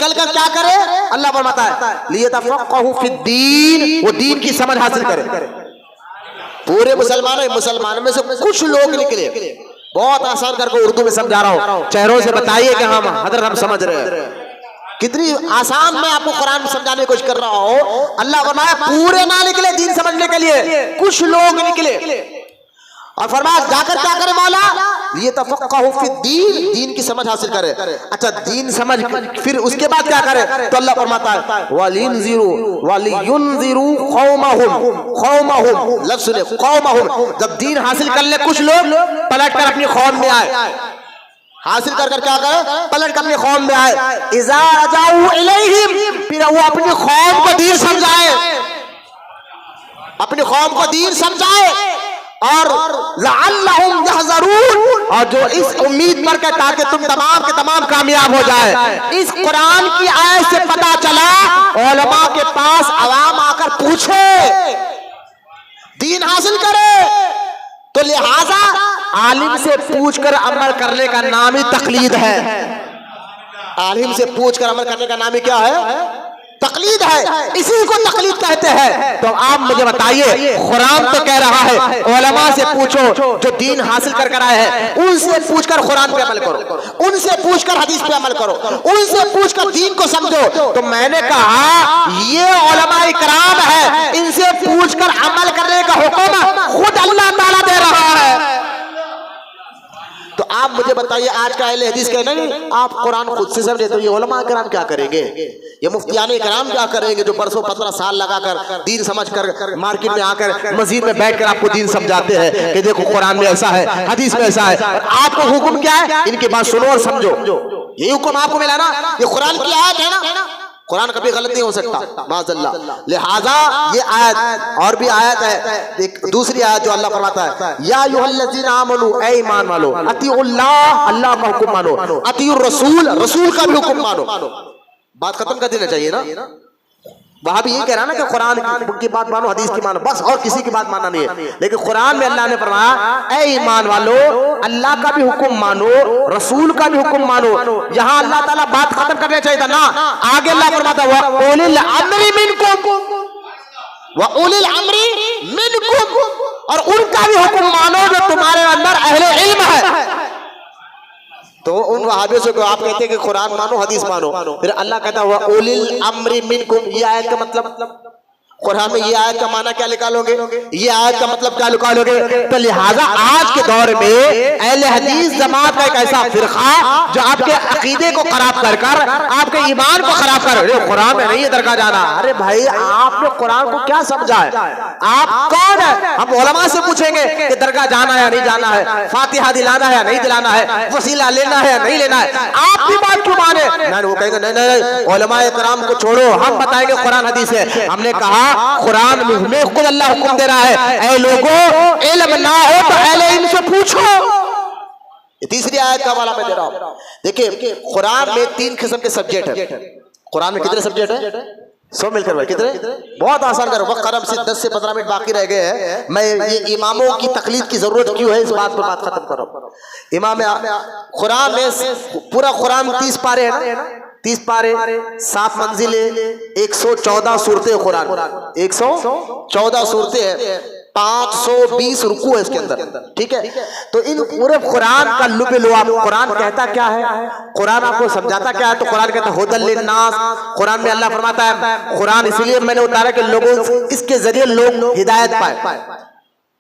Speaker 1: کر کیا کرے اللہ فرماتا ہے لیتفقہوا فی الدین وہ دین کی سمجھ حاصل کرے. پورے مسلمانوں میں سے کچھ لوگ نکلے. بہت آسان کر کے اردو میں سمجھا رہا ہوں چہروں سے بتائیے کہ ہم حضرت ہم سمجھ رہے ہیں. کتنی آسان میں آپ کو قرآن میں سمجھانے کی کوشش کر رہا ہوں. اللہ فرمایا پورے نہ نکلے دین سمجھنے کے لیے کچھ لوگ نکلے اور فرمایا جا کر کیا کرے مولا یہ تفقہوا فی الدین، دین کی سمجھ حاصل کرے. اچھا دین سمجھ پھر اس کے بعد کیا کرے؟ تو اللہ فرماتا ہے وَلِيُنذِرُوا قَوْمَهُمْ، لفظ سنیں قومہم. جب دین حاصل کر لے کچھ لوگ پلٹ کر اپنی قوم میں آئے، حاصل کر کیا کرے؟ پلٹ کر اپنی قوم میں آئے. اذا رجعوا الیہم، پھر وہ اپنی قوم کو دین سمجھائے، اپنی قوم کو دین سمجھائے. اور لعلہم یحذرون، اور جو اس امید پر کہ تاکہ تم تمام کے تمام کامیاب ہو جائے. اس قرآن کی آیت سے پتا چلا علماء کے پاس عوام آ کر پوچھے، دین حاصل کرے. تو لہذا عالم سے پوچھ کر عمل کرنے کا نام ہی تقلید ہے. عالم سے پوچھ کر عمل کرنے کا نام ہی کیا ہے؟ تقلید ہے. اسی کو تقلید کہتے ہیں. تو آپ مجھے بتائیے، قرآن تو کہہ رہا ہے علماء سے پوچھو جو دین حاصل کر کر آئے ہیں، ان سے پوچھ کر قرآن پہ عمل کرو، ان سے پوچھ کر حدیث پہ عمل کرو، ان سے پوچھ کر دین کو سمجھو. تو میں نے کہا یہ علماء کرام ہے، ان سے پوچھ کر عمل کرنے کا حکم خود اللہ تعالیٰ دے رہا ہے. تو آپ مجھے بتائیے آج کا اہل حدیث کہنا نہیں آپ قرآن خود سے سمجھے، تو یہ علماء کرام کیا کریں گے؟ یہ مفتیان کرام کیا کریں گے جو برسوں 15 سال لگا کر دین سمجھ کر مارکیٹ میں آ کر مسجد میں بیٹھ کر آپ کو دین سمجھاتے ہیں کہ دیکھو قرآن میں ایسا ہے، حدیث میں ایسا ہے، اور آپ کو حکم کیا ہے؟ ان کی بات سنو اور سمجھو. یہی حکم آپ کو ملا نا، یہ قرآن کی آیت ہے نا، قرآن کبھی غلط نہیں ہو سکتا معاذ اللہ. لہذا یہ آیت اور بھی آیت ہے، ایک دوسری آیت جو اللہ فرماتا ہے یا ایھا الذین آمنوا، اے ایمان والو، اطیعوا اللہ، اللہ کا حکم مانو، اطیعوا الرسول، رسول کا بھی حکم مانو. بات ختم کر دینا چاہیے نا. وہاں بھی یہ کہہ رہا نا کہ قرآن کی بات مانو، حدیث کی مانو، بس اور کسی کی بات ماننا نہیں ہے. لیکن قرآن میں اللہ نے فرمایا اے ایمان والو، اللہ کا بھی حکم مانو، رسول کا بھی حکم مانو. یہاں اللہ تعالیٰ بات ختم کرنا چاہیے تھا نا، آگے اللہ فرماتا ہے وَأُولِي الْأَمْرِ مِنْكُمْ، وَأُولِي الْأَمْرِ مِنْكُمْ، اور ان کا بھی حکم مانو جو تمہارے اندر اہل علم ہے. تو ان وہابیوں سے آپ کہتے ہیں کہ قرآن مانو، حدیث مانو، پھر اللہ کہتا ہے وَأُولِي الْأَمْرِ مِنْكُمْ. یہ آیت کا مطلب قرآن میں یہ آیت کا معنی کیا نکالو گے؟ یہ آیت کا مطلب کیا نکالو گے؟ تو لہٰذا آج کے دور میں اہل حدیث جماعت کا ایک ایسا فرقہ جو آپ کے عقیدے کو خراب کر کر آپ کے ایمان کو خراب کر، قرآن میں نہیں ہے درگاہ جانا. ارے بھائی آپ نے قرآن کو کیا سمجھا ہے؟ آپ کون ہے؟ ہم علماء سے پوچھیں گے کہ درگاہ جانا ہے یا نہیں جانا ہے، فاتحہ دلانا ہے یا نہیں دلانا ہے، وسیلہ لینا ہے یا نہیں لینا ہے. آپ کی بات کیوں مانے؟ وہ کہیں گے نہیں علماء کرام کو چھوڑو، ہم بتائیں گے قرآن حدیث ہے. ہم نے کہا قرآن میں خود اللہ حکم دے رہا ہے اے لوگوں علم نہ ہو تو اہل علم سے پوچھو. تیسری آیت کا حوالہ میں دے رہا ہوں. دیکھیں قرآن میں 3 قسم کے سبجیکٹ ہیں. قرآن میں کتنے سبجیکٹ ہیں؟ 100 مل کر بھائی کتنے؟ بہت آسان کرو، وقت قرب سے 10 سے 15 منٹ باقی رہ گئے ہیں. میں یہ اماموں کی تقلید کی ضرورت کیوں ہے اس بات پر بات ختم کرو. امام قرآن میں پورا قرآن 30 پارے ہیں نا، 30 پارے 7 منزلیں 114 صورتیں. قرآن 114 صورتیں ہیں، 520 رکوع ہے اس کے اندر. ٹھیک ہے، تو ان پورے قرآن کا لب لعاب قرآن کہتا کیا ہے، قرآن آپ کو سمجھاتا کیا ہے؟ تو قرآن کہتا ہے ھدی للناس. قرآن میں اللہ فرماتا ہے قرآن اس لیے میں نے اتارا کہ لوگوں اس کے ذریعے لوگ ہدایت پائے،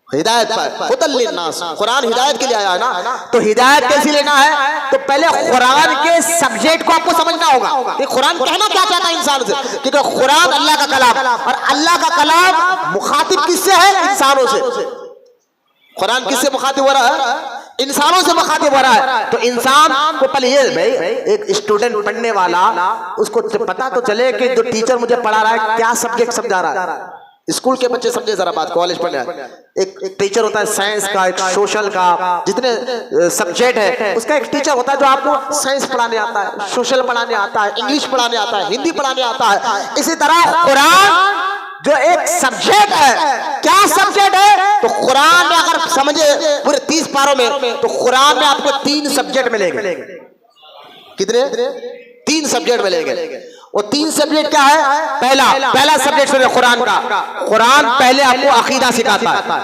Speaker 1: ہدایت پائے. ھدی للناس، قرآن ہدایت کے لیے آیا نا. تو ہدایت کیسے لینا ہے؟ تو پہلے قرآن کے سبجیکٹ کو آپ کو سمجھنا ہوگا کہ قرآن کہنا کیا چاہتا ہے انسان سے. کیونکہ قرآن اللہ کا کلام، اور اللہ کا کلام مخاطب کس سے ہے؟ انسانوں سے. قرآن کس سے مخاطب ہو رہا ہے؟ انسانوں سے مخاطب ہو رہا ہے. تو انسان کو پہلے یہ بھائی ایک اسٹوڈنٹ پڑھنے والا اس کو پتا تو چلے کہ جو ٹیچر مجھے پڑھا رہا ہے کیا سبجیکٹ سمجھا رہا ہے. اسکول کے بچے سمجھے ذرا بات، کالج پڑھنے ایک ٹیچر ہوتا ہے سائنس کا، ایک سوشل کا، جتنے سبجیکٹ ہے اس کا ایک ٹیچر ہوتا ہے جو آپ کو سائنس پڑھانے آتا ہے، سوشل پڑھانے آتا ہے، انگلش پڑھانے آتا ہے، ہندی پڑھانے آتا ہے. اسی طرح قرآن جو ایک سبجیکٹ ہے، کیا سبجیکٹ ہے؟ تو قرآن میں اگر سمجھے پورے 30 پاروں میں تو قرآن میں آپ کو 3 سبجیکٹ ملیں گے. کتنے؟ 3 سبجیکٹ ملیں گے. وہ 3 سبجیکٹ کیا ہے؟ پہلا سبجیکٹ سنیں قرآن کا. قرآن پہلے آپ کو عقیدہ سکھاتا ہے.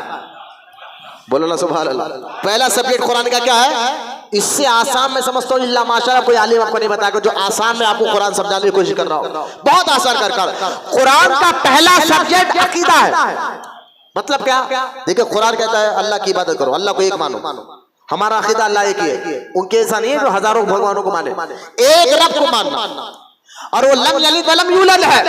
Speaker 1: بولو نا سبحان اللہ. پہلا سبجیکٹ قرآن کا کیا ہے؟ اس سے آسان میں سمجھتا ہوں اللہ ماشاءاللہ کوئی عالم آپ کو نہیں بتایا کہ جو آسان میں آپ کو قرآن سمجھانے کی کوشش کر رہا ہوں، بہت آسان کر قرآن کا پہلا سبجیکٹ عقیدہ ہے. مطلب کیا؟ دیکھیں قرآن کہتا ہے اللہ کی عبادت کرو، اللہ کو ایک مانو. ہمارا عقیدہ اللہ ایک ہی ہے، ان کے ایسا نہیں ہے جو ہزاروں بھگوانوں کو مانے، ایک رب کو ماننا، اور وہ لم یلد ولم یولد ہے۔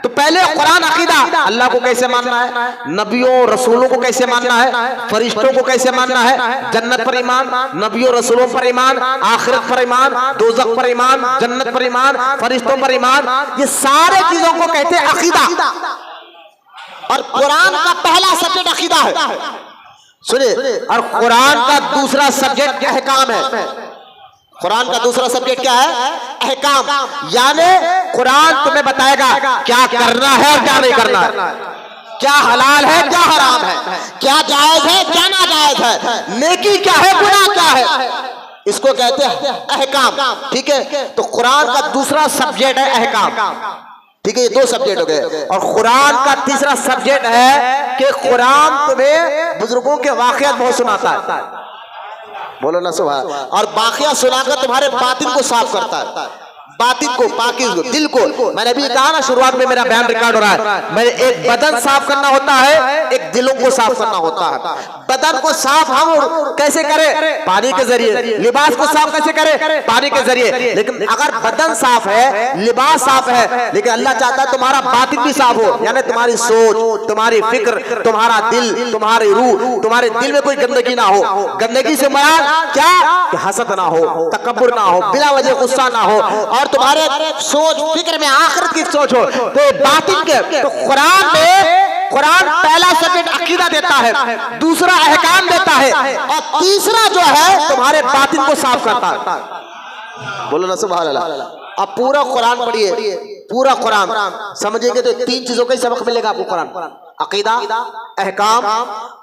Speaker 1: تو پہلے قرآن عقیدہ، اللہ کو کیسے ماننا ہے، نبیوں رسولوں کو کیسے ماننا ہے، فرشتوں کو کیسے ماننا ہے، جنت پر ایمان، نبیوں رسولوں پر ایمان، آخرت پر ایمان، دوزخ پر ایمان، جنت پر ایمان، فرشتوں پر ایمان، یہ سارے چیزوں کو کہتے ہیں عقیدہ۔ اور قرآن کا پہلا سبجیکٹ عقیدہ ہے، سنیے، اور قرآن کا دوسرا سبجیکٹ احکام ہے۔ قرآن کا دوسرا سبجیکٹ کیا ہے؟ احکام، یعنی قرآن تمہیں بتائے گا کیا کرنا ہے اور کیا نہیں کرنا ہے، کیا حلال ہے کیا حرام ہے، کیا جائز ہے کیا ناجائز ہے، نیکی کیا ہے گناہ کیا ہے، اس کو کہتے ہیں احکام، ٹھیک ہے۔ تو قرآن کا دوسرا سبجیکٹ ہے احکام، ٹھیک ہے، یہ دو سبجیکٹ ہو گئے۔ اور قرآن کا تیسرا سبجیکٹ ہے کہ قرآن تمہیں بزرگوں کے واقعات بہت سناتا ہے، بولو نا سبحان، اور واقعہ سنا کر تمہارے باطن کو صاف کرتا ہے، باطن کو، پاکیز کو، دل کو۔ میں نے ابھی کہا نا شروعات میں میرا بیان ریکارڈ ہو رہا ہے، میں ایک بدن صاف کرنا ہوتا ہے، ایک دلوں کو صاف کرنا ہوتا ہے۔ بدن کو صاف ہم کیسے کریں؟ پانی کے ذریعے۔ لباس کو صاف کیسے کریں؟ پانی کے ذریعے۔ لیکن اگر بدن صاف ہے، لباس صاف ہے، لیکن اللہ چاہتا ہے تمہارا باطن بھی صاف ہو، یعنی تمہاری سوچ، تمہاری فکر، تمہارا دل، تمہاری روح، تمہارے دل میں کوئی گندگی نہ ہو۔ گندگی سے مراد کیا؟ کہ حسد نہ ہو، تکبر نہ ہو، بلا وجہ غصہ نہ ہو، اور تمہارے سوچ فکر میں آخرت کی سوچ ہو، تو باطن کے۔ تو قرآن پہلا سبجیکٹ عقیدہ دیتا ہے، دوسرا احکام دیتا ہے، اور تیسرا جو ہے تمہارے باطن کو صاف کرتا ہے، بولو نا سبحان اللہ۔ اب پورا قرآن پڑھیے، پورا قرآن سمجھیں گے تو تین چیزوں کا ہی سبق ملے گا آپ کو، قرآن، عقیدہ، احکام،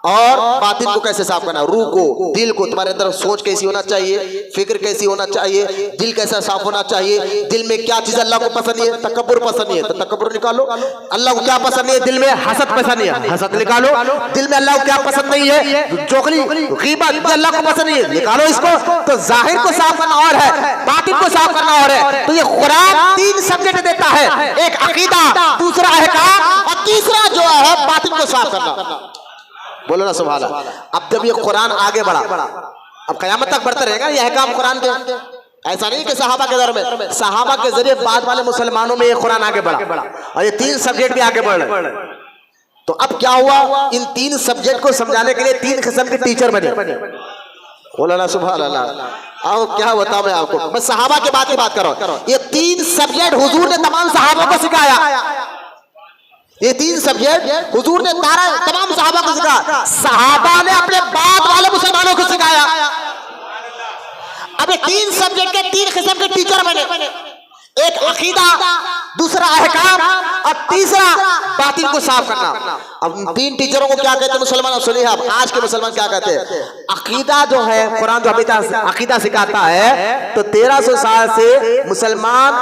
Speaker 1: اور باطن کو کیسے صاف کرنا، روح کو، دل کو، تمہارے اندر سوچ کیسی ہونا چاہیے، فکر کیسی ہونا چاہیے، دل کیسا صاف ہونا چاہیے، دل میں کیا چیز اللہ کو پسند نہیں ہے، تکبر پسند نہیں ہے تو تکبر نکالو، اللہ کو کیا پسند نہیں ہے، دل میں حسد پسند نہیں ہے، حسد نکالو، دل میں اللہ کو کیا پسند نہیں ہے، چغلی، غیبت، اللہ کو پسند نہیں ہے، نکالو اس کو۔ تو ظاہر کو صاف کرنا اور ہے، باطن کو صاف کرنا اور ہے۔ تو یہ قرآن تین سبجیکٹ دیتا ہے، ایک عقیدہ، دوسرا احکام، اور تیسرا جو ہے باطن کو صاف کرنا، بولو نا سبحان اللہ۔ اب جب یہ قرآن آگے بڑھا، اب قیامت تک بڑھتا رہے گا یہ احکام قرآن کے، ایسا نہیں کہ صحابہ کے دور میں، صحابہ کے ذریعے بعد والے مسلمانوں میں یہ قرآن آگے بڑھا، اور یہ تین سبجیکٹ بھی آگے بڑھ رہے۔ تو اب کیا ہوا، ان تین سبجیکٹ کو سمجھانے کے لیے تین قسم کے ٹیچر بنے، بولو نا سبحان اللہ۔ آؤ کیا بتاؤں میں آپ کو، بس صحابہ کے بات کی بات کرو۔ یہ تین سبجیکٹ حضور نے تمام صحابہ کو سکھایا، یہ تین سبجیکٹ حضور نے تمام صحابہ کو سکھایا، صحابہ نے اپنے بعد والے مسلمانوں کو سکھایا۔ اب یہ تین سبجیکٹ کے تین قسم کے ٹیچر بنے، ایک عقیدہ، دوسرا احکام، اور تیسرا باطن کو صاف کرنا۔ اب تین ٹیچروں کو کیا کہتے ہیں مسلمان؟ سنیے آپ، آج کے مسلمان کیا کہتے ہیں؟ عقیدہ جو ہے، قرآن جو عقیدہ سکھاتا ہے، تو 1300 سال سے مسلمان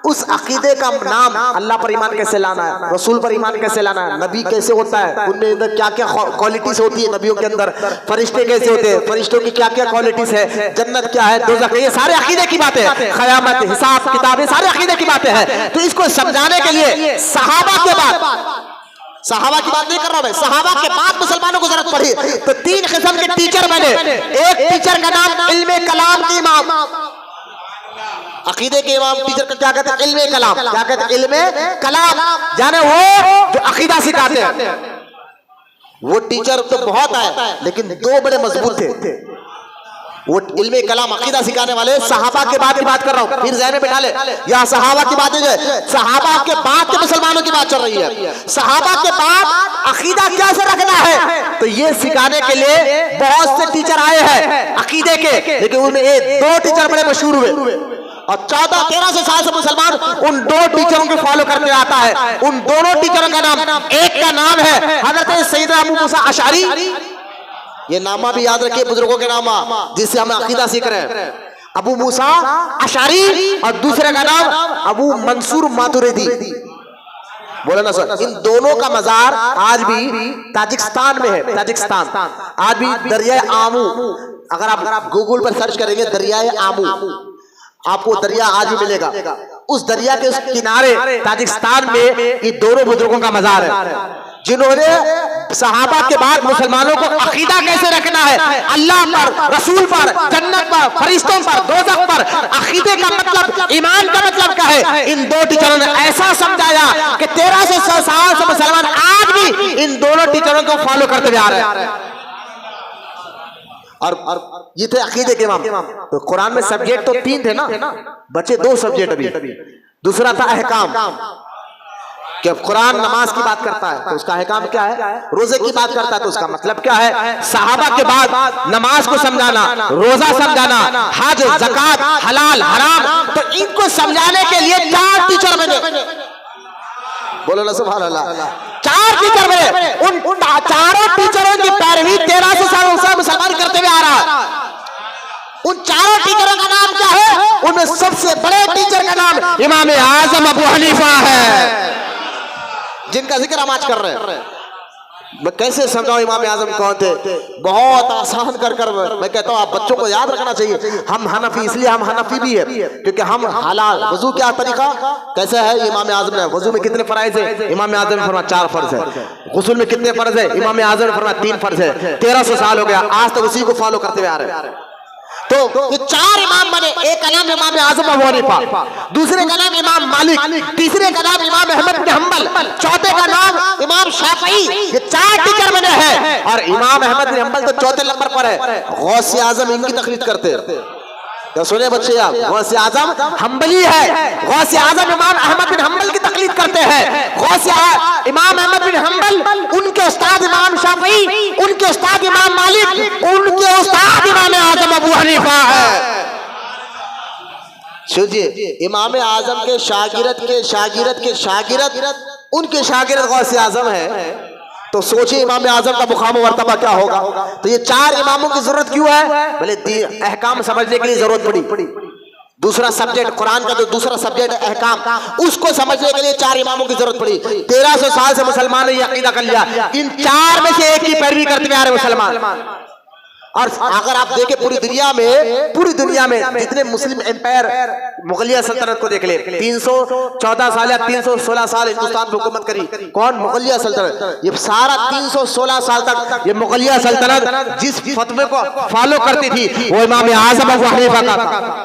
Speaker 1: اس عقیدے کا نام، اللہ پر ایمان کیسے لانا ہے، رسول پر ایمان کیسے لانا ہے، نبی کیسے ہوتا ہے، ان میں اندر کیا کیا کوالٹیز ہوتی ہے نبیوں کے اندر، فرشتے کیسے ہوتے ہیں، فرشتوں کی کیا کیا کوالٹیز ہے، جنت کیا ہے، دوزخ، یہ سارے عقیدے کی باتیں ہیں، قیامت، حساب کتاب، یہ سارے عقیدے کی باتیں ہیں۔ تو اس کو سمجھانے کے لیے صحابہ کے بعد، صحابہ کی بات نہیں کر رہا میں، صحابہ کے بعد مسلمانوں کو ضرورت پڑی، تو تین قسم کے ٹیچر بنے۔ ایک ٹیچر کا نام علم کلام کے امام، عقیدے کے امام ٹیچر کا کیا کہتے ہیں؟ علم کلام، کیا کہتے ہیں؟ علم کلام، یعنی وہ جو عقیدہ سکھاتے ہیں۔ وہ ٹیچر تو بہت آئے لیکن دو بڑے مضبوط تھے، وہ علم کلام عقیدہ سکھانے والے۔ صحابہ کے بعد کی بات کر رہا ہوں، پھر ذہن میں بٹھا لے، یا صحابہ کی باتیں جو ہے، صحابہ کے بعد کے مسلمانوں کی بات چل رہی ہے۔ صحابہ کے بعد عقیدہ کیسے رکھنا ہے، تو یہ سکھانے کے لیے بہت سے ٹیچر آئے ہیں عقیدے کے، لیکن ان میں دو ٹیچر بڑے مشہور ہوئے، اور 1400-1300 سال سے مسلمان ان دو ٹیچروں کو فالو کرتے آتا ہے۔ ان دونوں ٹیچروں کا نام، ایک کا نام ہے حضرت سیدنا ابو موسیٰ اشعری، یہ نامہ بھی یاد رکھیے بزرگوں کے نامہ جس سے ہم عقیدہ سیکھ رہے ہیں، ابو موسیٰ اشعری، اور دوسرے کا نام ابو منصور ماتوریدی، بولو نا سر۔ ان دونوں کا مزار آج بھی تاجکستان میں ہے، تاجکستان آج بھی دریائے آمو، اگر آپ گوگل پر سرچ کریں گے دریائے آمو، آپ کو دریا آج بھی ملے گا، اس دریا کے اس کنارے تاجکستان میں یہ دونوں بزرگوں کا مزار ہے،
Speaker 2: جنہوں نے صحابہ کے بعد مسلمانوں کو عقیدہ کیسے رکھنا ہے، اللہ پر، رسول پر، جنت پر، فرشتوں پر، دوزخ پر، عقیدے کا مطلب، ایمان کا مطلب کیا ہے، ان دو ٹیچروں نے ایسا سمجھایا کہ 1300 سال سے مسلمان آج بھی ان دونوں ٹیچروں کو فالو کرتے ہوئے آ رہے ہیں۔ اور یہ تھے عقیدے کے امام۔ تو قرآن میں سبجیکٹ تو 3 تھے نا، بچے 2 سبجیکٹ ابھی۔ دوسرا تھا احکام، کہ قرآن نماز کی بات کرتا ہے تو اس کا احکام کیا ہے، روزے کی بات کرتا ہے تو اس کا مطلب کیا ہے، صحابہ کے بعد نماز کو سمجھانا، روزہ سمجھانا، حج، زکات، حلال حرام، تو ان کو سمجھانے کے لیے 4 ٹیچر بنے۔ بولو نا سبحان اللہ، 4 ٹیچر بنے۔ ان 4 ٹیچروں کی پیروی 1300 سال سے مسلمان کرتے ہوئے آ رہا ہے۔ ان 4 ٹیچروں کا نام کیا ہے؟ ان میں سب سے بڑے ٹیچر کا نام امام اعظم ابو حنیفہ ہے، جن کا ذکر ہم آج کر رہے ہیں۔ میں کیسے سمجھاؤں امام اعظم کون تھے؟ بہت آسان کر میں کہتا ہوں آپ بچوں کو یاد رکھنا چاہیے۔ ہم حنفی، اس لیے ہم حنفی بھی ہے کیونکہ ہم حلال وضو کیا طریقہ کیسے ہے، امام اعظم نے وضو میں کتنے فرائض ہیں، امام اعظم نے فرمایا 4 فرض ہے۔ غسل میں کتنے فرض ہیں، امام اعظم نے فرمایا 3 فرض ہے۔ 1300 سال ہو گیا، آج تک اسی کو فالو کرتے ہوئے آ رہے ہیں۔ تو یہ 4 امام بنے، ایک کا نام امام اعظم ابو حنیفہ، دوسرے کا نام امام مالک، تیسرے کا نام امام احمد بن حنبل، چوتھے کا نام امام شافعی۔ یہ 4 ٹیچر بنے ہیں، اور امام احمد بن حنبل تو چوتھے نمبر پر ہے۔ غوث اعظم ان کی تقلید کرتے ہیں، تو سنیں بچے آپ، غوث اعظم حنبلی ہے، غوث اعظم امام احمد بن حنبل کی تقلید کرتے ہیں۔ غوث امام احمد بن حنبل ان کے استاد امام شافعی، ان کے استاد امام مالک، ان کے استاد امام اعظم ابو حنیفہ ہے۔ سوچئے امام اعظم کے شاگرد کے شاگرد کے شاگرد ان کے شاگرد غوث اعظم ہے، تو سوچئے امام اعظم کا مقام و مرتبہ کیا ہوگا۔ تو یہ 4 اماموں کی ضرورت کیوں ہے؟ بھلے احکام سمجھنے کے لیے ضرورت پڑی، دوسرا سبجیکٹ قرآن کا جو دوسرا سبجیکٹ ہے احکام، اس کو سمجھنے کے لیے 4 اماموں کی ضرورت پڑی۔ 1300 سال سے مسلمان نے یہ عقیدہ کر لیا، ان 4 میں سے ایک کی پیروی کرتے ہوئے آ رہے مسلمان۔ اور اگر آپ دیکھیں پوری دنیا میں جتنے مسلم امپائر، مغلیہ سلطنت کو دیکھ لیں، 314 سال یا 316 سال ہندوستان پہ حکومت کری، کون؟ مغلیہ سلطنت۔ یہ سارا 316 سال تک یہ مغلیہ سلطنت جس فتوے کو فالو کرتی تھی وہ امام اعظم ابو حنیفہ کا تھا۔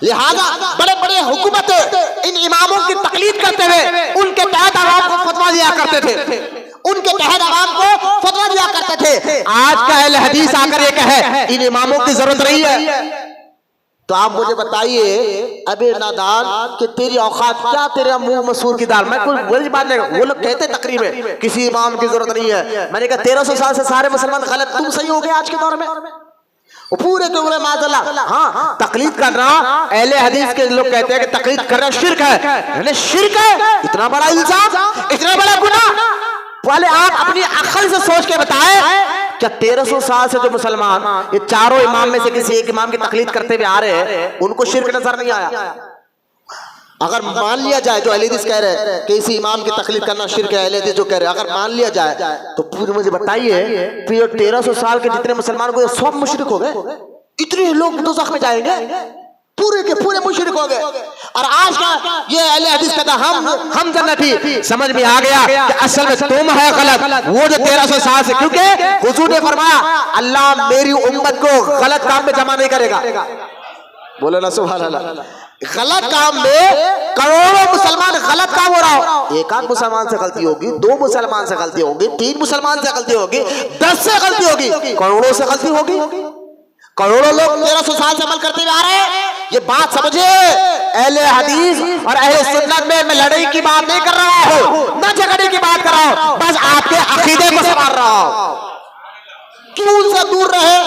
Speaker 2: لہذا بڑے بڑے حکومتیں ان اماموں کی تقلید کرتے ہوئے ان کے تحت عوام کو فتویٰ دیا کرتے تھے، ان کے تحت عوام کو فتویٰ دیا کرتے تھے۔ آج کا اہل حدیث آ کر یہ کہے ان اماموں کی ضرورت نہیں ہے، تو آپ مجھے بتائیے ابے نادان کہ تیری اوقات کیا، تیرے منہ مسور کی دال۔ میں کوئی بڑی بات نہیں، وہ لوگ کہتے تقریر میں کسی امام کی ضرورت نہیں ہے، میں نے کہا 1300 سال سے سارے مسلمان غلط، تم صحیح ہو گئے آج کے دور میں، وہ پورے کے پورے معاذ اللہ۔ ہاں تقلید کرنا، اہل حدیث کے لوگ کہتے ہیں کہ تقلید کرنا شرک ہے، یعنی شرک ہے، اتنا بڑا الزام، اتنا بڑا گناہ۔ پہلے آپ اپنی عقل سے سوچ کے بتائیں، کیا 1300 سال سے جو مسلمان یہ 4 امام میں سے کسی ایک امام کی تقلید کرتے ہوئے آ رہے ہیں، ان کو شرک نظر نہیں آیا؟ اگر مان لیا جائے جو اہل حدیث کہہ رہے ہیں کہ اسی امام کی تقلید کرنا شرک ہے، اہل حدیث جو کہہ رہے ہیں اگر مان لیا جائے تو پورے مجھے بتائیے پھر 1300 سال کے جتنے مسلمان کو سب مشرک ہو گئے، اتنے لوگ دوزخ میں جائیں گے، پورے کے پورے مشرک ہو گئے۔ اور آج کا یہ اہل حدیث کہتا ہم جنتی، سمجھ میں آ گیا کہ اصل میں تم ہے غلط، وہ جو 1300 سال سے، کیونکہ حضور نے فرمایا اللہ میری امت کو غلط کام میں جمع نہیں کرے گا۔ بولو نا سبحان اللہ۔ غلط کام میں کروڑوں مسلمان غلط کام ہو رہا ہو، ایک آدھ مسلمان سے غلطی ہوگی، 2 مسلمان سے غلطی ہوگی، 3 مسلمان سے غلطی ہوگی، 10 سے غلطی ہوگی، کروڑوں سے غلطی ہوگی۔ کروڑوں لوگ 1300 سال سے عمل کرتے ہوئے آ رہے ہیں۔ یہ بات سمجھے اہل حدیث اور اہل سنت میں لڑائی کی بات نہیں کر رہا ہوں، نہ جھگڑے کی بات کر رہا ہوں، بس آپ کے عقیدے کو سنوار رہا ہوں۔ کیوں ان سے دور رہے؟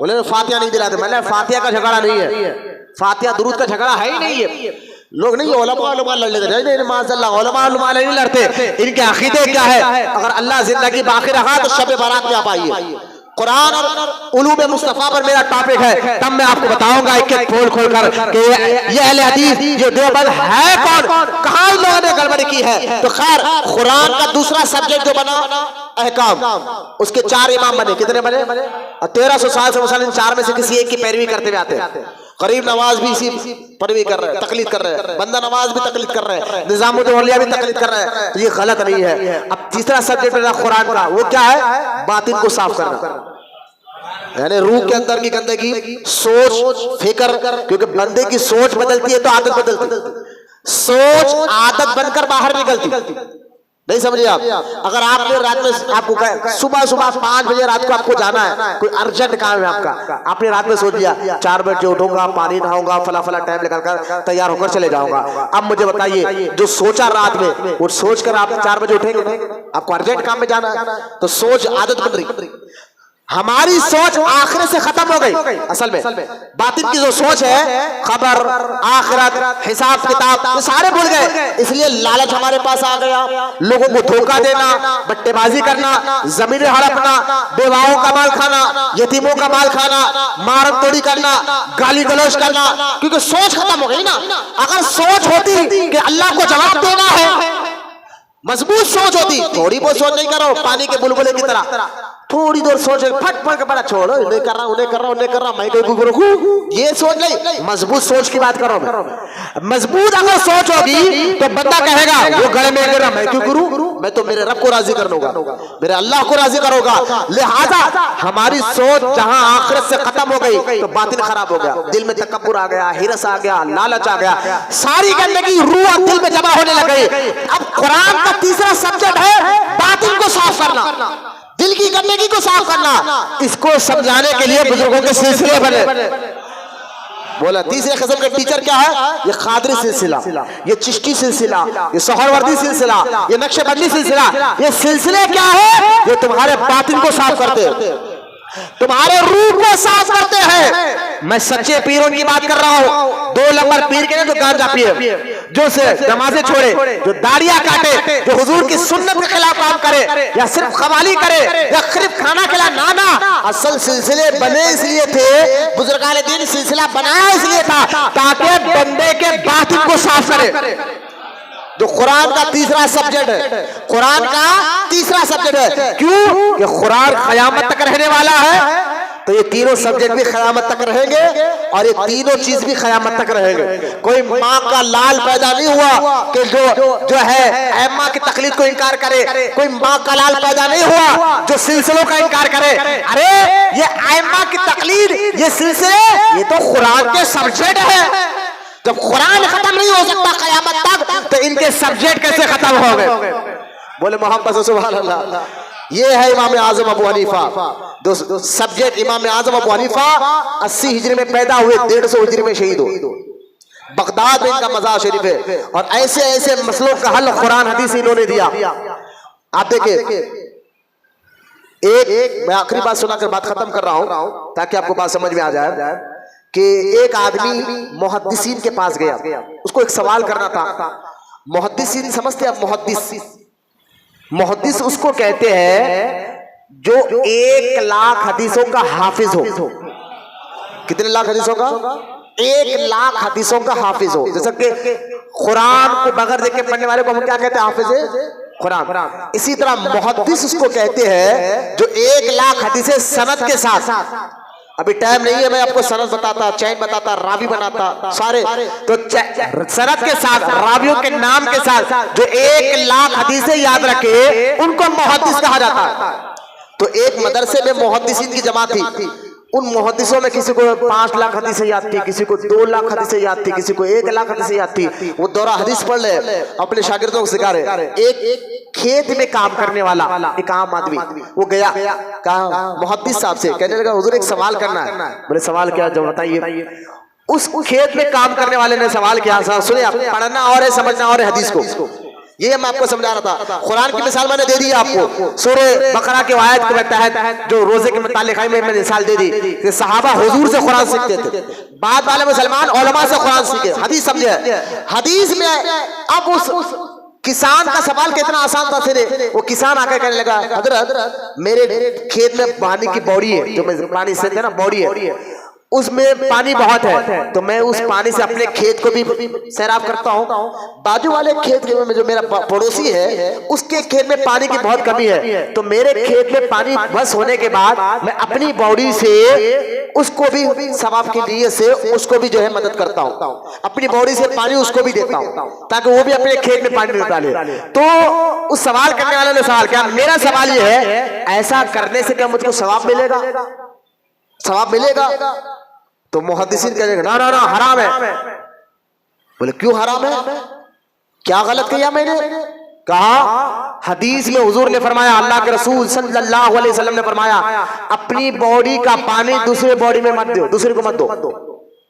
Speaker 2: بولے فاتحہ نہیں دلاتے، میں نے فاتحہ کا جھگڑا نہیں ہے، فاتحہ درود کا جھگڑا ہے ہی نہیں ہے۔ لوگ نہیں علماء لڑ لیتے، نہیں معاذ اللہ، علماء نہیں لڑتے، ان کے عقیدے کیا ہے؟ اگر اللہ زندگی باقی رہا تو شب برات میں آپ آئیے، قرآن اور علوم مصطفیٰ پر میرا ٹاپک ہے، تب میں آپ کو بتاؤں گا ایک ایک کھول کر کہ یہ اہل حدیث یہ دیوبند ہے کون، کہاں لوگوں نے گڑبڑی کی ہے۔ تو خیر قرآن کا دوسرا سبجیکٹ جو بنا احکام، اس کے 4 امام بنے، کتنے بنے؟ 1300 سال سے مسلمان 4 میں سے کسی ایک کی پیروی کرتے ہوئے آتے ہیں۔ قریب نواز بھی اسی پر بھی کر رہے ہیں، تقلید کر رہے ہیں، بندہ نواز بھی تقلید کر رہے ہیں، نظام الدولہ بھی تقلید کر رہے ہیں. یہ غلط نہیں ہے. اب تیسرا سبجیکٹ ہے قرآن کا، وہ کیا ہے؟ باطن کو صاف کرنا، یعنی روح کے اندر کی گندگی، سوچ فکر، کیونکہ بندے کی سوچ بدلتی ہے تو عادت بدلتی ہے. سوچ عادت بن کر باہر نکلتی. نہیں سمجھے آپ؟ اگر آپ نے رات میں آپ کو صبح 5 بجے رات کو آپ کو جانا ہے، کوئی ارجنٹ کام ہے آپ کا، آپ نے رات میں سوچ لیا 4 بجے اٹھوں گا، پانی نہاؤں گا، فلا ٹائم نکال کر تیار ہو کر چلے جاؤں گا. اب مجھے بتائیے جو سوچا رات میں وہ سوچ کر آپ 4 بجے اٹھیں گے؟ آپ کو ارجنٹ کام میں جانا ہے تو سوچ عادت بن رہی. ہماری سوچ آخرت سے ختم ہو گئی. اصل میں باطن کی جو سوچ ہے، خبر، آخرت، حساب کتاب، یہ سارے بھول گئے. اس لیے لالچ ہمارے پاس آ گیا، لوگوں کو دھوکہ دینا، بٹے بازی کرنا، زمینیں ہڑپنا، بیواؤں کا مال کھانا، یتیموں کا مال کھانا، مارن توڑی کرنا، گالی گلوچ کرنا، کیونکہ سوچ ختم ہو گئی نا. اگر سوچ ہوتی کہ اللہ کو جواب دینا ہے، مضبوط سوچ ہوتی، تھوڑی بہت سوچ نہیں کرو پانی کے بلبلے کی طرح، تھوڑی دور سوچ پھٹ کے بڑا چھوڑو، انہیں کر رہا میں یہ سوچ نہیں. مضبوط سوچ کی بات کرو. مضبوط اگر سوچ ہوگی تو بندہ کہے گا وہ گڑے میں گر رہا میں کیوں کروں، میں تو میرے رب کو راضی کروں گا، میرے اللہ کو راضی کروں گا. لہذا ہماری سوچ جہاں آخرت سے ختم ہو گئی تو باطن خراب ہو گیا. دل میں تکبر آ گیا، ہرس آ گیا، لالچ آ گیا، ساری گندگی روح اور دل میں جمع ہونے لگ گئی. اب قرآن کا تیسرا سبجیکٹ ہے باطن کو صاف کرنا، دل کی گندگی کو صاف کرنا. اس کو سمجھانے کے لیے بزرگوں کے سلسلے بنے. بولا تیسرے قسم کا ٹیچر کیا ہے؟ یہ قادری سلسلہ، یہ چشتی سلسلہ، یہ سہروردی سلسلہ، یہ نقش بندی سلسلہ. یہ سلسلے کیا ہے؟ یہ تمہارے باطن کو صاف کرتے ہیں، تمہارے روح کو صاف کرتے ہیں. میں سچے پیروں کی بات کر رہا ہوں. 2 نمبر پیر کے جو گانجا پیے، جو نمازیں چھوڑے، جو داڑیاں کاٹے، جو حضور کی سنت کے خلاف کام کرے، یا صرف قوالی کرے، یا صرف کھانا کھلائے. نانا، اصل سلسلے بنے اس لیے تھے، بزرگان دین سلسلہ بنایا اس لیے تھا تاکہ بندے کے باطن کو صاف کرے. جو قرآن کا تیسرا سبجیکٹ ہے، قرآن کا تیسرا سبجیکٹ ہے. کیوں کہ قرآن قیامت تک رہنے والا ہے، تو یہ تینوں سبجیکٹ بھی قیامت تک رہیں گے، اور یہ تینوں چیز بھی قیامت تک رہیں گے. کوئی ماں کا لال پیدا نہیں ہوا کہ جو ہے ائمہ کی تقلید کو انکار کرے. کوئی ماں کا لال پیدا نہیں ہوا جو سلسلوں کا انکار کرے. ارے یہ ائمہ کی تقلید، یہ سلسلے، یہ تو قرآن کے سبجیکٹ ہے. جب قرآن ختم نہیں ہو سکتا قیامت تک تو ان کے سبجیکٹ کیسے ختم ہو گئے؟ بولے محمد سبحان اللہ. یہ ہے امام اعظم ابو حنیفہ. سبجیکٹ امام اعظم ابو حنیفہ 80 ہجری میں پیدا ہوئے، 150 ہجری میں شہید ہوئے. بغداد میں ان کا مزار شریف ہے، اور ایسے ایسے مسئلوں کا حل قرآن حدیث انہوں نے دیا. آپ دیکھیں، ایک میں آخری بات سنا کر بات ختم کر رہا ہوں تاکہ آپ کو بات سمجھ میں آ جائے کہ ایک آدمی محدثین کے پاس گیا، اس کو ایک سوال کرنا تھا. محدثین سمجھتے ہیں؟ محدث اس کو کہتے ہیں جو 1 لاکھ حدیثوں کا حافظ ہو. کتنے لاکھ حدیثوں کا؟ 1 لاکھ حدیثوں کا حافظ ہو. جیسا کہ قرآن کو بغیر دیکھ کے پڑھنے والے کو ہم کیا کہتے ہیں؟ حافظ قرآن. اسی طرح محدث اس کو کہتے ہیں جو 1 لاکھ حدیثیں سند کے ساتھ. ابھی ٹائم نہیں ہے میں آپ کو سند بتاتا، چین بتاتا، راوی بناتا سارے. تو سند کے ساتھ، راویوں کے نام کے ساتھ جو 1 لاکھ حدیثیں یاد رکھے ان کو محدث کہا جاتا ہے. تو ایک مدرسے میں محدثین کی جماعت تھی. ان محدثوں میں کسی کو 5 لاکھ حدیثیں یاد تھی، کسی کو 2 لاکھ حدیثیں یاد تھی، کسی کو 1 لاکھ حدیثیں یاد تھی. وہ دورہ حدیث پڑھ لے، اپنے شاگردوں کو سکھا رہے. ایک کھیت میں کام کرنے والا ایک عام آدمی وہ گیا، کہا محدث صاحب سے، کہنے لگا حضور ایک سوال کرنا ہے. بولے سوال کیا؟ جو بتائیے. اس کھیت میں کام کرنے والے نے سوال کیا. سنیں آپ، پڑھنا اور ہے، سمجھنا اور ہے حدیث کو. یہ میں آپ کو سمجھا رہا تھا. قرآن کی مثال میں نے دے دی آپ کو، سورہ بقرہ کے آیت کے تحت جو روزے کے متعلق ہے میں نے مثال دے دی کہ صحابہ حضور سے قرآن سیکھتے تھے، بعد والے مسلمان علماء سے قرآن سیکھے. حدیث سمجھے؟ حدیث میں اب اس کسان کا سوال کتنا آسان تھا. پھر وہ کسان آ کر کہنے لگا حضرت میرے کھیت میں پانی کی باڑی ہے، جو میں پانی سے نا باڑی ہے، اس میں پانی بہت ہے تو میں اس پانی سے اپنے کھیت کو بھی سیراب کرتا ہوں. بازو والے کھیت میں جو میرا پڑوسی ہے اس کے کھیت میں پانی کی بہت کمی ہے تو میرے کھیت میں پانی بس ہونے کے بعد میں اپنی باڈی سے اس کو بھی ثواب کے لیے سے اس کو بھی جو ہے مدد کرتا ہوں, اپنی باڈی سے پانی اس کو بھی دیتا ہوں تاکہ وہ بھی اپنے کھیت میں پانی ڈالے. تو اس سوال کرنے والے نے سوال کیا, میرا سوال یہ ہے ایسا کرنے سے کیا مجھ کو ثواب ملے گا؟ ثواب ملے گا؟ تو محدثین کہنے گا نا حرام ہے. بولے کیوں حرام ہے, کیا غلط کیا میں نے؟ کہا حدیث میں حضور نے فرمایا, اللہ کے رسول صلی اللہ علیہ وسلم نے فرمایا اپنی باڈی کا پانی دوسرے باڈی میں مت دو, دوسرے کو مت دو.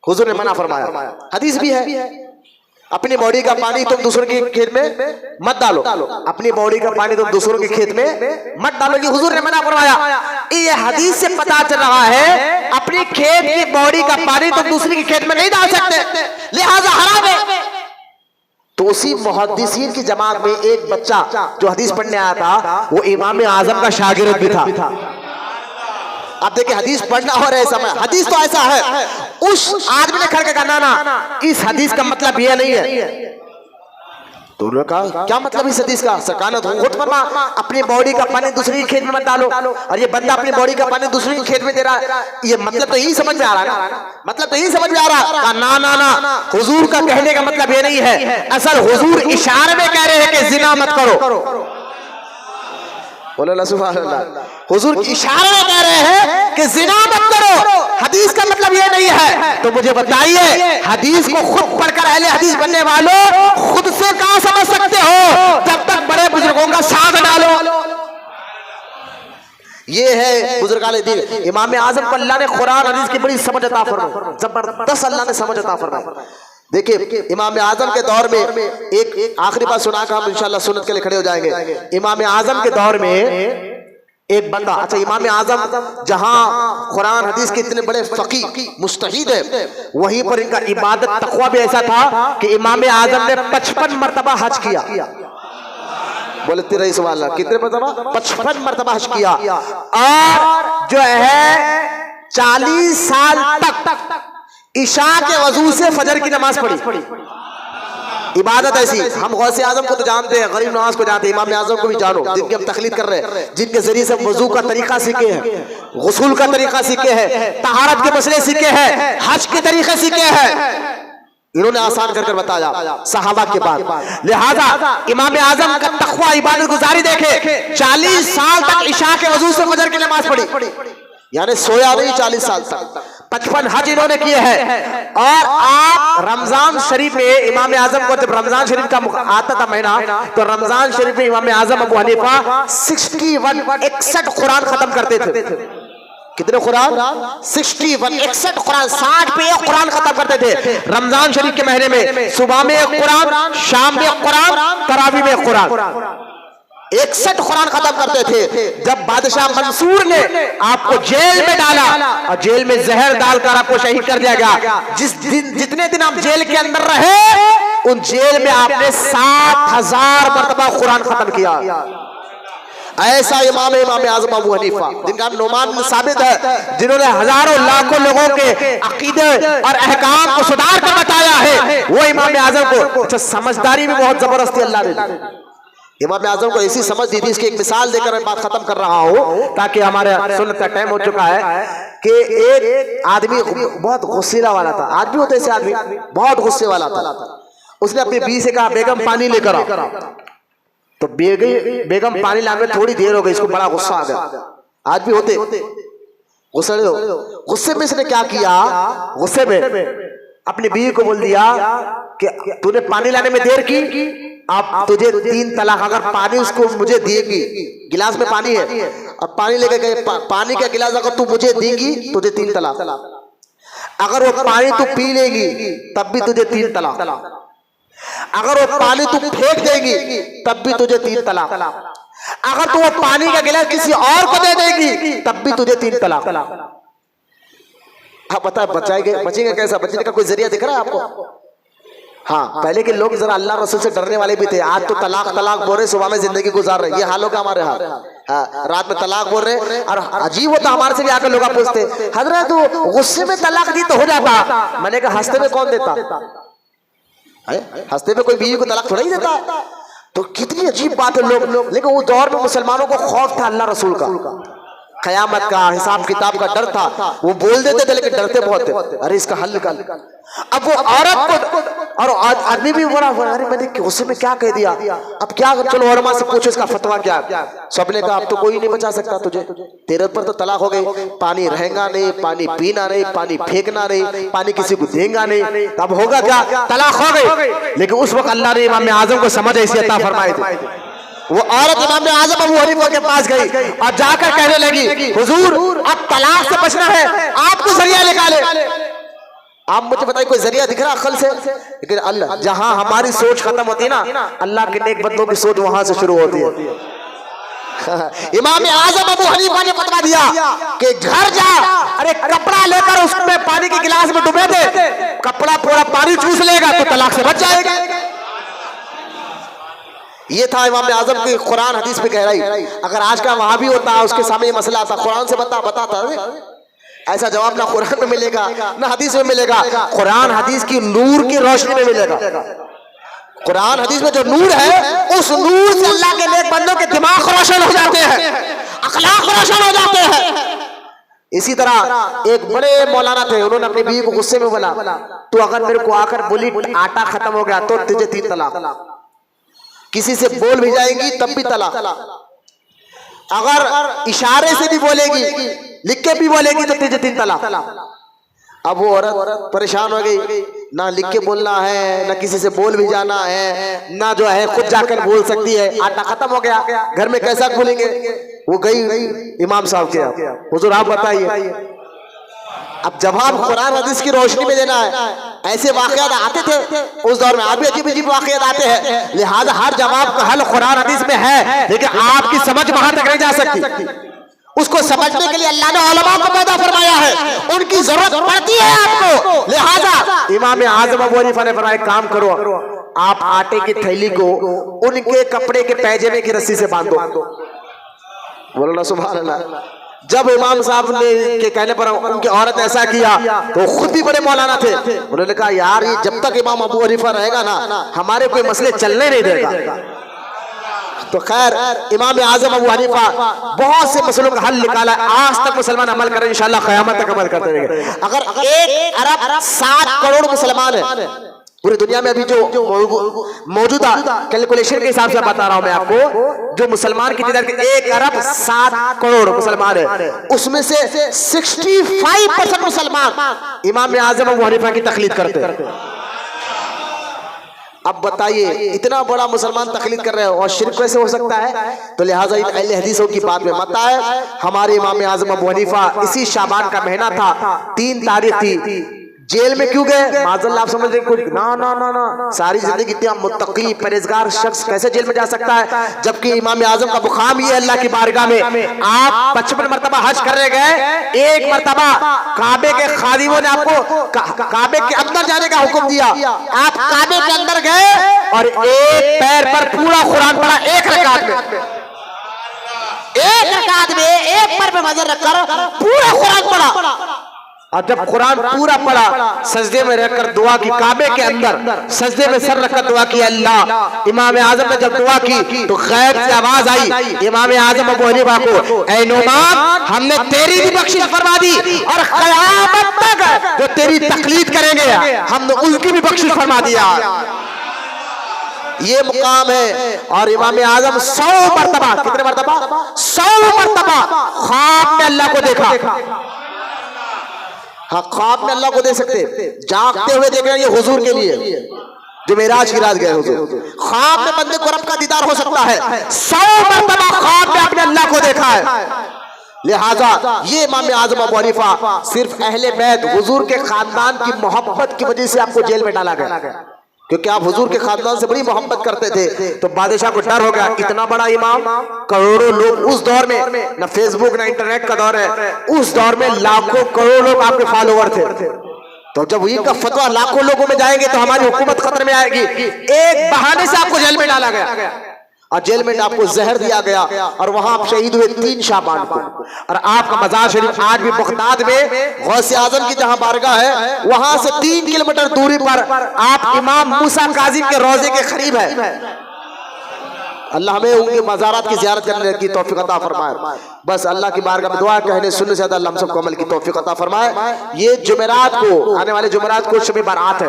Speaker 2: حضور نے منع فرمایا, حدیث بھی ہے اپنی باڈی کا پانی تم دوسروں کے کھیت میں مت ڈالو, اپنی باڈی کا پانی تم دوسروں کے کھیت میں مت ڈالو, یہ حضور نے منع فرمایا. یہ حدیث سے پتا چل رہا ہے اپنی کھیت کی باڈی کا پانی تم دوسری کے کھیت میں نہیں ڈال سکتے, لہذا حرام ہے. تو اسی محدثین کی جماعت میں ایک بچہ جو حدیث پڑھنے آیا تھا وہ امام اعظم کا شاگرد بھی تھا. آپ دیکھیں حدیث پڑھنا اور ایسا میں حدیث تو ایسا ہے, اس آدمی نے کھڑ کے کہا نا اس حدیث کا مطلب یہ نہیں ہے. تو انہوں نے کہا کیا مطلب اس حدیث کا؟ سرکار نے خود فرما اپنی باڈی کا پانی دوسری کھیت میں مت ڈالو, اور یہ بندہ اپنی باڈی کا پانی دوسری کھیت میں دے رہا ہے, یہ مطلب تو یہی سمجھ میں آ رہا ہے نا, مطلب تو یہی سمجھ میں آ رہا ہے. نا حضور کا کہنے کا مطلب یہ نہیں ہے, اصل حضور اشارے میں کہہ رہے ہیں کہ زنا مت کرو. بولو سبحان اللہ, حضور اشارے میں کہہ رہے ہیں کہ زنا مت کرو, حدیث کا مطلب یہ نہیں ہے. تو مجھے بتائیے حدیث کو خود پڑھ کر اہل حدیث بننے والوں خود سے کہاں سمجھ سکتے ہو جب تک بڑے بزرگوں کا ساتھ ڈالو. یہ ہے بزرگان دین. امام اعظم کو اللہ نے قرآن حدیث کی بڑی سمجھ عطا فرمائی, زبردست اللہ نے سمجھ عطا فرمائی. دیکھیں امام اعظم کے دور میں ایک آخری بات سنا کر ہم انشاءاللہ سنت کے لیے کھڑے ہو جائیں گے. امام اعظم کے دور میں ایک بندہ, اچھا امام اعظم جہاں قرآن حدیث کے اتنے بڑے فقیہ مجتہد ہیں وہیں پر ان کا عبادت تقوی بھی ایسا تھا کہ امام اعظم نے 55 مرتبہ حج کیا. بولتے رہی سبحان اللہ, کتنے مرتبہ؟ 55 مرتبہ حج کیا, اور جو ہے 40 سال تک عشاء کے وضو سے فجر کی نماز پڑھی. عبادت ایسی. ہم غوث اعظم کو تو جانتے ہیں, غریب نواز کو جانتے ہیں, امام اعظم کو بھی جانو جن کی ہم تقلید کر رہے ہیں, جن کے ذریعے سے وضو کا طریقہ سیکھے ہیں, غسل کا طریقہ سیکھے ہیں, طہارت کے مسئلے سیکھے ہیں, حج کے طریقے سیکھے ہیں, انہوں نے آسان کر بتایا صحابہ کے بعد. لہذا امام اعظم کا تقوی عبادت گزاری دیکھے, 40 سال تک عشاء کے وضو سے فجر کی نماز پڑھی, یعنی سویا نہیں 40 سال تک. 55 حج انہوں نے کیے ہیں. اور آپ رمضان شریف میں امام اعظم کو جب رمضان شریف کا آتا تھا مہینہ تو رمضان شریف میں امام اعظم ابو حنیفہ 61 قرآن ختم کرتے تھے. کتنے قرآن؟ 61 قرآن, 60 پہ ایک قرآن ختم کرتے تھے رمضان شریف کے مہینے میں. صبح میں ایک قرآن, شام میں ایک قرآن, تراویح میں ایک قرآن, 61 قرآن ختم کرتے تھے. جب بادشاہ منصور نے آپ کو جیل میں ڈالا اور جیل میں زہر ڈال کر آپ کو شہید کر دیا گیا, جتنے دن آپ جیل کے اندر رہے ان جیل میں آپ نے 7000 مرتبہ قرآن ختم کیا. ایسا امام اعظم ابو حنیفہ جن کا نعمان بن ثابت ہے, جنہوں نے ہزاروں لاکھوں لوگوں کے عقیدے اور احکام کو سدھار کر بتایا ہے, وہ امام اعظم کو اچھا سمجھداری بھی بہت زبردستی اللہ نے دی. امام اعظم کو ایسی سمجھ دی تھی, اس کی ایک مثال دے کر میں بات ختم کر رہا ہوں تاکہ ہمارے سنت کا ٹائم ہو چکا ہے, کہ ایک آدمی بہت غصے والا تھا. آج بھی ہوتے ایسے آدمی, بہت غصے والا تھا. اس نے اپنی بیوی سے کہا بیگم پانی لے کر آؤ, تو بیگم پانی لانے میں تھوڑی دیر ہو گئی, اس کو بڑا غصہ آ گیا. آج بھی ہوتے غصے میں اس نے کیا کیا, غصے میں اپنی بیوی کو بول دیا کہ تو نے پانی لانے میں دیر کی, اب تجھے 3 طلاق. اگر پانی اس کو مجھے دے گی, گلاس میں پانی ہے اور پانی لے کے گئے, پانی کا گلاس اگر تو مجھے دے گی تجھے 3 طلاق. اگر وہ پانی تو پی لے گی تب بھی تجھے 3 طلاق. اگر وہ پانی تو پھینک دے گی تب بھی تجھے 3 طلاق. اگر تو وہ پانی کا گلاس کسی اور کو دے دے گی تب بھی تجھے 3 طلاق. آپ بتائیں بچیں گے کیسا؟ بچنے کا کوئی ذریعہ دکھ رہا ہے آپ کو؟ ہاں پہلے کے لوگ ذرا اللہ رسول سے ڈرنے والے بھی تھے. آج تو طلاق بول رہے, صبح میں زندگی گزار رہے. یہ حال ہوگا ہمارے حال. رات میں طلاق بول رہے. اور عجیب ہوتا ہمارے سے بھی آ کر لوگ پوچھتے حضرت غصے میں طلاق دی تو ہو جاتا. میں نے کہا ہنستے میں کون دیتا؟ ہنستے میں کوئی بیوی کو طلاق تھوڑا ہی دیتا. تو کتنی عجیب بات ہے لوگ. لیکن اس دور میں مسلمانوں کو خوف تھا اللہ رسول کا, قیامت کا, حساب کتاب کا ڈر تھا. وہ بول دیتے تھے لیکن ڈرتے بہت تھے. ارے اس کا حل نکال. اب وہ عورت کو اور آدمی بھی بڑا ہوا, ارے میں نے غصے میں کیا کہہ دیا, اب کیا, چلو علماء سے پوچھو اس کا فتویٰ کیا. سب نے کہا اب تو کوئی نہیں بچا سکتا تجھے, تیرے پر تو طلاق ہو گئی. پانی رہنگا نہیں, پانی پینا نہیں, پانی پھینکنا نہیں, پانی کسی کو دیں گا نہیں. اب ہوگا کیا, طلاق ہو گئی. لیکن اس وقت اللہ نے امام اعظم کو سمجھ ایسی عطا فرمائی تھی. وہ عورت امام اعظم ابو حنیفہ کے پاس گئی اور جا کر کہنے لگی حضور اب طلاق سے بچنا ہے, آپ کو ذریعہ نکالے. آپ مجھے بتائیے کوئی ذریعہ دکھ رہا عقل سے؟ لیکن اللہ, جہاں ہماری سوچ ختم ہوتی ہے نا, اللہ کے نیک بندوں کی سوچ وہاں سے شروع ہوتی ہے. امام اعظم ابو حنیفہ نے فتویٰ دیا کہ گھر جا, ارے کپڑا لے کر اس میں پانی کے گلاس میں ڈبے دے, کپڑا پورا پانی چوس لے گا تو طلاق سے بچ جائے گا. یہ تھا امام اعظم کی قرآن حدیث پہ کہہ رہی. اگر آج کا وہاں بھی ہوتا اس کے سامنے یہ مسئلہ آتا, قرآن سے بتاتا. ایسا جواب نہ قرآن میں ملے گا نہ حدیث میں ملے گا. قرآن حدیث کی نور کی روشنی میں ملے گا. قرآن حدیث میں جو نور ہے اس نور سے اللہ کے نیک بندوں کے دماغ روشن ہو جاتے ہیں, اخلاق روشن ہو جاتے ہیں. اسی طرح ایک بڑے مولانا تھے, انہوں نے اپنی بیوی کو غصے میں بولا تو اگر میرے کو آ کر بولی آٹا ختم ہو گیا تو تجھے 3 طلاق. کسی سے بول بھی جائے گی تب بھی طلاق. اگر اشارے سے بھی بولے گی, لکھ کے بھی بولے گی تو تجھے 3 طلاق. اب وہ عورت پریشان ہو گئی, نہ لکھ کے بولنا ہے, نہ کسی سے بول بھی جانا ہے, نہ جو ہے خود جا کر بول سکتی ہے. آٹا ختم ہو گیا, گھر میں کیسا کھولیں گے؟ وہ گئی امام صاحب کے, حضور آپ بتائیے. اب جواب قرآن حدیث کی روشنی میں دینا ہے. ایسے واقعات آتے تھے اس دور میں, آج بھی عجیب عجیب واقعات آتے ہیں. لہذا ہر جواب کا حل قرآن حدیث میں ہے, لیکن آپ کی سمجھ وہاں تک نہیں جا سکتی. اس کو سمجھنے کے لیے اللہ نے علماء کو پیدا فرمایا ہے, ان کی ضرورت پڑتی ہے آپ کو. لہذا امام اعظم ابو حنیفہ نے فرمایا کام کرو, آپ آٹے کی تھیلی کو ان کے کپڑے کے پیجامے کی رسی سے باندھو. بولو نا سبحان اللہ. جب امام صاحب نے کے کہنے پر ان کی عورت نے ایسا کیا تو خود بھی بڑے مولانا تھے, انہوں نے کہا یار یہ جب تک امام ابو حنیفہ رہے گا نا ہمارے کوئی مسئلے چلنے نہیں دے گا. تو خیر امام اعظم ابو حنیفہ بہت سے مسئلوں کا حل نکالا, آج تک مسلمان عمل کریں, انشاءاللہ قیامت تک عمل کرتے رہیں گے. اگر 1 ارب 7 کروڑ مسلمان ہیں پوری دنیا میں, ابھی جو موجودہ کیلکولیشن کے حساب سے بتا رہا ہوں میں آپ کو, جو مسلمان کی تعداد 1 ارب 7 کروڑ مسلمان ہیں, اس میں سے 65% مسلمان امام اعظم ابو حنیفہ کی تقلید کرتے ہیں. اب بتائیے اتنا بڑا مسلمان تقلید کر رہے ہیں اور شرک کیسے ہو سکتا ہے؟ تو لہٰذا ان اہل حدیثوں کی بات میں مت آئے. ہمارے امام اعظم ابو حنیفہ اسی شعبان کا مہینہ تھا, 3 تاریخ تھی, جیل میں کیوں گئے؟ معاذ اللہ آپ سمجھ رہے کچھ نا ساری زندگی اتنا متقی پرہیزگار شخص کیسے جیل میں جا سکتا ہے؟ جبکہ امام اعظم کا مقام یہ اللہ کی بارگاہ میں, آپ 55 مرتبہ حج کرنے گئے, 1 مرتبہ کعبے کے خادموں نے آپ کو کعبے کے اندر جانے کا حکم دیا, آپ کعبے کے اندر گئے اور 1 پیر پر پورا قرآن پڑھا 1 رکعت میں, 1 رکعت میں 1 پر پہ نظر رکھ کر پورا قرآن پڑھا. اور جب قرآن پورا پڑھا سجدے میں رہ کر دعا کی, کعبے کے اندر سجدے میں سر رکھ کر دعا کی اللہ. امام اعظم نے جب دعا کی تو غیب سے آواز آئی امام اعظم ابو حنیفہ کو, اے نعمان ہم نے تیری بھی بخشش فرما دی اور قیامت تک جو تیری تقلید کریں گے ہم نے ان کی بھی بخشش فرما دیا. یہ مقام ہے. اور امام اعظم 100 مرتبہ, کتنے مرتبہ؟ 100 مرتبہ خواب میں اللہ کو دیکھا. ہاں خواب میں اللہ کو دیکھ سکتے, جاگتے ہوئے دیکھ رہے ہیں یہ حضور کے لیے جو معراج کی رات گئے حضور. خواب میں بندے کو رب کا دیدار ہو سکتا ہے, 100 مرتبہ خواب میں اپنے اللہ کو دیکھا ہے. لہذا یہ امام اعظم ابو حنیفہ صرف اہل بیت حضور کے خاندان کی محبت کی وجہ سے آپ کو جیل میں ڈالا گیا, کیونکہ آپ حضور کے خاندان سے بڑی محبت کرتے تھے. تو بادشاہ کو ڈر ہو گیا, اتنا بڑا امام, کروڑوں لوگ اس دور میں نہ فیس بک نہ انٹرنیٹ کا دور ہے, اس دور میں لاکھوں کروڑوں لوگ آپ کے فالوور تھے. تو جب ان کا فتویٰ لاکھوں لوگوں میں جائیں گے تو ہماری حکومت خطر میں آئے گی. ایک بہانے سے آپ کو جیل میں ڈالا گیا اور جیل میں آپ کو زہر دیا گیا اور وہاں آپ شہید ہوئے 3 شعبان کو. اور آپ کا مزار شریف آج بھی بغداد میں غوث اعظم کی جہاں بارگاہ ہے وہاں سے 3 کلومیٹر دوری پر آپ امام موسیٰ کاظم کے روضے کے قریب ہے. اللہ ہمیں ان کے مزارات کی زیارت کرنے کی توفیق عطا فرمائے. بس اللہ کی بارگاہ میں دعا کہنے سننے سے اللہ ہم سب کو عمل کی توفیق عطا فرمائے. یہ جمعرات کو آنے والے جمعرات کو شب برات ہے.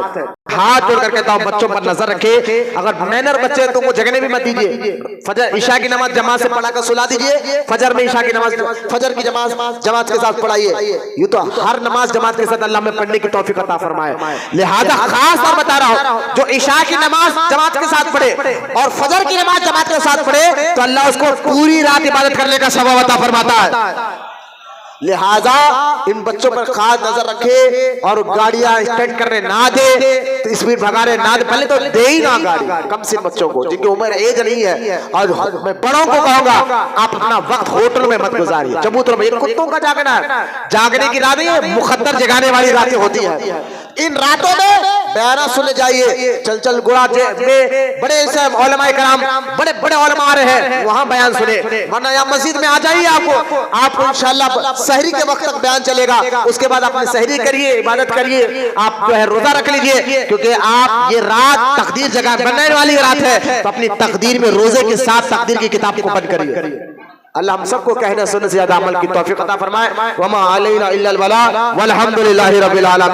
Speaker 2: ہاتھ جوڑ کر کہتا ہوں بچوں پر نظر رکھے. اگر مینر بچے تو وہ جگنے بھی مت دیجیے. فجر عشاء کی نماز جماعت سے پڑھا کر سلا دیجیے. فجر میں عشاء کی نماز فجر کی جماعت کے ساتھ پڑھائیے. یہ تو ہر نماز جماعت کے ساتھ اللہ ہمیں پڑھنے کی توفیق عطا فرمائے. لہذا خاص طور بتا رہا ہوں جو عشاء کی نماز جماعت کے ساتھ پڑھے اور فجر کی نماز جماعت کے ساتھ پڑھے تو اللہ اس کو پوری رات عبادت کرنے کا ثواب عطا فرماتا ہے. لہذا ان بچوں پر خاص نظر رکھے اور گاڑیاں اسٹنٹ کرنے نہ دے تو اسپیڈ بھگانے نہ دے. پہلے تو دے ہی نہ گاڑی کم سے بچوں کو جن کی عمر ایج نہیں ہے. اور میں بڑوں کو کہوں گا آپ اپنا وقت ہوٹل میں مت گزاریے. چبوتروں میں کتوں کا جاگنا ہے. جاگنے کی رات نہیں ہے مخدر جگانے والی راتیں ہوتی ہیں. ان راتوں میں بیانات سننے جائیے. چل چل گڑا میں بڑے علماء کرام بڑے بڑے علماء آ رہے ہیں وہاں بیان سنے. ورنہ یہاں مسجد میں آ جائیے. آپ کو انشاءاللہ سحری کے وقت تک بیان چلے گا. اس کے بعد آپ نے سحری کریے عبادت کریے. آپ جو ہے روزہ رکھ لیجئے کیونکہ آپ یہ رات تقدیر جگہ بننے والی رات ہے. تو اپنی تقدیر میں روزے کے ساتھ تقدیر کی کتاب کو بند کریے. اللہ ہم سب کو کہنے سننے سے زیادہ عمل کی توفیق عطا فرمائے. وما علینا الا البلاغ والحمد للہ رب العالمین.